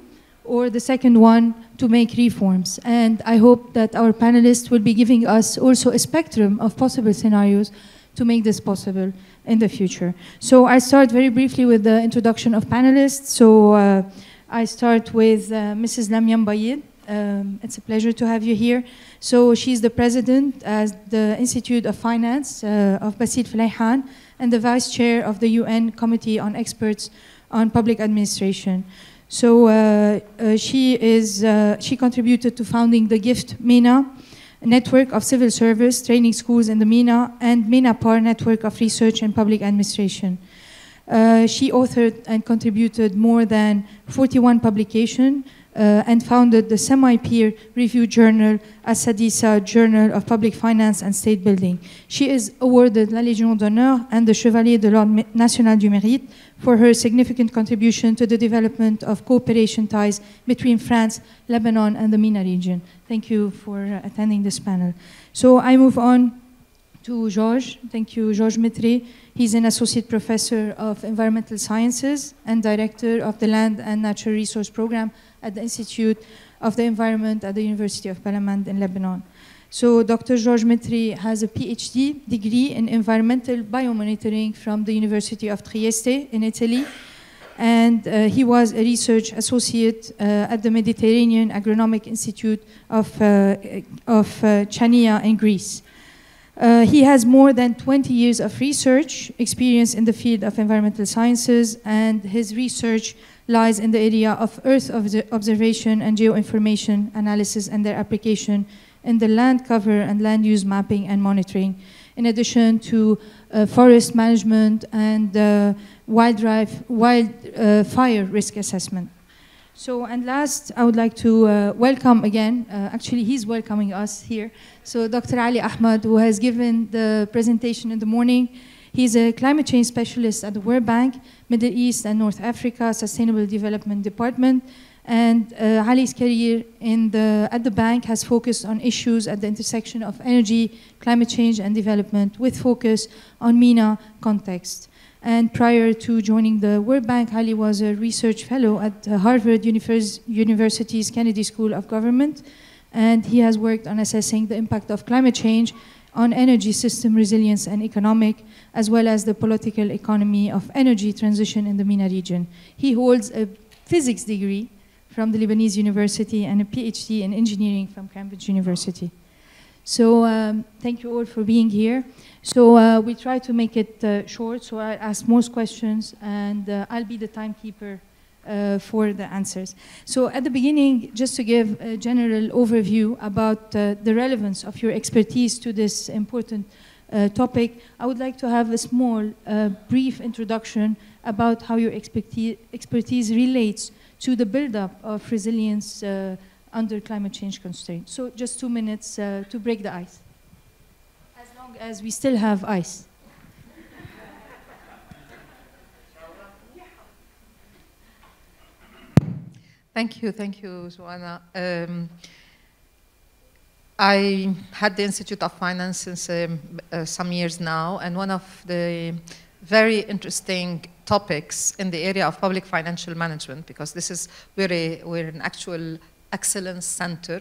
or the second one, to make reforms. And I hope that our panelists will be giving us also a spectrum of possible scenarios to make this possible in the future. So I start very briefly with the introduction of panelists. So I start with Mrs. Lamyan Bayid. It's a pleasure to have you here. So she's the president at the Institute of Finance of Basit Felayhan and the vice chair of the UN Committee on Experts on Public Administration. So she contributed to founding the GIFT MENA network of civil service training schools in the MENA and MENA PAR network of research and public administration. She authored and contributed more than 41 publications and founded the semi-peer review journal As-Sadisa Journal of Public Finance and State Building. She is awarded la Légion d'honneur and the Chevalier de l'Ordre National du Mérite for her significant contribution to the development of cooperation ties between France, Lebanon, and the MENA region. Thank you for attending this panel. So I move on to Georges. Thank you, Georges Mitre. He's an associate professor of environmental sciences and director of the Land and Natural Resource Program at the Institute of the Environment at the University of Balamand in Lebanon. So Dr. Georges Mitre has a PhD degree in environmental biomonitoring from the University of Trieste in Italy. And he was a research associate at the Mediterranean Agronomic Institute of Chania in Greece. He has more than 20 years of research experience in the field of environmental sciences, and his research lies in the area of Earth observation and geoinformation analysis and their application in the land cover and land use mapping and monitoring, in addition to forest management and wildfire risk assessment. So, and last, I would like to welcome again, actually he's welcoming us here, so Dr. Ali Ahmad, who has given the presentation in the morning. He's a climate change specialist at the World Bank, Middle East and North Africa Sustainable Development Department. And Ali's career at the bank has focused on issues at the intersection of energy, climate change, and development, with focus on MENA context. And prior to joining the World Bank, Ali was a research fellow at Harvard University's Kennedy School of Government, and he has worked on assessing the impact of climate change on energy system resilience and economic, as well as the political economy of energy transition in the MENA region. He holds a physics degree from the Lebanese University and a PhD in engineering from Cambridge University. So thank you all for being here. So we try to make it short, so I ask most questions, and I'll be the timekeeper for the answers. So at the beginning, just to give a general overview about the relevance of your expertise to this important topic, I would like to have a small, brief introduction about how your expertise relates to the buildup of resilience under climate change constraints. So just 2 minutes to break the ice, as long as we still have ice. Thank you, Joanna. I had the Institute of Finance since some years now, and one of the very interesting topics in the area of public financial management, because this is, we're an actual excellence center,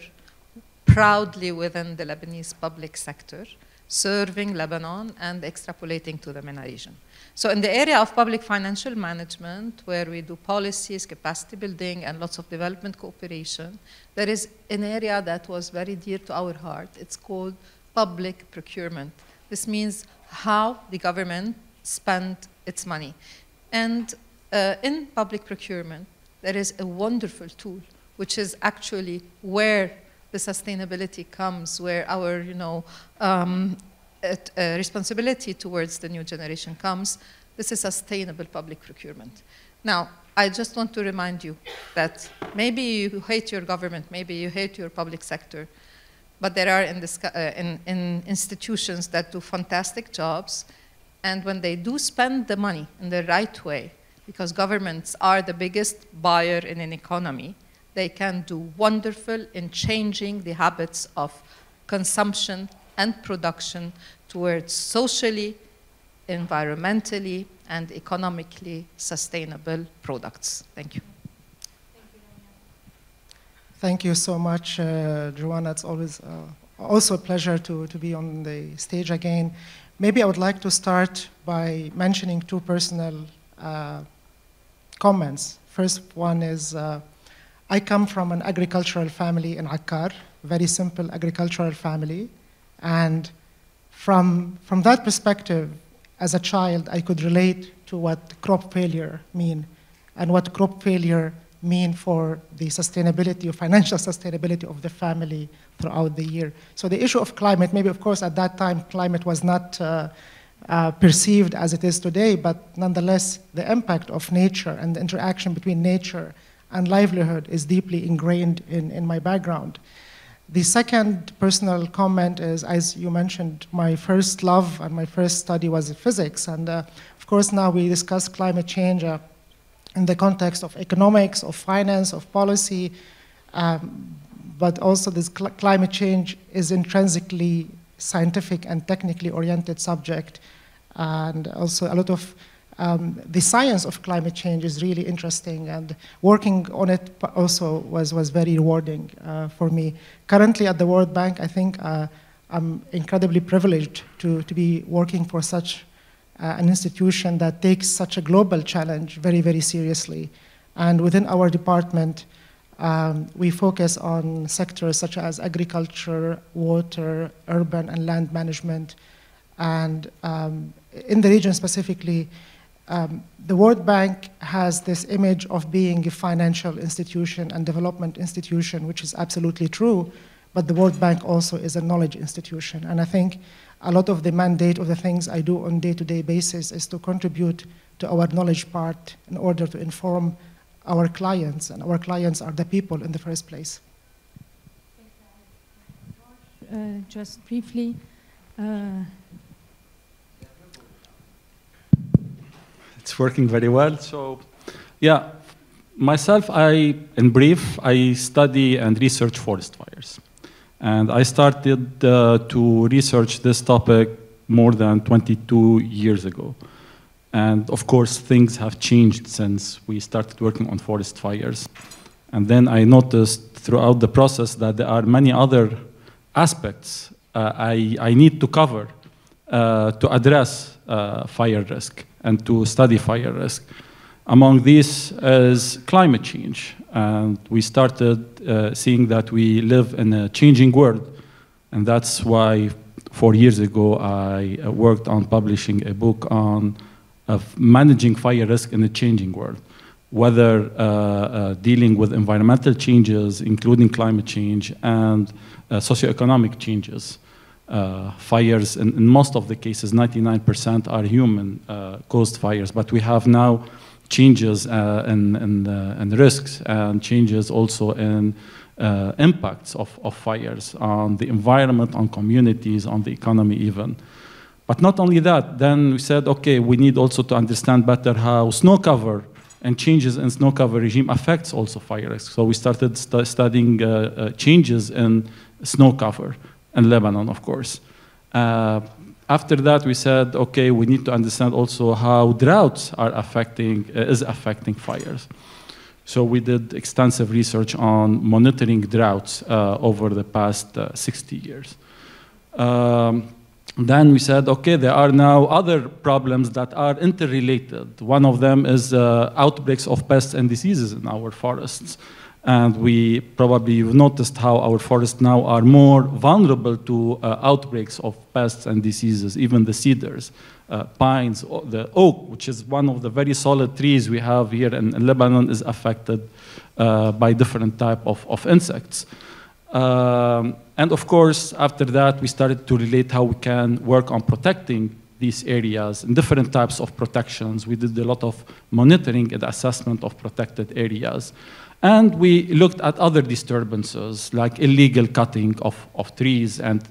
proudly within the Lebanese public sector, serving Lebanon and extrapolating to the MENA region. So in the area of public financial management, where we do policies, capacity building, and lots of development cooperation, there is an area that was very dear to our heart. It's called public procurement. This means how the government spent its money. And in public procurement, there is a wonderful tool, which is actually where the sustainability comes, where our responsibility towards the new generation comes. This is sustainable public procurement. Now, I just want to remind you that maybe you hate your government, maybe you hate your public sector, but there are in institutions that do fantastic jobs, and when they do spend the money in the right way, because governments are the biggest buyer in an economy, they can do wonderful in changing the habits of consumption and production towards socially, environmentally, and economically sustainable products. Thank you. Thank you so much, Joanna. It's always also a pleasure to be on the stage again. Maybe I would like to start by mentioning two personal comments. First one is, I come from an agricultural family in Akkar, very simple agricultural family. And from that perspective, as a child, I could relate to what crop failure mean and what crop failure mean for the sustainability or financial sustainability of the family throughout the year. So the issue of climate, maybe of course at that time climate was not perceived as it is today, but nonetheless the impact of nature and the interaction between nature and livelihood is deeply ingrained in my background. The second personal comment is, as you mentioned, my first love and my first study was physics. And of course, now we discuss climate change in the context of economics, of finance, of policy, but also this climate change is intrinsically scientific and technically oriented subject. And also a lot of the science of climate change is really interesting, and working on it also was very rewarding for me. Currently at the World Bank, I think I'm incredibly privileged to be working for such an institution that takes such a global challenge very, very seriously. And within our department, we focus on sectors such as agriculture, water, urban and land management. And in the region specifically, the World Bank has this image of being a financial institution and development institution, which is absolutely true, but the World Bank also is a knowledge institution. And I think a lot of the mandate of the things I do on a day-to-day basis is to contribute to our knowledge part in order to inform our clients, and our clients are the people in the first place. Just briefly, it's working very well. So, yeah, myself, in brief, I study and research forest fires. And I started to research this topic more than 22 years ago. And of course, things have changed since we started working on forest fires. And then I noticed throughout the process that there are many other aspects I need to cover to address fire risk and to study fire risk. Among these is climate change. And we started seeing that we live in a changing world. And that's why 4 years ago, I worked on publishing a book on managing fire risk in a changing world, whether dealing with environmental changes, including climate change, and socioeconomic changes. Fires, in most of the cases, 99% are human-caused fires, but we have now changes in risks and changes also in impacts of fires on the environment, on communities, on the economy even. But not only that, then we said, okay, we need also to understand better how snow cover and changes in snow cover regime affects also fire risk. So we started studying changes in snow cover in Lebanon, of course. After that, we said, okay, we need to understand also how droughts are affecting fires. So we did extensive research on monitoring droughts over the past 60 years. Then we said, okay, there are now other problems that are interrelated. One of them is outbreaks of pests and diseases in our forests. And we probably have noticed how our forests now are more vulnerable to outbreaks of pests and diseases, even the cedars, pines, the oak, which is one of the very solid trees we have here in Lebanon, is affected by different type of insects. And of course, after that, we started to relate how we can work on protecting these areas and different types of protections. We did a lot of monitoring and assessment of protected areas. And we looked at other disturbances, like illegal cutting of trees and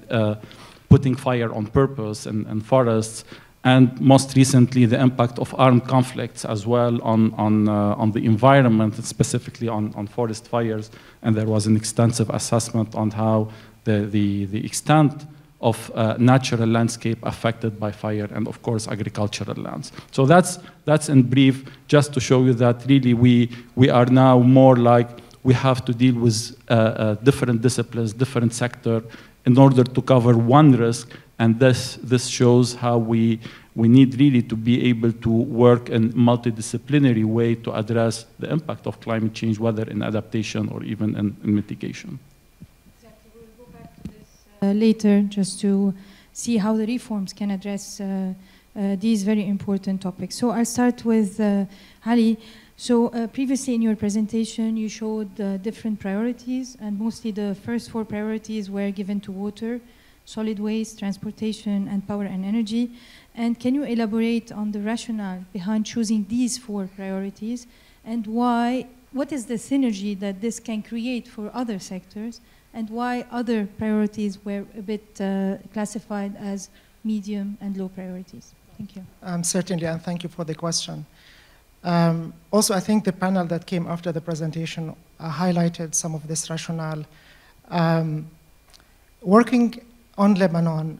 putting fire on purpose in forests, and most recently, the impact of armed conflicts as well on the environment, specifically on forest fires. And there was an extensive assessment on how the extent of natural landscape affected by fire, and of course agricultural lands. So that's in brief, just to show you that really we are now more like we have to deal with different disciplines, different sector, in order to cover one risk. And this shows how we need really to be able to work in multidisciplinary way to address the impact of climate change, whether in adaptation or even in mitigation. Later, just to see how the reforms can address these very important topics. So I'll start with Ali. So previously in your presentation, you showed different priorities, and mostly the first 4 priorities were given to water, solid waste, transportation, and power and energy. And can you elaborate on the rationale behind choosing these 4 priorities, and what is the synergy that this can create for other sectors, and why other priorities were a bit classified as medium and low priorities? Thank you. Certainly, and thank you for the question. Also, I think the panel that came after the presentation highlighted some of this rationale. Working on Lebanon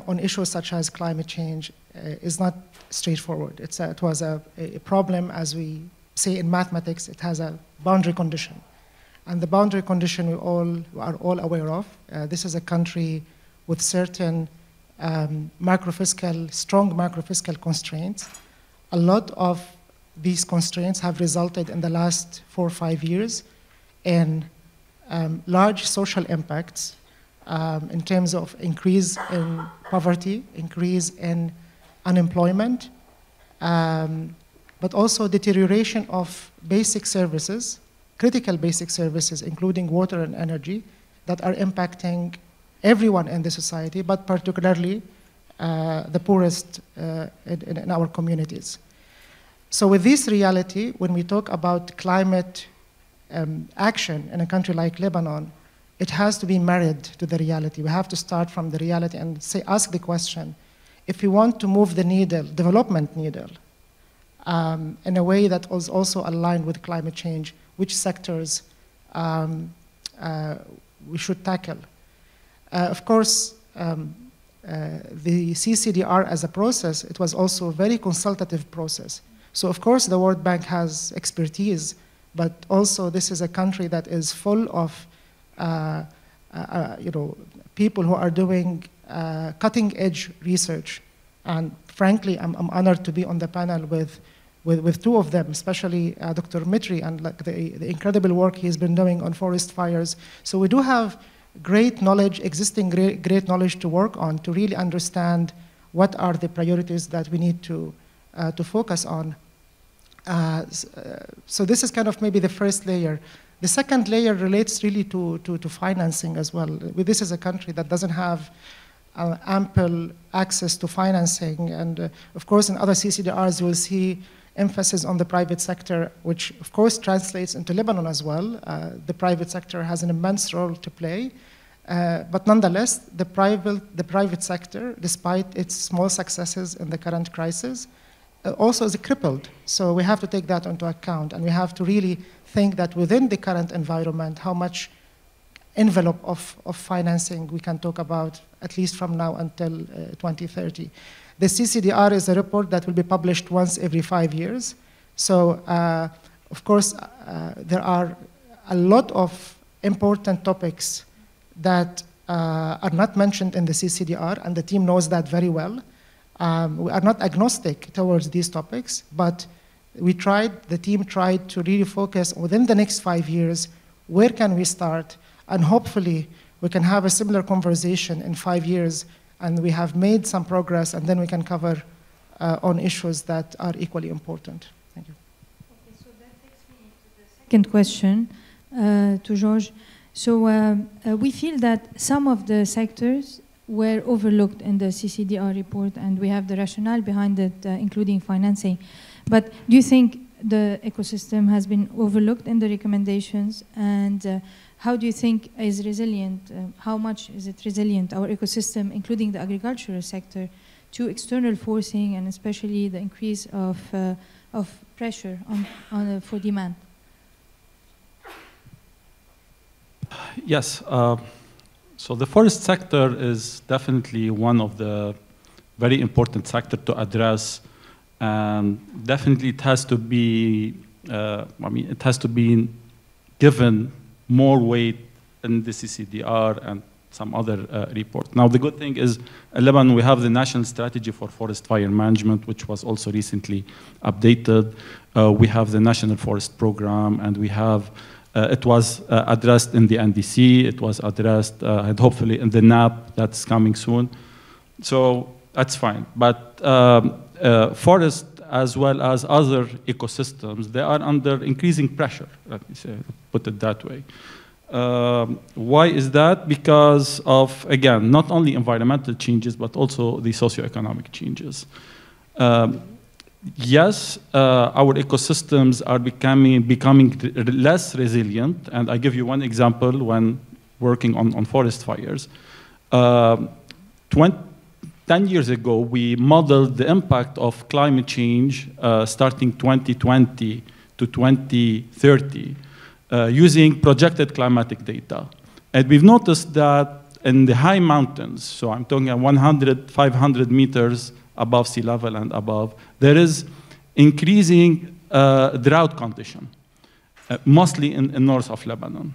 on issues such as climate change is not straightforward. It was a problem, as we say in mathematics, it has a boundary condition. And the boundary condition we are all aware of. This is a country with certain strong macrofiscal constraints. A lot of these constraints have resulted in the last 4 or 5 years in large social impacts in terms of increase in poverty, increase in unemployment, but also deterioration of basic services, critical basic services, including water and energy, that are impacting everyone in the society, but particularly the poorest in our communities. So with this reality, when we talk about climate action in a country like Lebanon, it has to be married to the reality. We have to start from the reality and ask the question, if we want to move the needle, development needle, in a way that is also aligned with climate change, which sectors we should tackle. Of course, the CCDR as a process, it was also a very consultative process. So of course the World Bank has expertise, but also this is a country that is full of people who are doing cutting edge research. And frankly, I'm honored to be on the panel with with two of them, especially Dr. Mitri and like the incredible work he's been doing on forest fires. So we do have great knowledge, existing great knowledge to work on to really understand what are the priorities that we need to focus on. So this is kind of maybe the first layer. The second layer relates really to financing as well. This is a country that doesn't have ample access to financing. And of course, in other CCDRs, you will see emphasis on the private sector, which of course translates into Lebanon as well. The private sector has an immense role to play. But nonetheless, the private sector, despite its small successes in the current crisis, also is crippled. So we have to take that into account, and we have to really think that within the current environment, how much envelope of financing we can talk about, at least from now until 2030. The CCDR is a report that will be published once every 5 years. So, of course, there are a lot of important topics that are not mentioned in the CCDR, and the team knows that very well. We are not agnostic towards these topics, but the team tried to really focus within the next 5 years, where can we start? And hopefully we can have a similar conversation in 5 years, and we have made some progress, and then we can cover on issues that are equally important. Thank you. Okay, so that takes me to the second question to George. So we feel that some of the sectors were overlooked in the CCDR report, and we have the rationale behind it, including financing. But do you think the ecosystem has been overlooked in the recommendations? And how do you think is resilient, how much is it resilient, our ecosystem, including the agricultural sector, to external forcing, and especially the increase of pressure for demand? Yes. So the forest sector is definitely one of the very important sector to address, and definitely it has to be, it has to be given more weight in the CCDR and some other report. Now, the good thing is, in Lebanon, we have the National Strategy for Forest Fire Management, which was also recently updated. We have the National Forest Program, and we have it was addressed in the NDC, it was addressed and hopefully in the NAP that's coming soon. So that's fine. But forest as well as other ecosystems, they are under increasing pressure, let me say, put it that way. Why is that? Because of, again, not only environmental changes, but also the socioeconomic changes. Yes, our ecosystems are becoming less resilient, and I give you one example when working on forest fires. 10 years ago, we modeled the impact of climate change starting 2020 to 2030 using projected climatic data. And we've noticed that in the high mountains, so I'm talking at 100, 500 meters above sea level and above, there is increasing drought condition, mostly in north of Lebanon.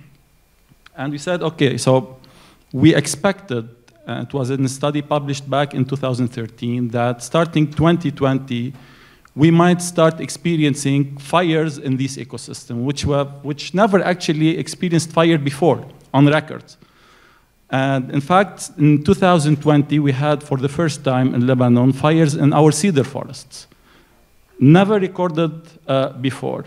And we said, okay, so we expected, it was in a study published back in 2013, that starting 2020, we might start experiencing fires in this ecosystem, which never actually experienced fire before on record. And in fact, in 2020, we had, for the first time in Lebanon, fires in our cedar forests. Never recorded before.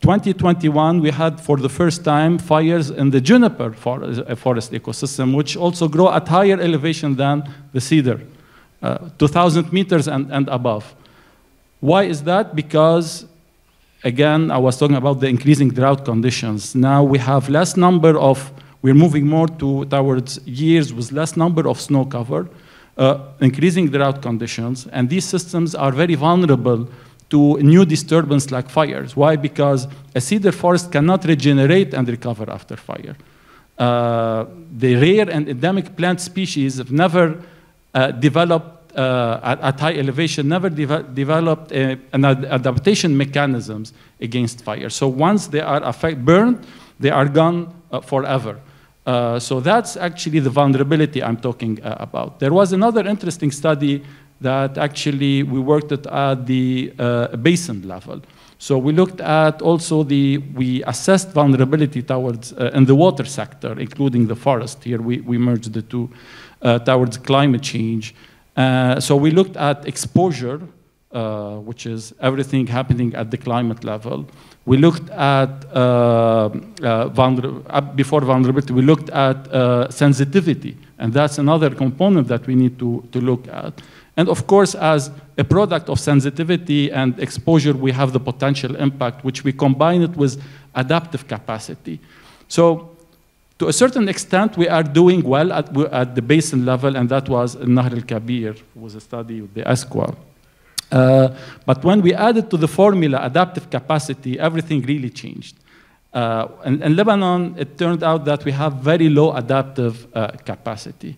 2021, we had, for the first time, fires in the juniper forest ecosystem, which also grow at higher elevation than the cedar, 2,000 meters and above. Why is that? Because, again, I was talking about the increasing drought conditions. Now we have less number of we're moving more towards years with less number of snow cover, increasing drought conditions, and these systems are very vulnerable to new disturbance like fires. Why? Because a cedar forest cannot regenerate and recover after fire. The rare and endemic plant species have never developed at high elevation, never developed an adaptation mechanisms against fire. So once they are burned, they are gone forever. So that's actually the vulnerability I'm talking about. There was another interesting study that actually we worked at the basin level. So we looked at also we assessed vulnerability towards, in the water sector, including the forest. Here we merged the two towards climate change. So we looked at exposure, which is everything happening at the climate level. We looked at, before vulnerability, we looked at sensitivity, and that's another component that we need to look at. And of course, as a product of sensitivity and exposure, we have the potential impact, which we combine it with adaptive capacity. So to a certain extent, we are doing well at the basin level, and that was Nahr al-Kabir, was a study with the ASQA. But when we added to the formula adaptive capacity, everything really changed. In Lebanon, it turned out that we have very low adaptive capacity.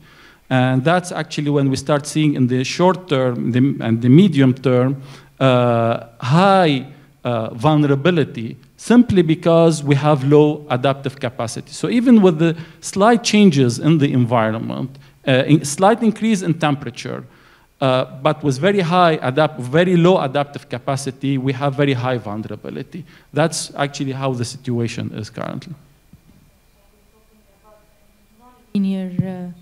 And that's actually when we start seeing in the short term and the medium term high vulnerability, simply because we have low adaptive capacity. So even with the slight changes in the environment, slight increase in temperature, but with very low adaptive capacity, we have very high vulnerability. That's actually how the situation is currently. Linear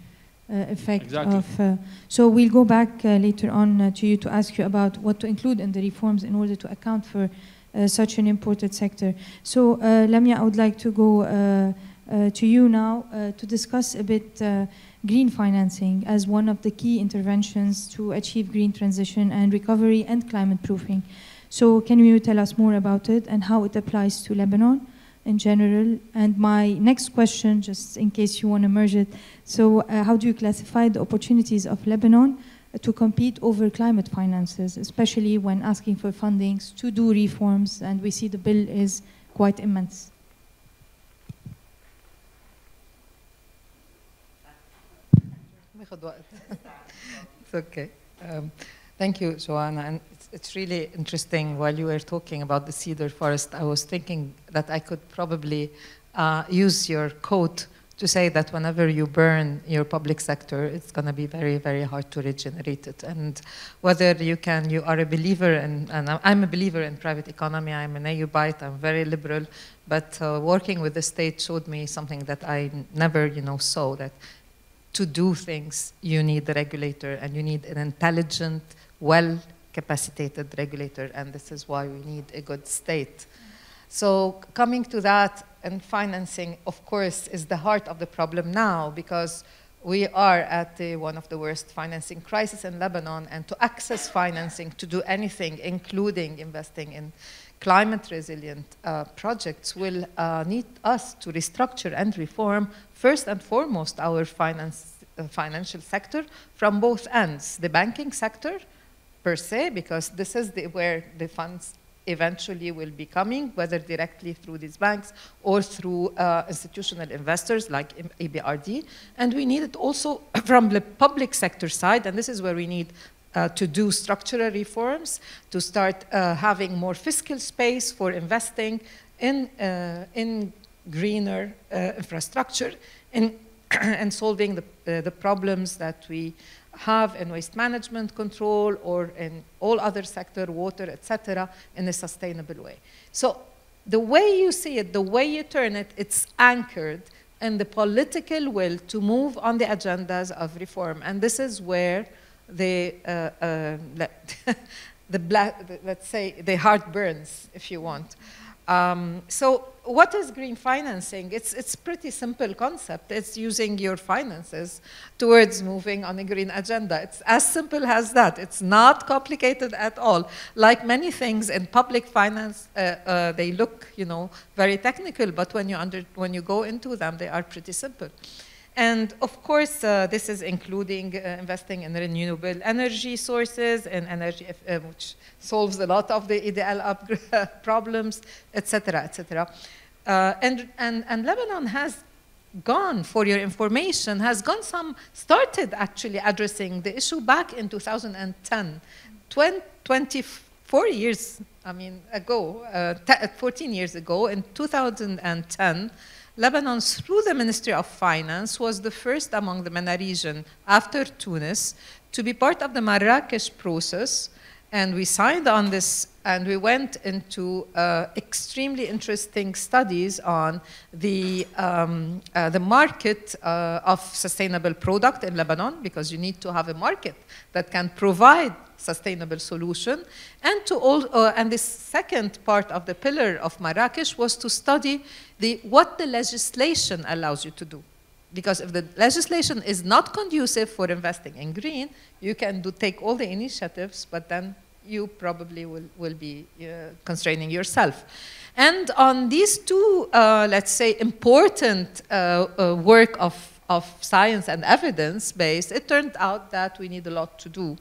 effect exactly. of. So we'll go back later on to you to ask you about what to include in the reforms in order to account for such an important sector. So Lamia, I would like to go to you now to discuss a bit green financing as one of the key interventions to achieve green transition and recovery and climate proofing. So can you tell us more about it and how it applies to Lebanon in general? And my next question, just in case you want to merge it, so how do you classify the opportunities of Lebanon to compete over climate finances, especially when asking for fundings to do reforms, and we see the bill is quite immense? It's okay. Thank you, Joanna. And it's really interesting. While you were talking about the cedar forest, I was thinking that I could probably use your quote to say that whenever you burn your public sector, it's going to be very, very hard to regenerate it. And whether you are a believer in, and I'm a believer in private economy, I'm an AUBite, I'm very liberal, but working with the state showed me something that I never, saw, that to do things, you need the regulator, and you need an intelligent, well-capacitated regulator, and this is why we need a good state. So coming to that, and financing, of course, is the heart of the problem now, because we are at one of the worst financing crises in Lebanon, and to access financing to do anything, including investing in climate resilient projects, will need us to restructure and reform, first and foremost, our financial sector from both ends. The banking sector, per se, because this is where the funds eventually will be coming, whether directly through these banks or through institutional investors like EBRD. And we need it also from the public sector side, and this is where we need to do structural reforms, to start having more fiscal space for investing in greener infrastructure, and solving the problems that we have in waste management control or in all other sector, water, etc., in a sustainable way. So the way you see it, the way you turn it, it's anchored in the political will to move on the agendas of reform. And this is where let's say, the heart burns, if you want. So what is green financing? It's a pretty simple concept. It's using your finances towards moving on a green agenda. It's as simple as that. It's not complicated at all. Like many things in public finance, they look, very technical, but when you go into them, they are pretty simple. And of course, this is including investing in renewable energy sources and energy which solves a lot of the EDL problems, etc., etc. And Lebanon has gone, for your information, started actually addressing the issue back in 2010, 24 years, ago, 14 years ago, in 2010. Lebanon, through the Ministry of Finance, was the first among the MENA region, after Tunis, to be part of the Marrakesh process. And we signed on this, and we went into extremely interesting studies on the market of sustainable product in Lebanon, because you need to have a market that can provide sustainable solution. And and the second part of the pillar of Marrakesh was to study what the legislation allows you to do. Because if the legislation is not conducive for investing in green, you can take all the initiatives, but then you probably will be constraining yourself. And on these two, let's say, important work of science and evidence-based, it turned out that we need a lot to do.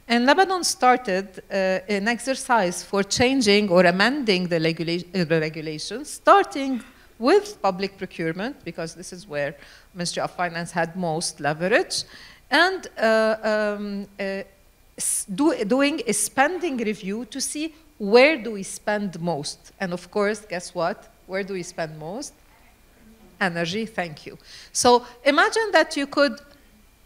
And Lebanon started an exercise for changing or amending the regulations, starting with public procurement, because this is where Ministry of Finance had most leverage, and doing a spending review to see where do we spend most. And of course, guess what? Where do we spend most? Energy, thank you. So imagine that you could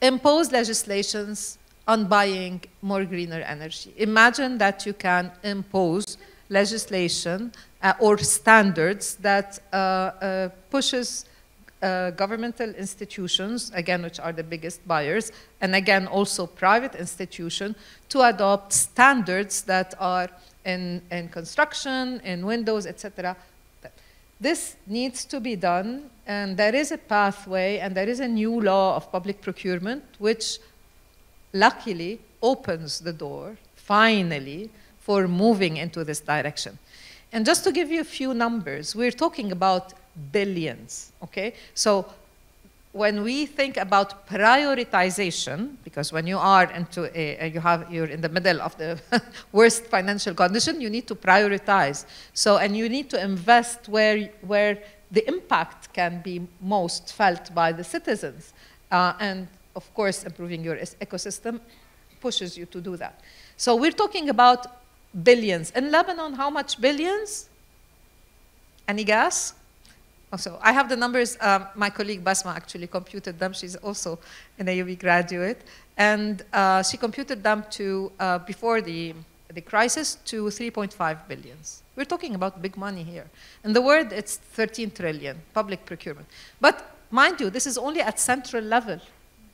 impose legislations on buying more greener energy. Imagine that you can impose legislation or standards that pushes governmental institutions, again, which are the biggest buyers, and again, also private institutions, to adopt standards that are in construction, in windows, etc. This needs to be done, and there is a pathway, and there is a new law of public procurement, which luckily opens the door, finally, for moving into this direction. And just to give you a few numbers, we're talking about billions, okay? So when we think about prioritization, because when you are into you're in the middle of the worst financial condition, you need to prioritize. So, and you need to invest where the impact can be most felt by the citizens. And of course, improving your ecosystem pushes you to do that. So we're talking about billions. In Lebanon, how much billions? Any guess? Also, I have the numbers. My colleague Basma actually computed them. She's also an AUB graduate. And she computed them to, before the crisis, to 3.5 billions. We're talking about big money here. In the world, it's 13 trillion, public procurement. But mind you, this is only at central level.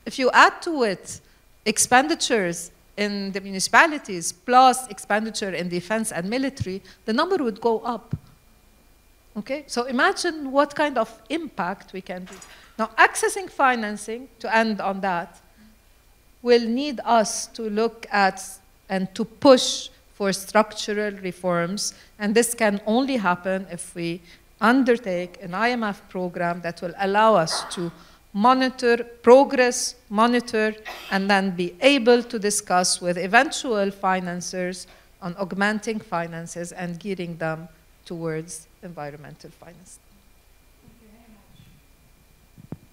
If you add to it expenditures in the municipalities plus expenditure in defense and military, the number would go up. Okay, so imagine what kind of impact we can do. Now, accessing financing, to end on that, will need us to look at and to push for structural reforms, and this can only happen if we undertake an IMF program that will allow us to monitor progress, monitor, and then be able to discuss with eventual financiers on augmenting finances and gearing them towards environmental finance.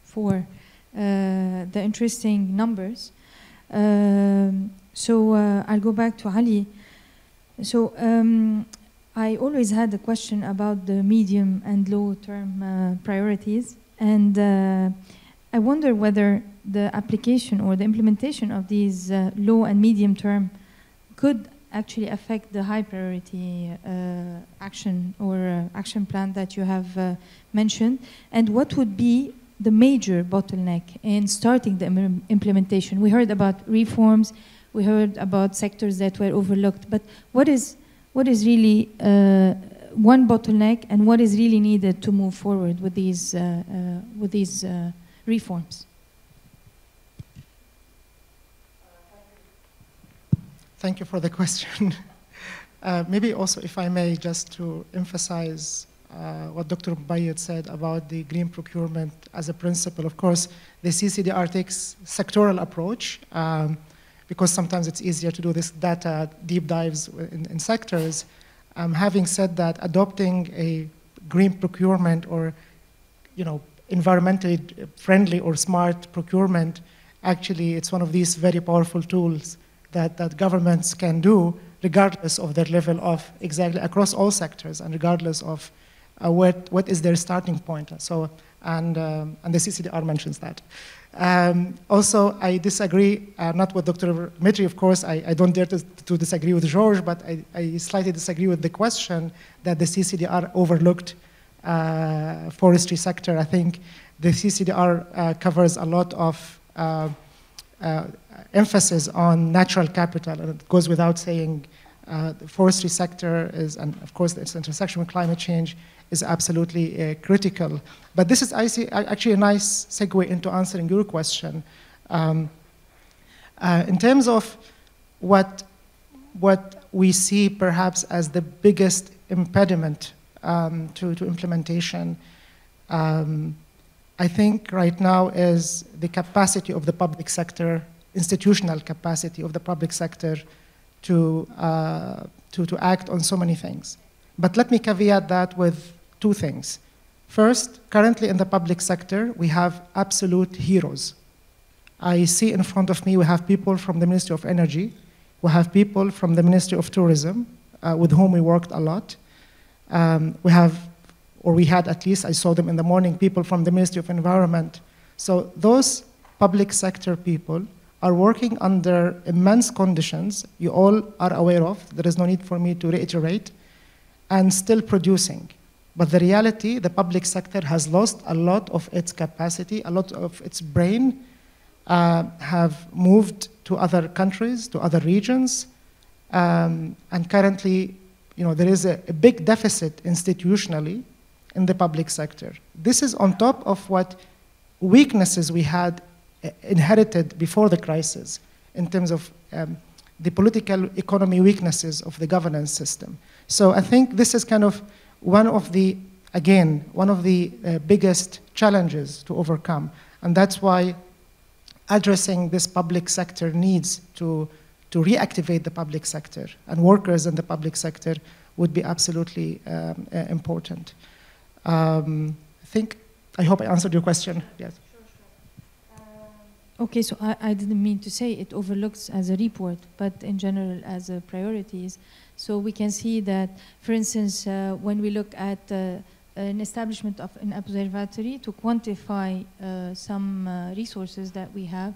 For the interesting numbers. I'll go back to Ali. So I always had a question about the medium and low-term priorities, and I wonder whether the application or the implementation of these low and medium term could actually affect the high priority action or action plan that you have mentioned, and what would be the major bottleneck in starting the implementation? We heard about reforms, we heard about sectors that were overlooked, but what is really one bottleneck, and what is really needed to move forward with these reforms? Thank you for the question. Maybe also, if I may, just to emphasize what Dr. Bayed said about the green procurement as a principle. Of course, the CCDR takes sectoral approach because sometimes it's easier to do this data deep dives in sectors. Having said that, adopting a green procurement or, environmentally friendly or smart procurement, actually, it's one of these very powerful tools that governments can do regardless of their level of, exactly across all sectors and regardless of what is their starting point. So And the CCDR mentions that. Also, I disagree, not with Dr. Mitri, of course, I don't dare to disagree with George, but I slightly disagree with the question that the CCDR overlooked forestry sector. I think the CCDR covers a lot of emphasis on natural capital, and it goes without saying the forestry sector is, and of course its intersection with climate change is absolutely critical. But this is, I see, actually a nice segue into answering your question. In terms of what we see perhaps as the biggest impediment to implementation, I think right now is the capacity of the public sector, institutional capacity of the public sector to act on so many things. But let me caveat that with two things. First, currently in the public sector, we have absolute heroes. I see in front of me, we have people from the Ministry of Energy, we have people from the Ministry of Tourism, with whom we worked a lot. We have, or we had at least, I saw them in the morning, people from the Ministry of Environment. So those public sector people are working under immense conditions you all are aware of. There is no need for me to reiterate, and still producing. But the reality, the public sector has lost a lot of its capacity, a lot of its brain, have moved to other countries, to other regions, and currently, there is a big deficit institutionally in the public sector. This is on top of what weaknesses we had inherited before the crisis in terms of the political economy weaknesses of the governance system. So I think this is kind of one of the biggest challenges to overcome. And that's why addressing this public sector needs to reactivate the public sector and workers in the public sector would be absolutely important. I hope I answered your question. Yes. Okay, so I didn't mean to say it overlooks as a report, but in general as a priorities. So we can see that, for instance, when we look at an establishment of an observatory to quantify some resources that we have,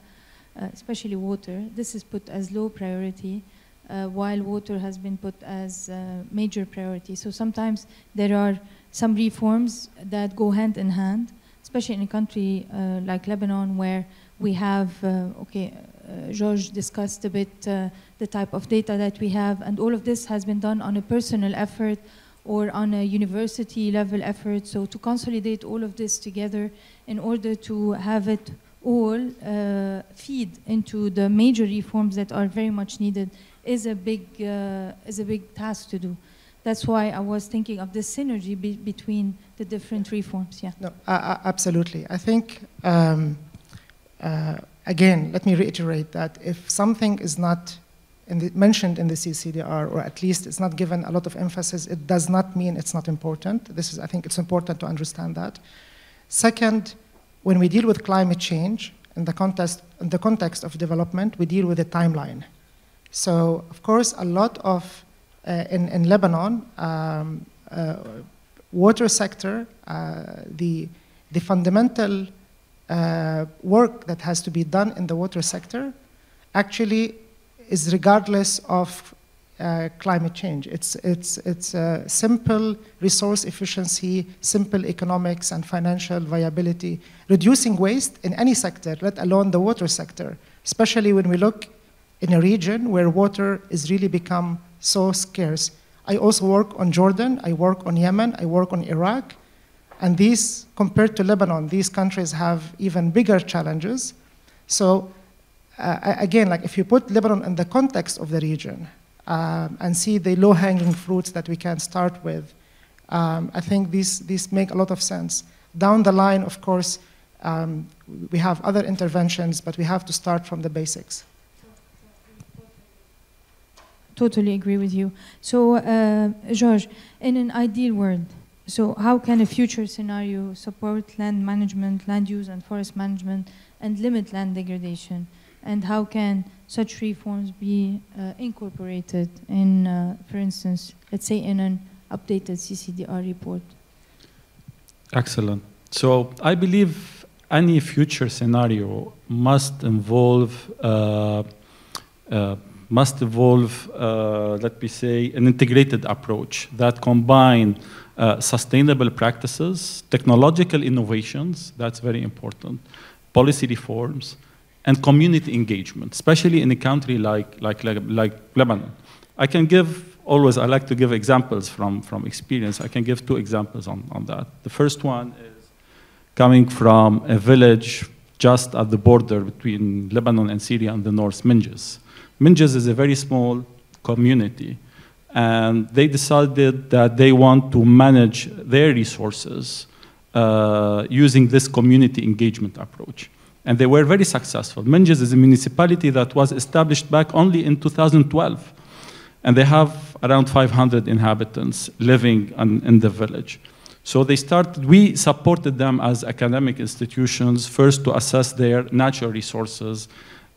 especially water, this is put as low priority, while water has been put as major priority. So sometimes there are some reforms that go hand in hand, especially in a country like Lebanon, where we have, George discussed a bit the type of data that we have, and all of this has been done on a personal effort or on a university level effort. So to consolidate all of this together in order to have it all feed into the major reforms that are very much needed is a big task to do. That's why I was thinking of this synergy between the different reforms. Yeah. No, absolutely. I think. Again, let me reiterate that if something is not mentioned in the CCDR, or at least it's not given a lot of emphasis, it does not mean it's not important. I think it's important to understand that. Second, when we deal with climate change, in the context of development, we deal with a timeline. So, of course, a lot of, in Lebanon, water sector, the fundamental work that has to be done in the water sector actually is regardless of climate change. It's simple resource efficiency, simple economics and financial viability, reducing waste in any sector, let alone the water sector, especially when we look in a region where water is really become so scarce. I also work on Jordan, I work on Yemen, I work on Iraq. And these, compared to Lebanon, these countries have even bigger challenges. So again, like if you put Lebanon in the context of the region and see the low-hanging fruits that we can start with, I think these make a lot of sense. Down the line, of course, we have other interventions, but we have to start from the basics. Totally agree with you. So, George, in an ideal world, so how can a future scenario support land management, land use and forest management, and limit land degradation? And how can such reforms be incorporated in, for instance, let's say in an updated CCDR report? Excellent. So I believe any future scenario must involve, let me say, an integrated approach that combine sustainable practices, technological innovations, that's very important, policy reforms, and community engagement, especially in a country like Lebanon. I can give, always I like to give examples from experience. I can give 2 examples on that. The first one is coming from a village just at the border between Lebanon and Syria in the north, Minjas. Minjas is a very small community, and they decided that they want to manage their resources using this community engagement approach. And they were very successful. Minjas is a municipality that was established back only in 2012. And they have around 500 inhabitants living in the village. So they started, we supported them as academic institutions, first to assess their natural resources,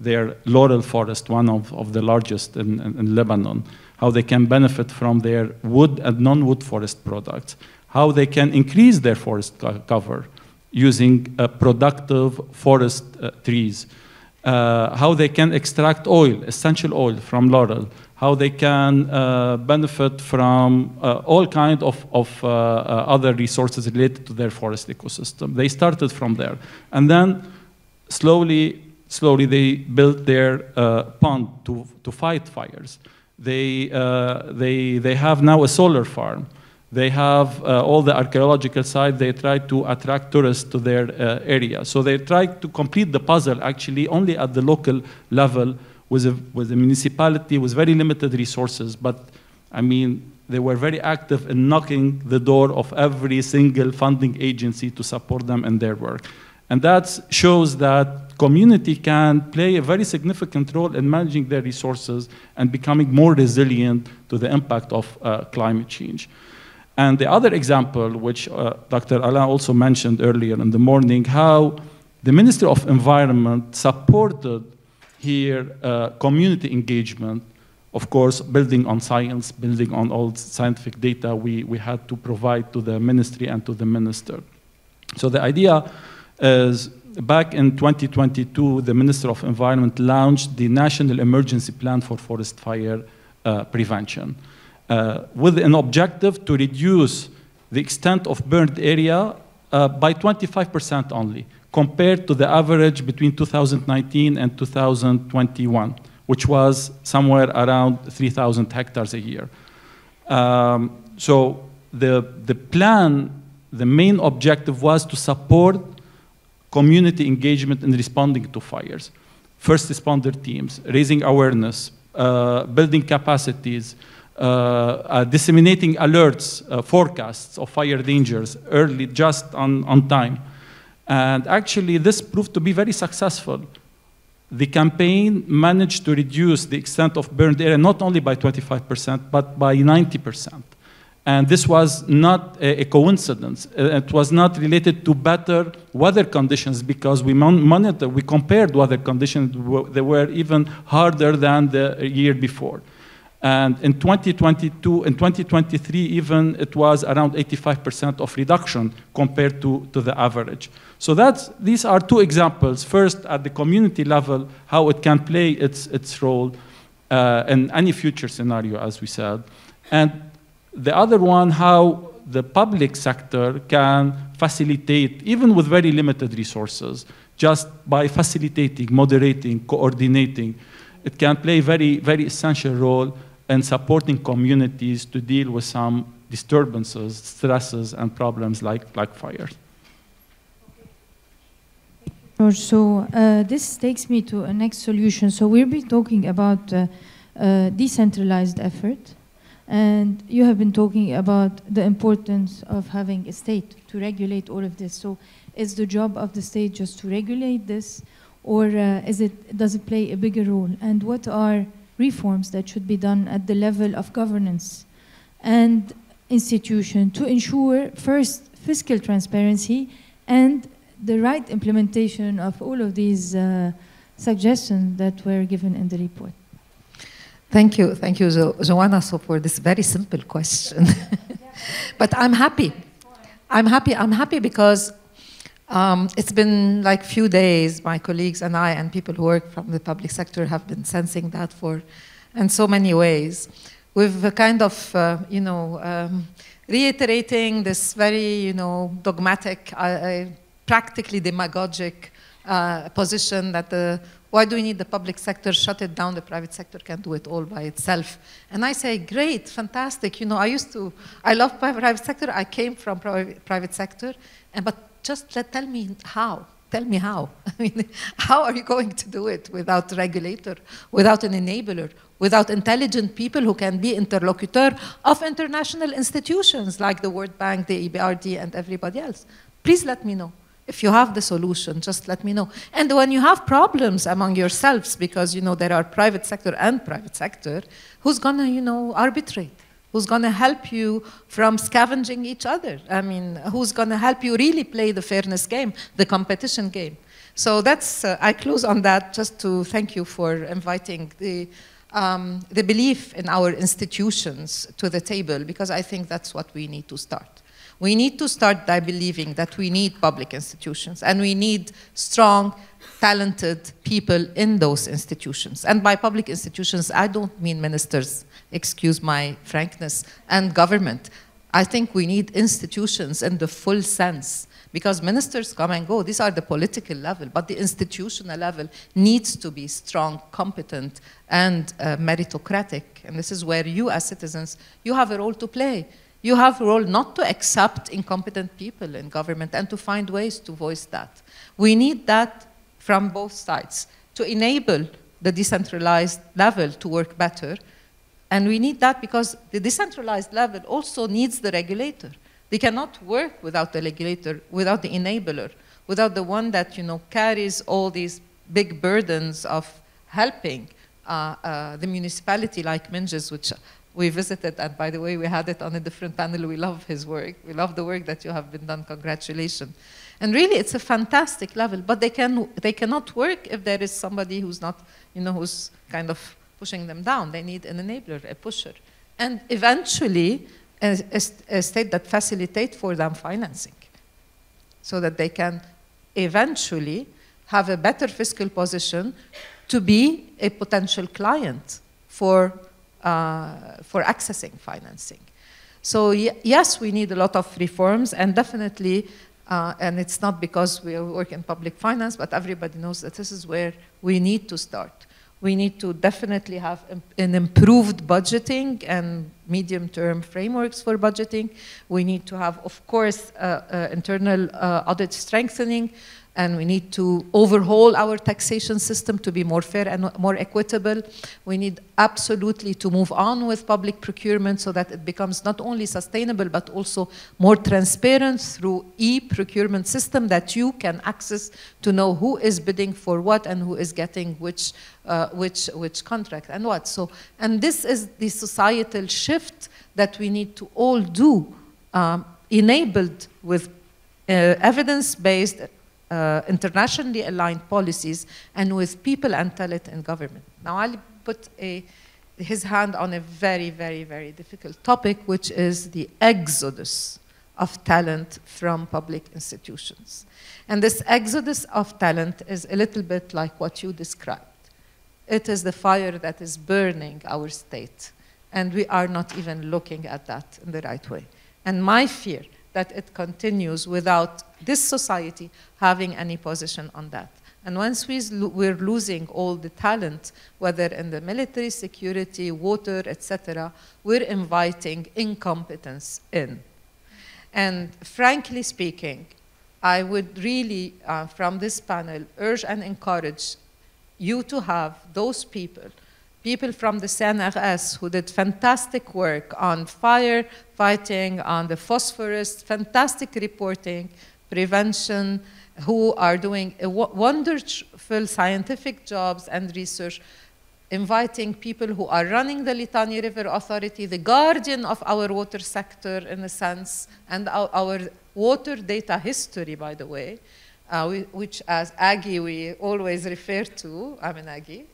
their laurel forest, one of the largest in Lebanon, how they can benefit from their wood and non-wood forest products, how they can increase their forest cover using productive forest trees, how they can extract oil, essential oil from laurel, how they can benefit from all kinds of other resources related to their forest ecosystem. They started from there. And then slowly they built their pond to fight fires. They have now a solar farm. They have all the archaeological sites. They try to attract tourists to their area. So they try to complete the puzzle actually only at the local level with a municipality with very limited resources. But I mean, they were very active in knocking the door of every single funding agency to support them in their work. And that shows that community can play a very significant role in managing their resources and becoming more resilient to the impact of climate change. And the other example, which Dr. Alain also mentioned earlier in the morning, how the Ministry of Environment supported here community engagement, of course, building on science, building on all scientific data we had to provide to the ministry and to the minister. So the idea is, back in 2022, the Minister of Environment launched the National Emergency Plan for Forest Fire Prevention, with an objective to reduce the extent of burned area by 25% only, compared to the average between 2019 and 2021, which was somewhere around 3,000 hectares a year. So the plan, the main objective was to support community engagement in responding to fires. First responder teams, raising awareness, building capacities, disseminating alerts, forecasts of fire dangers early, just on time. And actually, this proved to be very successful. The campaign managed to reduce the extent of burned area not only by 25%, but by 90%. And this was not a coincidence. It was not related to better weather conditions, because we compared weather conditions, they were even harder than the year before. And in 2022, in 2023, even it was around 85% of reduction compared to the average. So these are 2 examples. First, at the community level, how it can play its role in any future scenario, as we said. And the other one, how the public sector can facilitate, even with very limited resources, just by facilitating, moderating, coordinating. It can play a very, very essential role in supporting communities to deal with some disturbances, stresses, and problems like fires. So this takes me to a next solution. So we'll be talking about decentralized effort, and you have been talking about the importance of having a state to regulate all of this. So is the job of the state just to regulate this, or does it play a bigger role? And what are reforms that should be done at the level of governance and institution to ensure, first, fiscal transparency and the right implementation of all of these suggestions that were given in the report? Thank you, Joanna, for this very simple question. But I'm happy. I'm happy because It's been like few days, my colleagues and I and people who work from the public sector have been sensing that in so many ways. We've kind of, reiterating this very, dogmatic, practically demagogic position that why do we need the public sector? Shut it down, the private sector can do it all by itself. And I say, great, fantastic. I love private sector. I came from private sector, but just tell me how. Tell me how. I mean, how are you going to do it without a regulator, without an enabler, without intelligent people who can be interlocutor of international institutions like the World Bank, the EBRD, and everybody else? Please let me know. If you have the solution, just let me know. And when you have problems among yourselves, because there are private sector and private sector, who's gonna arbitrate? Who's gonna help you from scavenging each other? I mean, who's gonna help you really play the fairness game, the competition game? So that's, I close on that just to thank you for inviting the belief in our institutions to the table, because I think that's what we need to start. We need to start by believing that we need public institutions and we need strong, talented people in those institutions. And by public institutions, I don't mean ministers, excuse my frankness, and government. I think we need institutions in the full sense, because ministers come and go. These are the political level, but the institutional level needs to be strong, competent, and meritocratic. And this is where you as citizens, you have a role to play. You have a role not to accept incompetent people in government and to find ways to voice that. We need that from both sides to enable the decentralized level to work better. And we need that because the decentralized level also needs the regulator. They cannot work without the regulator, without the enabler, without the one that carries all these big burdens of helping the municipality like Minges, which we visited, and by the way, we had it on a different panel. We love his work. We love the work that you have been done. Congratulations. And really, it's a fantastic level, but they cannot work if there is somebody who's not, who's kind of pushing them down. They need an enabler, a pusher. And eventually, a state that facilitates for them financing, so that they can eventually have a better fiscal position to be a potential client for accessing financing. So yes, we need a lot of reforms, and definitely, and it's not because we work in public finance, but everybody knows that this is where we need to start. We need to definitely have an improved budgeting and medium-term frameworks for budgeting. We need to have, of course, internal audit strengthening, and we need to overhaul our taxation system to be more fair and more equitable. We need absolutely to move on with public procurement so that it becomes not only sustainable, but also more transparent through e-procurement system that you can access to know who is bidding for what and who is getting which contract and what. So, and this is the societal shift that we need to all do, enabled with evidence-based internationally aligned policies and with people and talent in government. Now I'll put his hand on a very, very, very difficult topic, which is the exodus of talent from public institutions. And this exodus of talent is a little bit like what you described. It is the fire that is burning our state, and we are not even looking at that in the right way. And my fear that it continues without this society having any position on that. And once we're losing all the talent, whether in the military, security, water, etc., we're inviting incompetence in. And frankly speaking, I would really, from this panel, urge and encourage you to have those people from the CNRS who did fantastic work on fire fighting, on the phosphorus, fantastic reporting, prevention, who are doing wonderful scientific jobs and research, inviting people who are running the Litani River Authority, the guardian of our water sector in a sense, and our water data history, by the way, which as Aggie we always refer to. I'm an Aggie.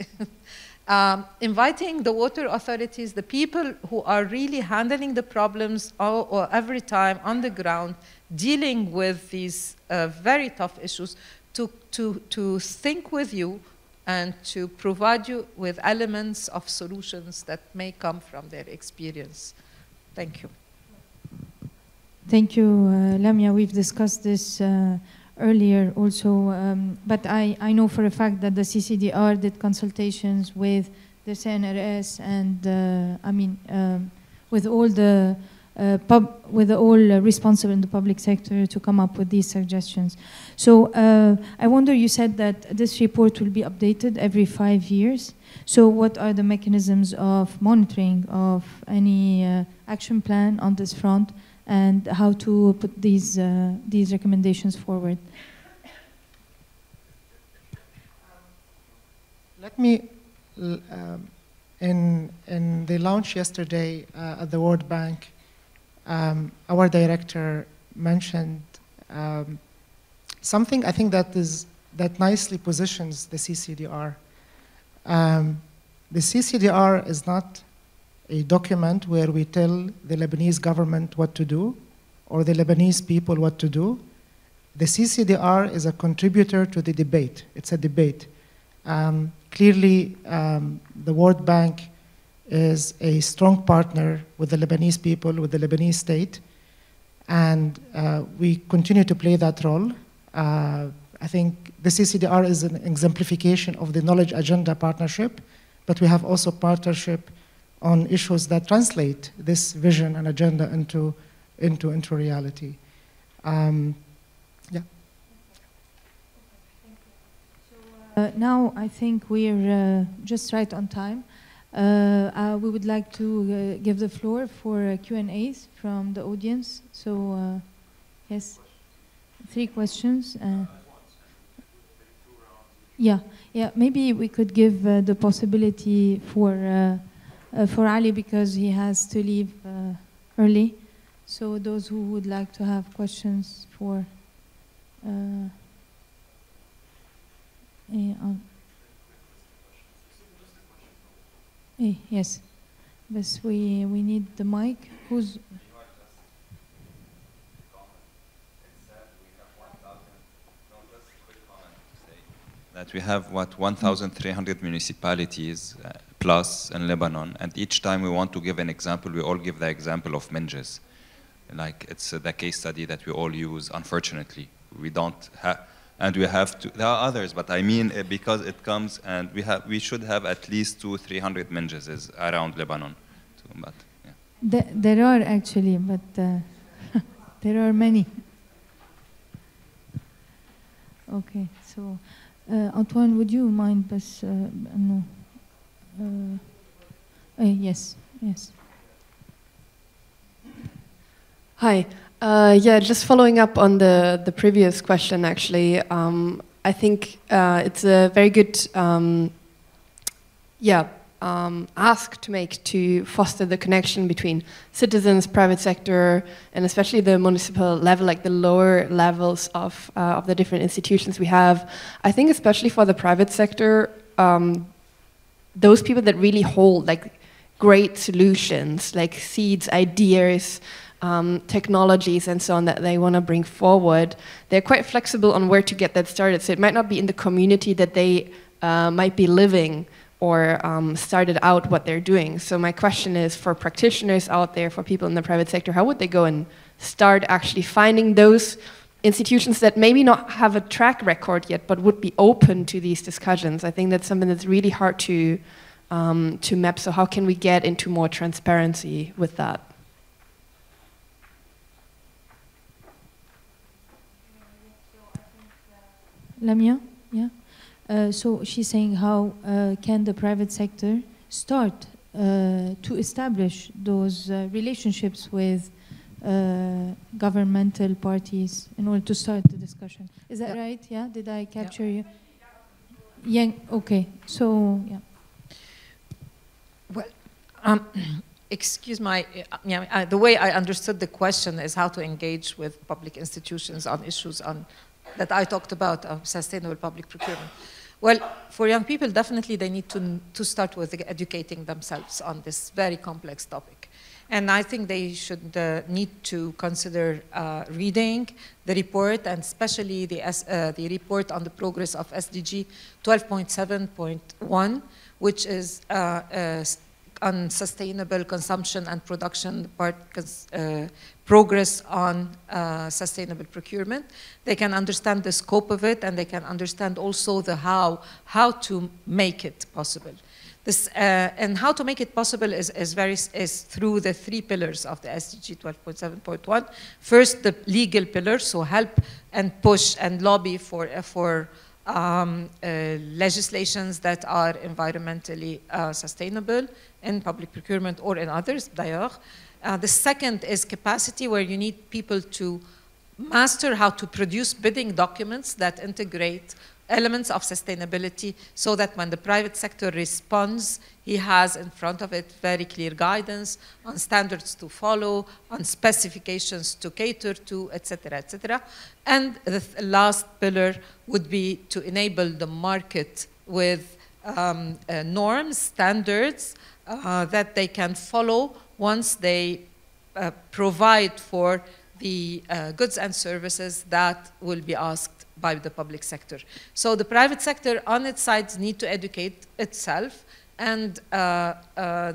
Inviting the water authorities, the people who are really handling the problems every time on the ground, dealing with these very tough issues, to think with you and to provide you with elements of solutions that may come from their experience. Thank you. Thank you, Lamia. We've discussed this earlier also, but I know for a fact that the CCDR did consultations with the CNRS and with all the responsible in the public sector to come up with these suggestions. So I wonder, you said that this report will be updated every 5 years. So what are the mechanisms of monitoring of any action plan on this front, and how to put these recommendations forward? Let me, in the launch yesterday at the World Bank, our director mentioned something I think that nicely positions the CCDR. The CCDR is not a document where we tell the Lebanese government what to do or the Lebanese people what to do. The CCDR is a contributor to the debate. It's a debate. Clearly, the World Bank is a strong partner with the Lebanese people, with the Lebanese state, and we continue to play that role. I think the CCDR is an exemplification of the Knowledge Agenda partnership, but we have also partnership on issues that translate this vision and agenda into reality. Yeah. Now I think we're just right on time. We would like to give the floor for Q&As from the audience. So, yes, 3 questions. Yeah, maybe we could give the possibility for Ali, because he has to leave early. So those who would like to have questions for yes, but we need the mic. Who's? That we have, 1,300 municipalities plus in Lebanon, and each time we want to give an example, we all give the example of Menjes. Like, it's the case study that we all use, unfortunately. We don't have, and we have to, there are others, but I mean, because it comes, and we should have at least 200-300 Menjes around Lebanon. So, but, yeah. There are actually, but there are many. Okay, so Antoine, would you mind? No. Yes. Hi. Yeah, just following up on the previous question, actually. I think it's a very good ask to make to foster the connection between citizens, private sector, and especially the municipal level, like the lower levels of the different institutions we have. I think especially for the private sector, those people that really hold like great solutions, like seeds, ideas, technologies and so on that they want to bring forward, they're quite flexible on where to get that started. So it might not be in the community that they might be living or started out what they're doing. So my question is, for practitioners out there, for people in the private sector, how would they go and start actually finding those institutions that maybe not have a track record yet, but would be open to these discussions? I think that's something that's really hard to map. So how can we get into more transparency with that? Lamia, yeah. So she's saying, how can the private sector start to establish those relationships with governmental parties in order to start the discussion? Is that right? Yeah. Did I capture you? Yeah. Okay. So yeah. Well, excuse my. The way I understood the question is how to engage with public institutions on issues that I talked about of sustainable public procurement. Well, for young people, definitely they need to start with educating themselves on this very complex topic. And I think they should need to consider reading the report, and especially the report on the progress of SDG 12.7.1, which is on sustainable consumption and production, progress on sustainable procurement. They can understand the scope of it, and they can understand also the how to make it possible. This, and how to make it possible is through the 3 pillars of the SDG 12.7.1. First, the legal pillar, so help and push and lobby for legislations that are environmentally sustainable in public procurement or in others, d'ailleurs. The second is capacity, where you need people to master how to produce bidding documents that integrate elements of sustainability, so that when the private sector responds, he has in front of it very clear guidance on standards to follow, on specifications to cater to, etc., etc. And the last pillar would be to enable the market with norms, standards that they can follow once they provide for the goods and services that will be asked by the public sector. So the private sector on its side need to educate itself, and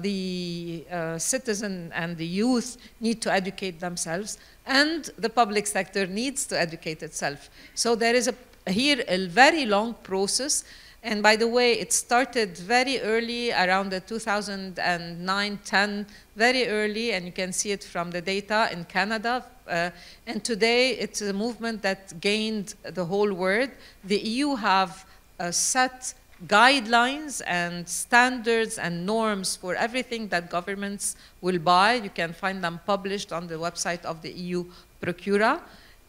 the citizen and the youth need to educate themselves, and the public sector needs to educate itself. So there is here a very long process. And by the way, it started very early, around the 2009-10, very early, and you can see it from the data in Canada. And today, it's a movement that gained the whole world. The EU have set guidelines and standards and norms for everything that governments will buy. You can find them published on the website of the EU Procura.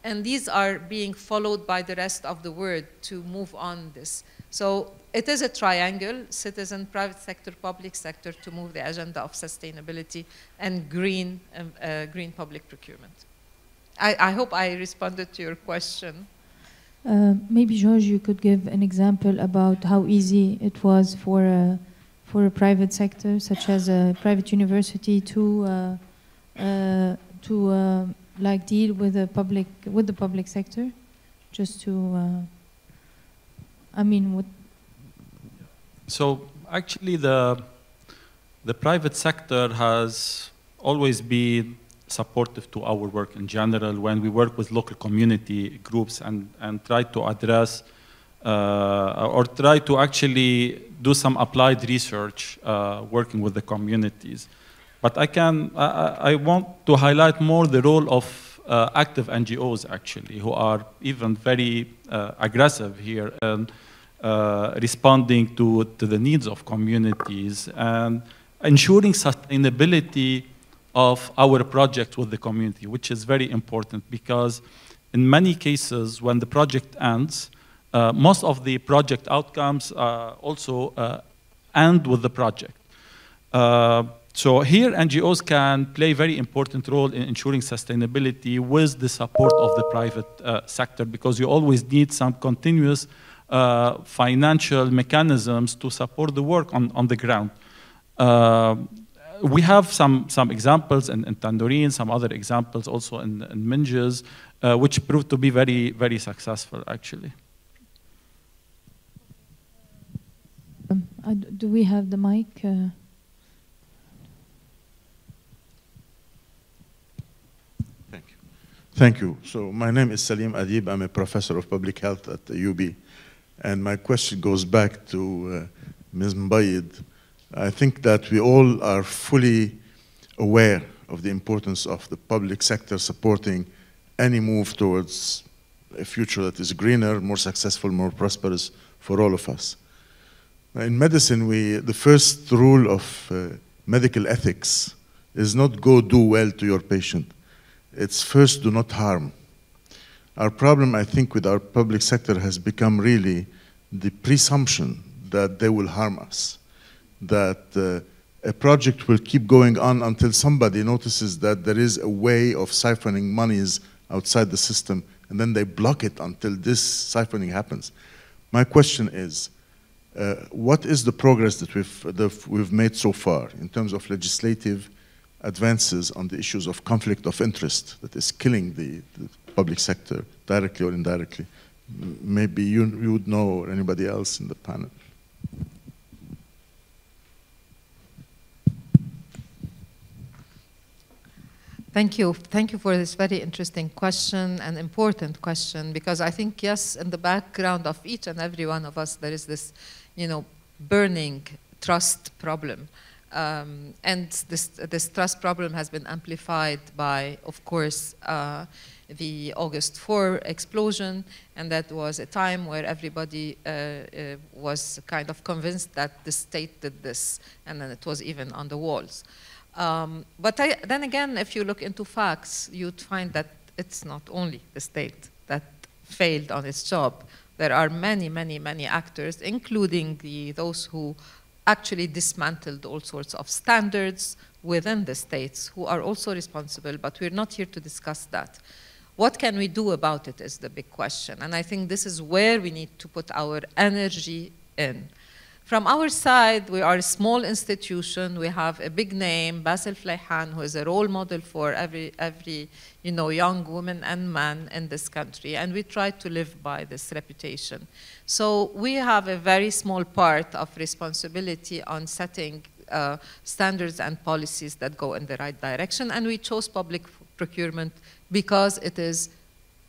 And these are being followed by the rest of the world to move on this. So it is a triangle: citizen, private sector, public sector, to move the agenda of sustainability and green public procurement. I hope I responded to your question. Maybe, George, you could give an example about how easy it was for a private sector, such as a private university, to like deal with the public sector, just to. I mean, what? So actually, the private sector has always been supportive to our work in general when we work with local community groups and try to address or try to actually do some applied research working with the communities. But I want to highlight more the role of active NGOs, actually, who are even very aggressive here and responding to the needs of communities and ensuring sustainability of our project with the community, which is very important, because in many cases when the project ends, most of the project outcomes also end with the project. So here NGOs can play a very important role in ensuring sustainability with the support of the private sector, because you always need some continuous financial mechanisms to support the work on the ground. We have some examples in Tandoorine, some other examples also in Minges, which proved to be very, very successful, actually. Do we have the mic? Thank you. So my name is Salim Adib. I'm a professor of public health at the AUB. And my question goes back to Ms. Mbayid. I think that we all are fully aware of the importance of the public sector supporting any move towards a future that is greener, more successful, more prosperous for all of us. In medicine, the first rule of medical ethics is not go do well to your patient. It's first do not harm. Our problem, I think, with our public sector has become really the presumption that they will harm us, that a project will keep going on until somebody notices that there is a way of siphoning monies outside the system, and then they block it until this siphoning happens. My question is, What is the progress that we've made so far in terms of legislative advances on the issues of conflict of interest that is killing the public sector, directly or indirectly? Maybe you would know, or anybody else in the panel. Thank you. Thank you for this very interesting question and important question, because I think, yes, in the background of each and every one of us, there is this, burning trust problem. And this trust problem has been amplified by, of course, the August 4 explosion, and that was a time where everybody was kind of convinced that the state did this, and then it was even on the walls. But then again, if you look into facts, you'd find that it's not only the state that failed on its job. There are many, many, many actors, including those who actually dismantled all sorts of standards within the states, who are also responsible, but we're not here to discuss that. What can we do about it is the big question, and I think this is where we need to put our energy in. From our side, we are a small institution. We have a big name, Basil Fleihan, who is a role model for every young woman and man in this country, and we try to live by this reputation. So we have a very small part of responsibility on setting standards and policies that go in the right direction, and we chose public procurement because it is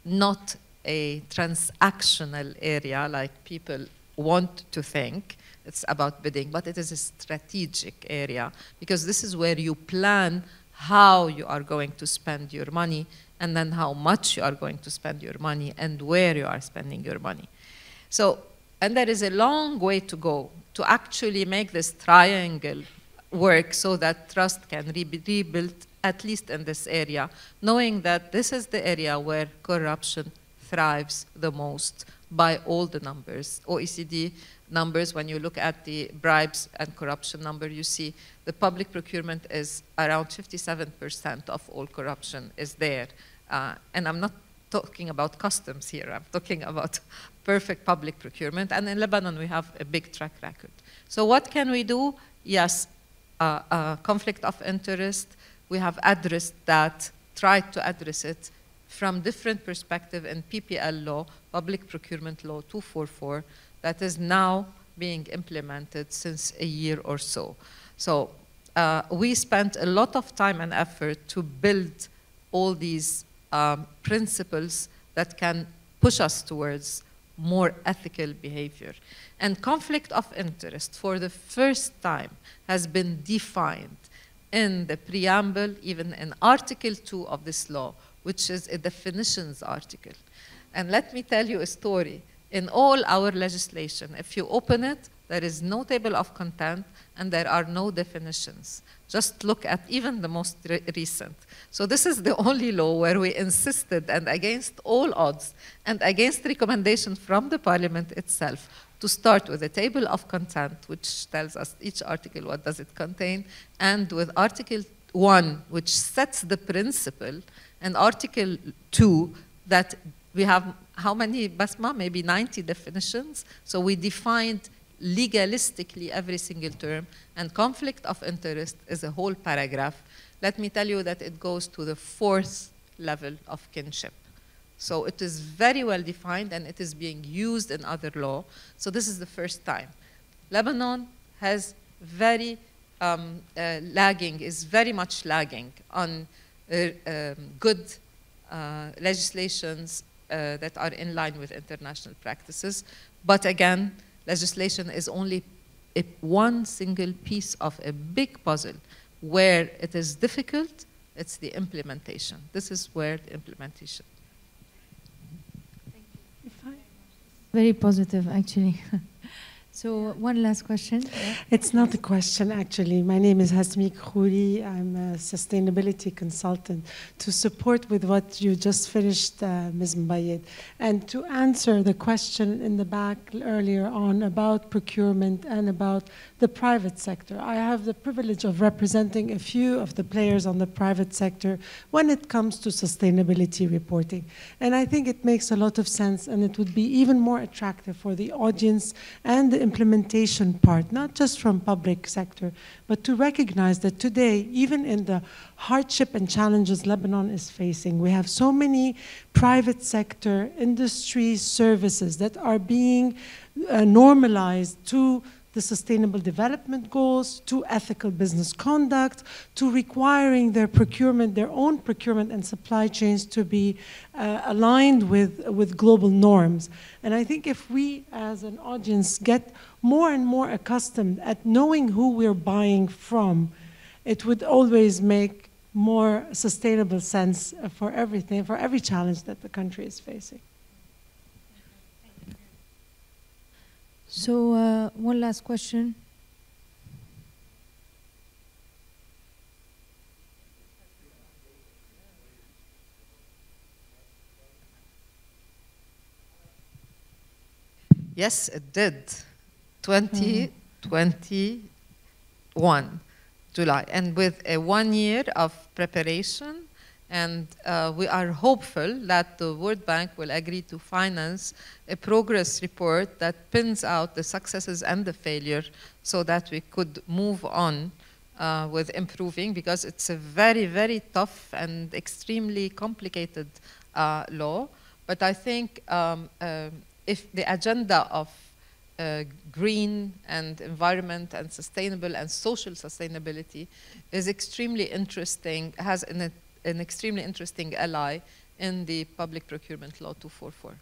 not a transactional area like people want to think. It's about bidding, but it is a strategic area, because this is where you plan how you are going to spend your money, and then how much you are going to spend your money, and where you are spending your money. So, and there is a long way to go to actually make this triangle work so that trust can be rebuilt, at least in this area, knowing that this is the area where corruption thrives the most by all the numbers. OECD numbers, when you look at the bribes and corruption number, you see the public procurement is around 57% of all corruption is there. And I'm not talking about customs here, I'm talking about perfect public procurement. And in Lebanon, we have a big track record. So what can we do? Yes, conflict of interest. We have addressed that, tried to address it from different perspectives in PPL law, Public Procurement Law 244, that is now being implemented since a year or so. So we spent a lot of time and effort to build all these principles that can push us towards more ethical behavior. And conflict of interest, for the first time, has been defined in the preamble, even in Article 2 of this law, which is a definitions article. And let me tell you a story. In all our legislation, if you open it, there is no table of content and there are no definitions. Just look at even the most recent. So this is the only law where we insisted, and against all odds, and against recommendation from the parliament itself, to start with a table of content, which tells us each article, what does it contain, and with Article 1, which sets the principle, and Article 2, that we have how many, Basma? Maybe 90 definitions. So we defined legalistically every single term, and conflict of interest is a whole paragraph. Let me tell you that it goes to the 4th level of kinship. So it is very well defined, and it is being used in other law. So this is the first time. Lebanon has very is very much lagging on good legislations that are in line with international practices. But again, legislation is only one single piece of a big puzzle. Where it is difficult, it's the implementation. This is where the implementation. Very positive, actually. So one last question. Yeah. It's not a question, actually. My name is Hasmi Khouri. I'm a sustainability consultant. To support with what you just finished, Ms. Mbayed, and to answer the question in the back earlier on about procurement and about the private sector. I have the privilege of representing a few of the players on the private sector when it comes to sustainability reporting. And I think it makes a lot of sense, and it would be even more attractive for the audience and the implementation part, not just from public sector, but to recognize that today, even in the hardship and challenges Lebanon is facing, we have so many private sector industry services that are being normalized to the Sustainable Development Goals, to ethical business conduct, to requiring their procurement, their own procurement and supply chains to be aligned with global norms. And I think if we as an audience get more and more accustomed at knowing who we're buying from, it would always make more sustainable sense for everything, for every challenge that the country is facing. So one last question. Yes, it did. 2021, July. And with a 1 year of preparation, and we are hopeful that the World Bank will agree to finance a progress report that pins out the successes and the failure so that we could move on with improving, because it's a very, very tough and extremely complicated law. But I think if the agenda of green and environment and sustainable and social sustainability is extremely interesting, has an extremely interesting ally in the Public Procurement Law 244.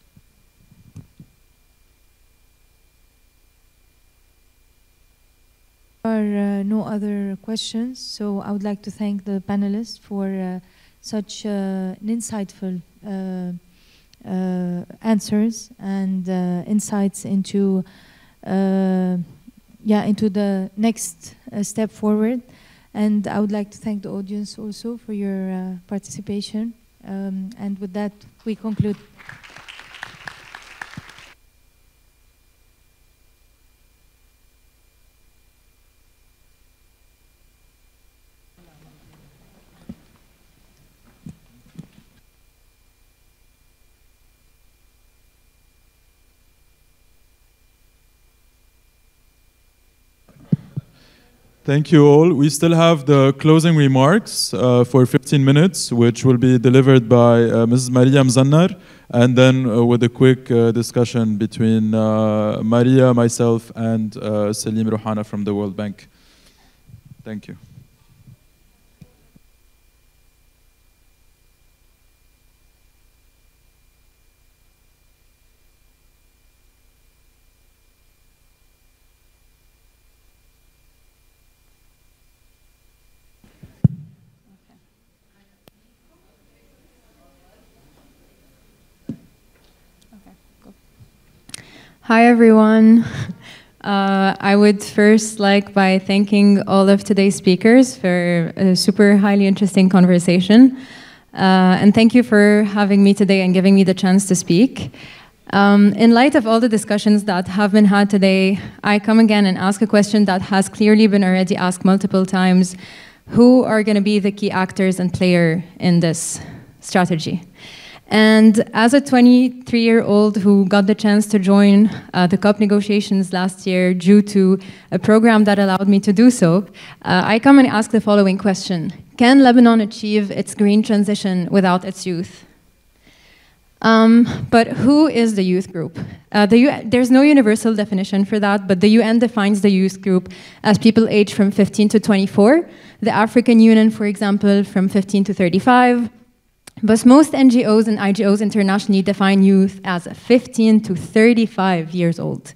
There are no other questions, so I would like to thank the panelists for such an insightful answers and insights into into the next step forward. And I would like to thank the audience also for your participation. And with that, we conclude. Thank you all. We still have the closing remarks for 15 minutes, which will be delivered by Mrs. Maria Mzannar, and then with a quick discussion between Maria, myself, and Salim Rouhana from the World Bank. Thank you. Hi, everyone. I would first like by thanking all of today's speakers for a super highly interesting conversation. And thank you for having me today and giving me the chance to speak. In light of all the discussions that have been had today, I come again and ask a question that has clearly been already asked multiple times. Who are going to be the key actors and player in this strategy? And as a 23-year-old who got the chance to join the COP negotiations last year due to a program that allowed me to do so, I come and ask the following question. Can Lebanon achieve its green transition without its youth? But who is the youth group? There's no universal definition for that, but the UN defines the youth group as people aged from 15 to 24. The African Union, for example, from 15 to 35. But most NGOs and IGOs internationally define youth as 15 to 35 years old.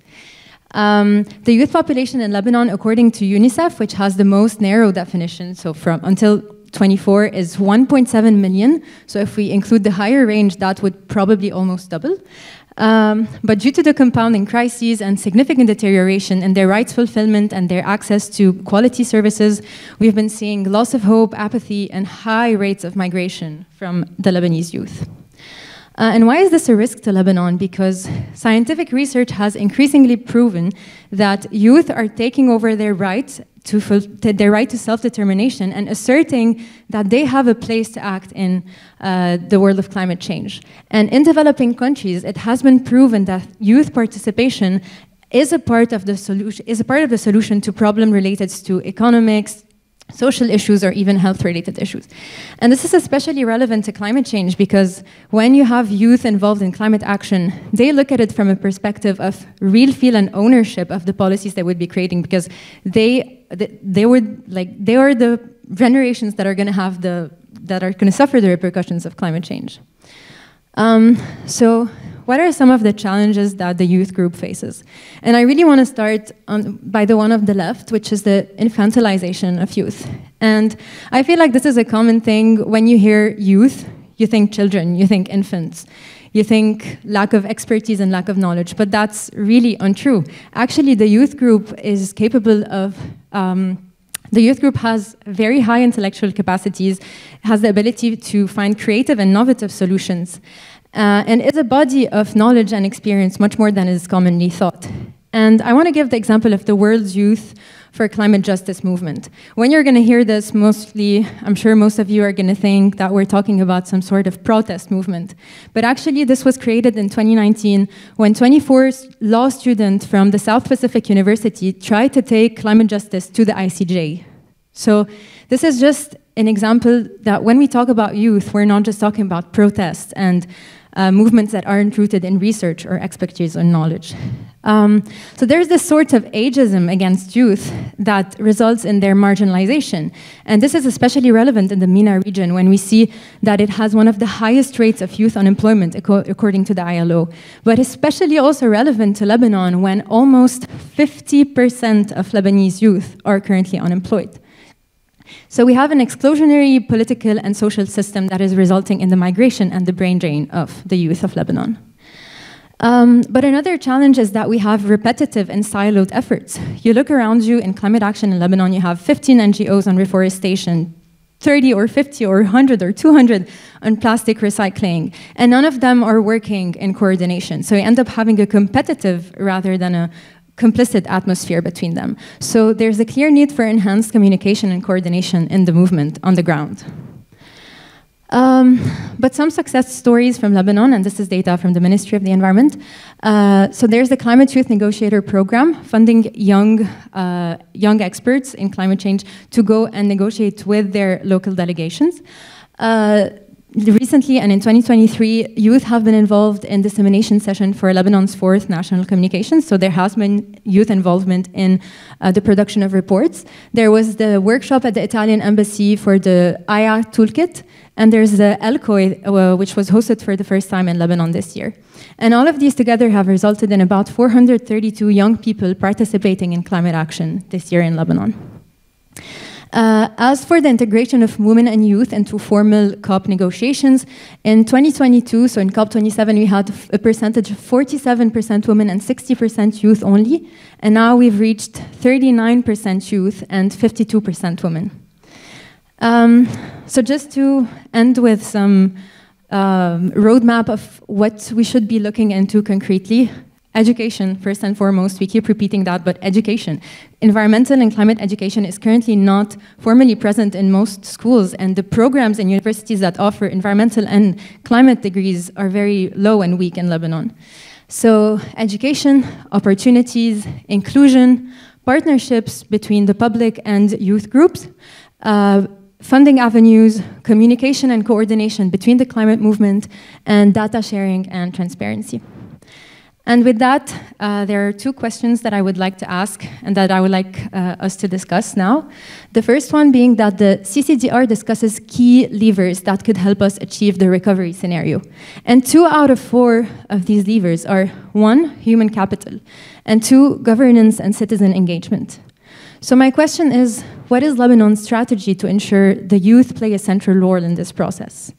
The youth population in Lebanon, according to UNICEF, which has the most narrow definition, so from until 24 is 1.7 million. So if we include the higher range, that would probably almost double. But due to the compounding crises and significant deterioration in their rights fulfillment and their access to quality services, we've been seeing loss of hope, apathy, and high rates of migration from the Lebanese youth. And why is this a risk to Lebanon? Because scientific research has increasingly proven that youth are taking over their right to self-determination and asserting that they have a place to act in the world of climate change. And in developing countries, it has been proven that youth participation is a part of the solution to problems related to economics, social issues, or even health-related issues. And this is especially relevant to climate change because when you have youth involved in climate action, they look at it from a perspective of real feel and ownership of the policies they would be creating, because they are the generations that are going to suffer the repercussions of climate change. So what are some of the challenges that the youth group faces? And I really want to start by the one of the left, which is the infantilization of youth. And I feel like this is a common thing. When you hear youth, you think children, you think infants, you think lack of expertise and lack of knowledge, but that's really untrue. Actually, the youth group is capable of the youth group has very high intellectual capacities, has the ability to find creative and innovative solutions, and is a body of knowledge and experience much more than is commonly thought. And I want to give the example of the World's Youth for Climate Justice movement. When you're going to hear this, mostly, I'm sure most of you are going to think that we're talking about some sort of protest movement. But actually, this was created in 2019 when 24 law students from the South Pacific University tried to take climate justice to the ICJ. So this is just an example that when we talk about youth, we're not just talking about protests and movements that aren't rooted in research or expertise or knowledge. So there's this sort of ageism against youth that results in their marginalization. And this is especially relevant in the MENA region when we see that it has one of the highest rates of youth unemployment according to the ILO, but especially also relevant to Lebanon when almost 50% of Lebanese youth are currently unemployed. So we have an exclusionary political and social system that is resulting in the migration and the brain drain of the youth of Lebanon. But another challenge is that we have repetitive and siloed efforts. You look around you in climate action in Lebanon, you have 15 NGOs on reforestation, 30 or 50 or 100 or 200 on plastic recycling, and none of them are working in coordination. So you end up having a competitive rather than a complicit atmosphere between them. So there's a clear need for enhanced communication and coordination in the movement on the ground. But some success stories from Lebanon, and this is data from the Ministry of the Environment. So there's the Climate Youth Negotiator Program, funding young experts in climate change to go and negotiate with their local delegations. Recently, and in 2023, youth have been involved in dissemination session for Lebanon's 4th national communications. So there has been youth involvement in the production of reports. There was the workshop at the Italian embassy for the AYA toolkit, and there's the ELCOI, which was hosted for the first time in Lebanon this year. And all of these together have resulted in about 432 young people participating in climate action this year in Lebanon. As for the integration of women and youth into formal COP negotiations, in 2022, so in COP27, we had a percentage of 47% women and 60% youth only, and now we've reached 39% youth and 52% women. So just to end with some roadmap of what we should be looking into concretely. Education, first and foremost, we keep repeating that, but education. Environmental and climate education is currently not formally present in most schools, and the programs in universities that offer environmental and climate degrees are very low and weak in Lebanon. So education, opportunities, inclusion, partnerships between the public and youth groups, funding avenues, communication and coordination between the climate movement, and data sharing and transparency. And with that, there are 2 questions that I would like to ask and that I would like us to discuss now. The first one being that the CCDR discusses key levers that could help us achieve the recovery scenario. And 2 out of 4 of these levers are 1, human capital, and 2, governance and citizen engagement. So my question is, what is Lebanon's strategy to ensure the youth play a central role in this process?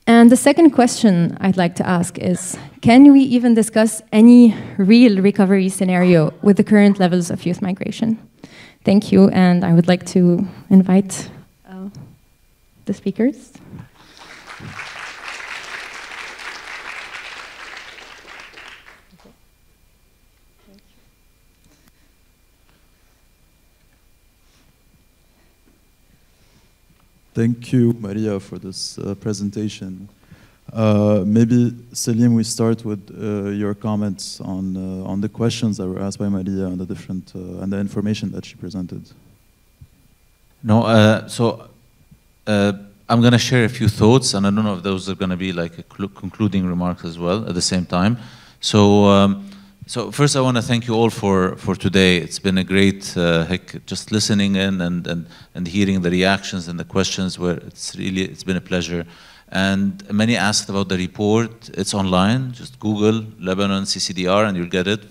And the second question I'd like to ask is, can we even discuss any real recovery scenario with the current levels of youth migration? Thank you, and I would like to invite the speakers. Thank you, Maria, for this presentation. Maybe, Salim, we start with your comments on the questions that were asked by Maria and the different and the information that she presented. No, I'm going to share a few thoughts, and I don't know if those are going to be like a concluding remarks as well at the same time. So first I want to thank you all for today. It's been a great, just listening in and hearing the reactions and the questions. It's been a pleasure. And many asked about the report. It's online. Just Google Lebanon CCDR and you'll get it,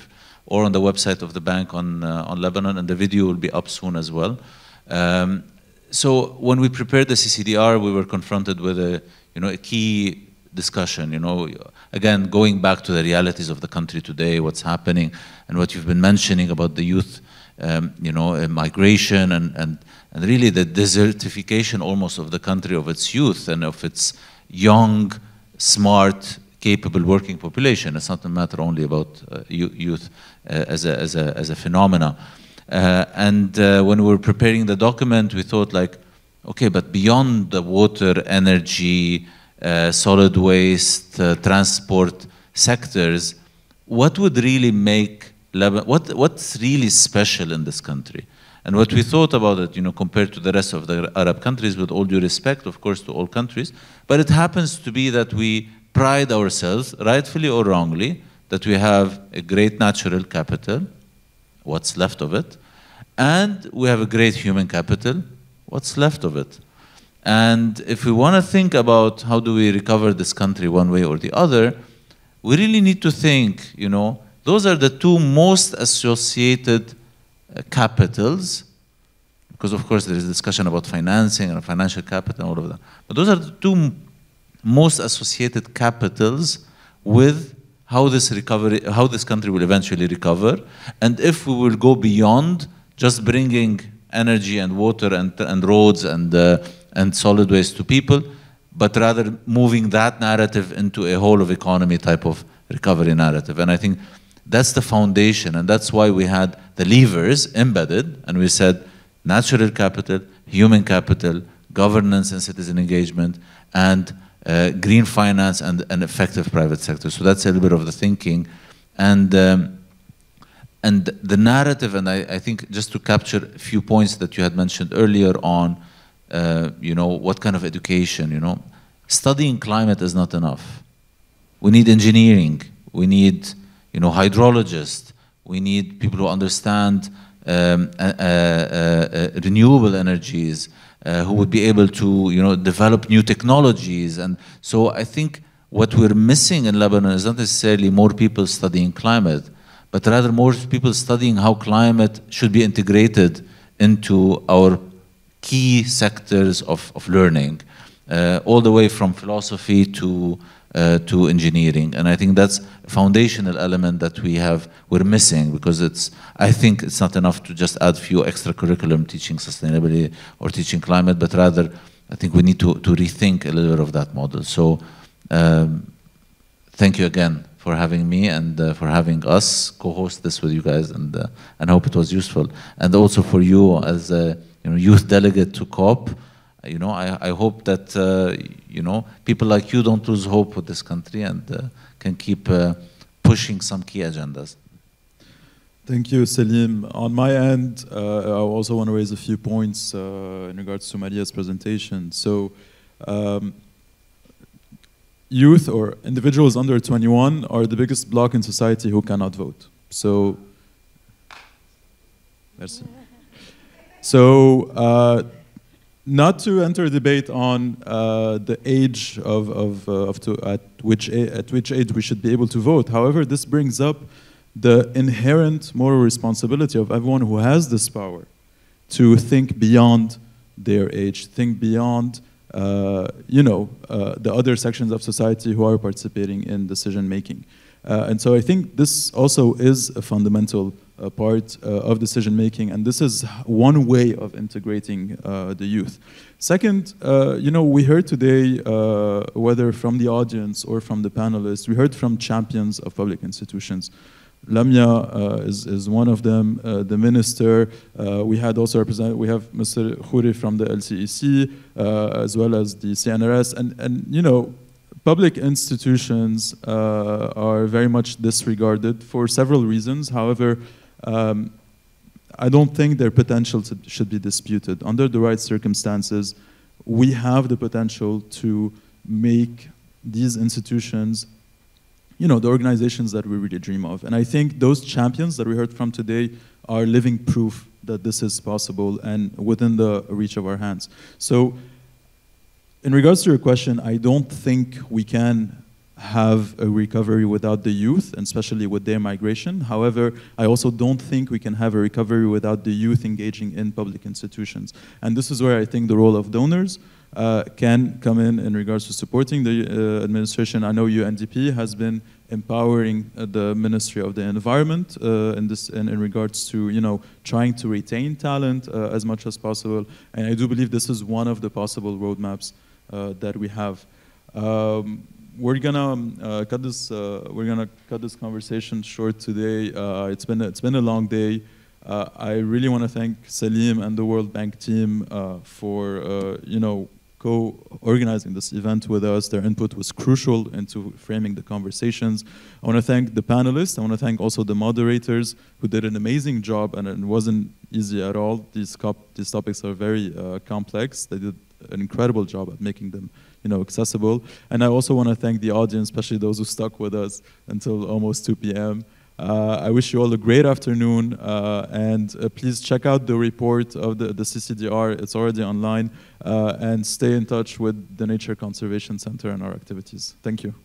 or on the website of the bank on Lebanon, and the video will be up soon as well. So when we prepared the CCDR, we were confronted with a key discussion. Again, going back to the realities of the country today, what's happening, and what you've been mentioning about the youth, migration, and really the desertification almost of the country, of its youth and of its young, smart, capable working population. It's not a matter only about youth as a phenomena. When we were preparing the document, we thought like, okay, but beyond the water, energy, solid waste, transport sectors, what would really make Lebanon, what's really special in this country? And what we thought about it, compared to the rest of the Arab countries, with all due respect, of course, to all countries, but it happens to be that we pride ourselves, rightfully or wrongly, that we have a great natural capital, what's left of it, and we have a great human capital, what's left of it. And if we want to think about how do we recover this country one way or the other, we really need to think, those are the two most associated capitals, because of course there is discussion about financing and financial capital and all of that. But those are the two most associated capitals with how this country will eventually recover. And if we will go beyond just bringing energy and water and roads and solid waste to people, but rather moving that narrative into a whole of economy type of recovery narrative. And I think that's the foundation, and that's why we had the levers embedded, and we said natural capital, human capital, governance and citizen engagement, and green finance and an effective private sector. So that's a little bit of the thinking. And the narrative, and I think just to capture a few points that you had mentioned earlier on, what kind of education, studying climate is not enough. We need engineering, we need hydrologists, we need people who understand renewable energies, who would be able to develop new technologies. And so I think what we're missing in Lebanon is not necessarily more people studying climate, but rather more people studying how climate should be integrated into our key sectors of learning, all the way from philosophy to engineering. And I think that's a foundational element that we're missing, because I think it's not enough to just add few extra curriculum teaching sustainability or teaching climate, but rather I think we need to rethink a little bit of that model. So thank you again for having me and for having us co-host this with you guys, and I hope it was useful. And also for you as a youth delegate to COP, I hope that people like you don't lose hope with this country and can keep pushing some key agendas. Thank you, Salim. On my end, I also want to raise a few points in regards to Maria's presentation. So, youth or individuals under 21 are the biggest bloc in society who cannot vote. So, merci. So, not to enter a debate on the age at which age we should be able to vote. However, this brings up the inherent moral responsibility of everyone who has this power to think beyond their age, think beyond the other sections of society who are participating in decision making. And so I think this also is a fundamental part of decision making, and this is one way of integrating the youth. Second, we heard today, whether from the audience or from the panelists, we heard from champions of public institutions. Lamia is one of them, the minister. We had also we have Mr. Khouri from the LCEC, as well as the CNRS, and public institutions are very much disregarded for several reasons. However, I don't think their potential should be disputed. Under the right circumstances, we have the potential to make these institutions, you know, the organizations that we really dream of. And I think those champions that we heard from today are living proof that this is possible and within the reach of our hands. So in regards to your question, I don't think we can have a recovery without the youth, and especially with their migration. However, I also don't think we can have a recovery without the youth engaging in public institutions. And this is where I think the role of donors can come in regards to supporting the administration. I know UNDP has been empowering the Ministry of the Environment in regards to, you know, trying to retain talent as much as possible. And I do believe this is one of the possible roadmaps that we have. We're gonna cut this conversation short today. It's been a long day. I really want to thank Salim and the World Bank team for you know, co-organizing this event with us. Their input was crucial into framing the conversations. I want to thank the panelists. I want to thank also the moderators who did an amazing job, and it wasn't easy at all. These topics are very complex. They did an incredible job at making them, you know, accessible. And I also want to thank the audience, especially those who stuck with us until almost 2 p.m. I wish you all a great afternoon, and please check out the report of the CCDR. It's already online, and stay in touch with the Nature Conservation Center and our activities. Thank you.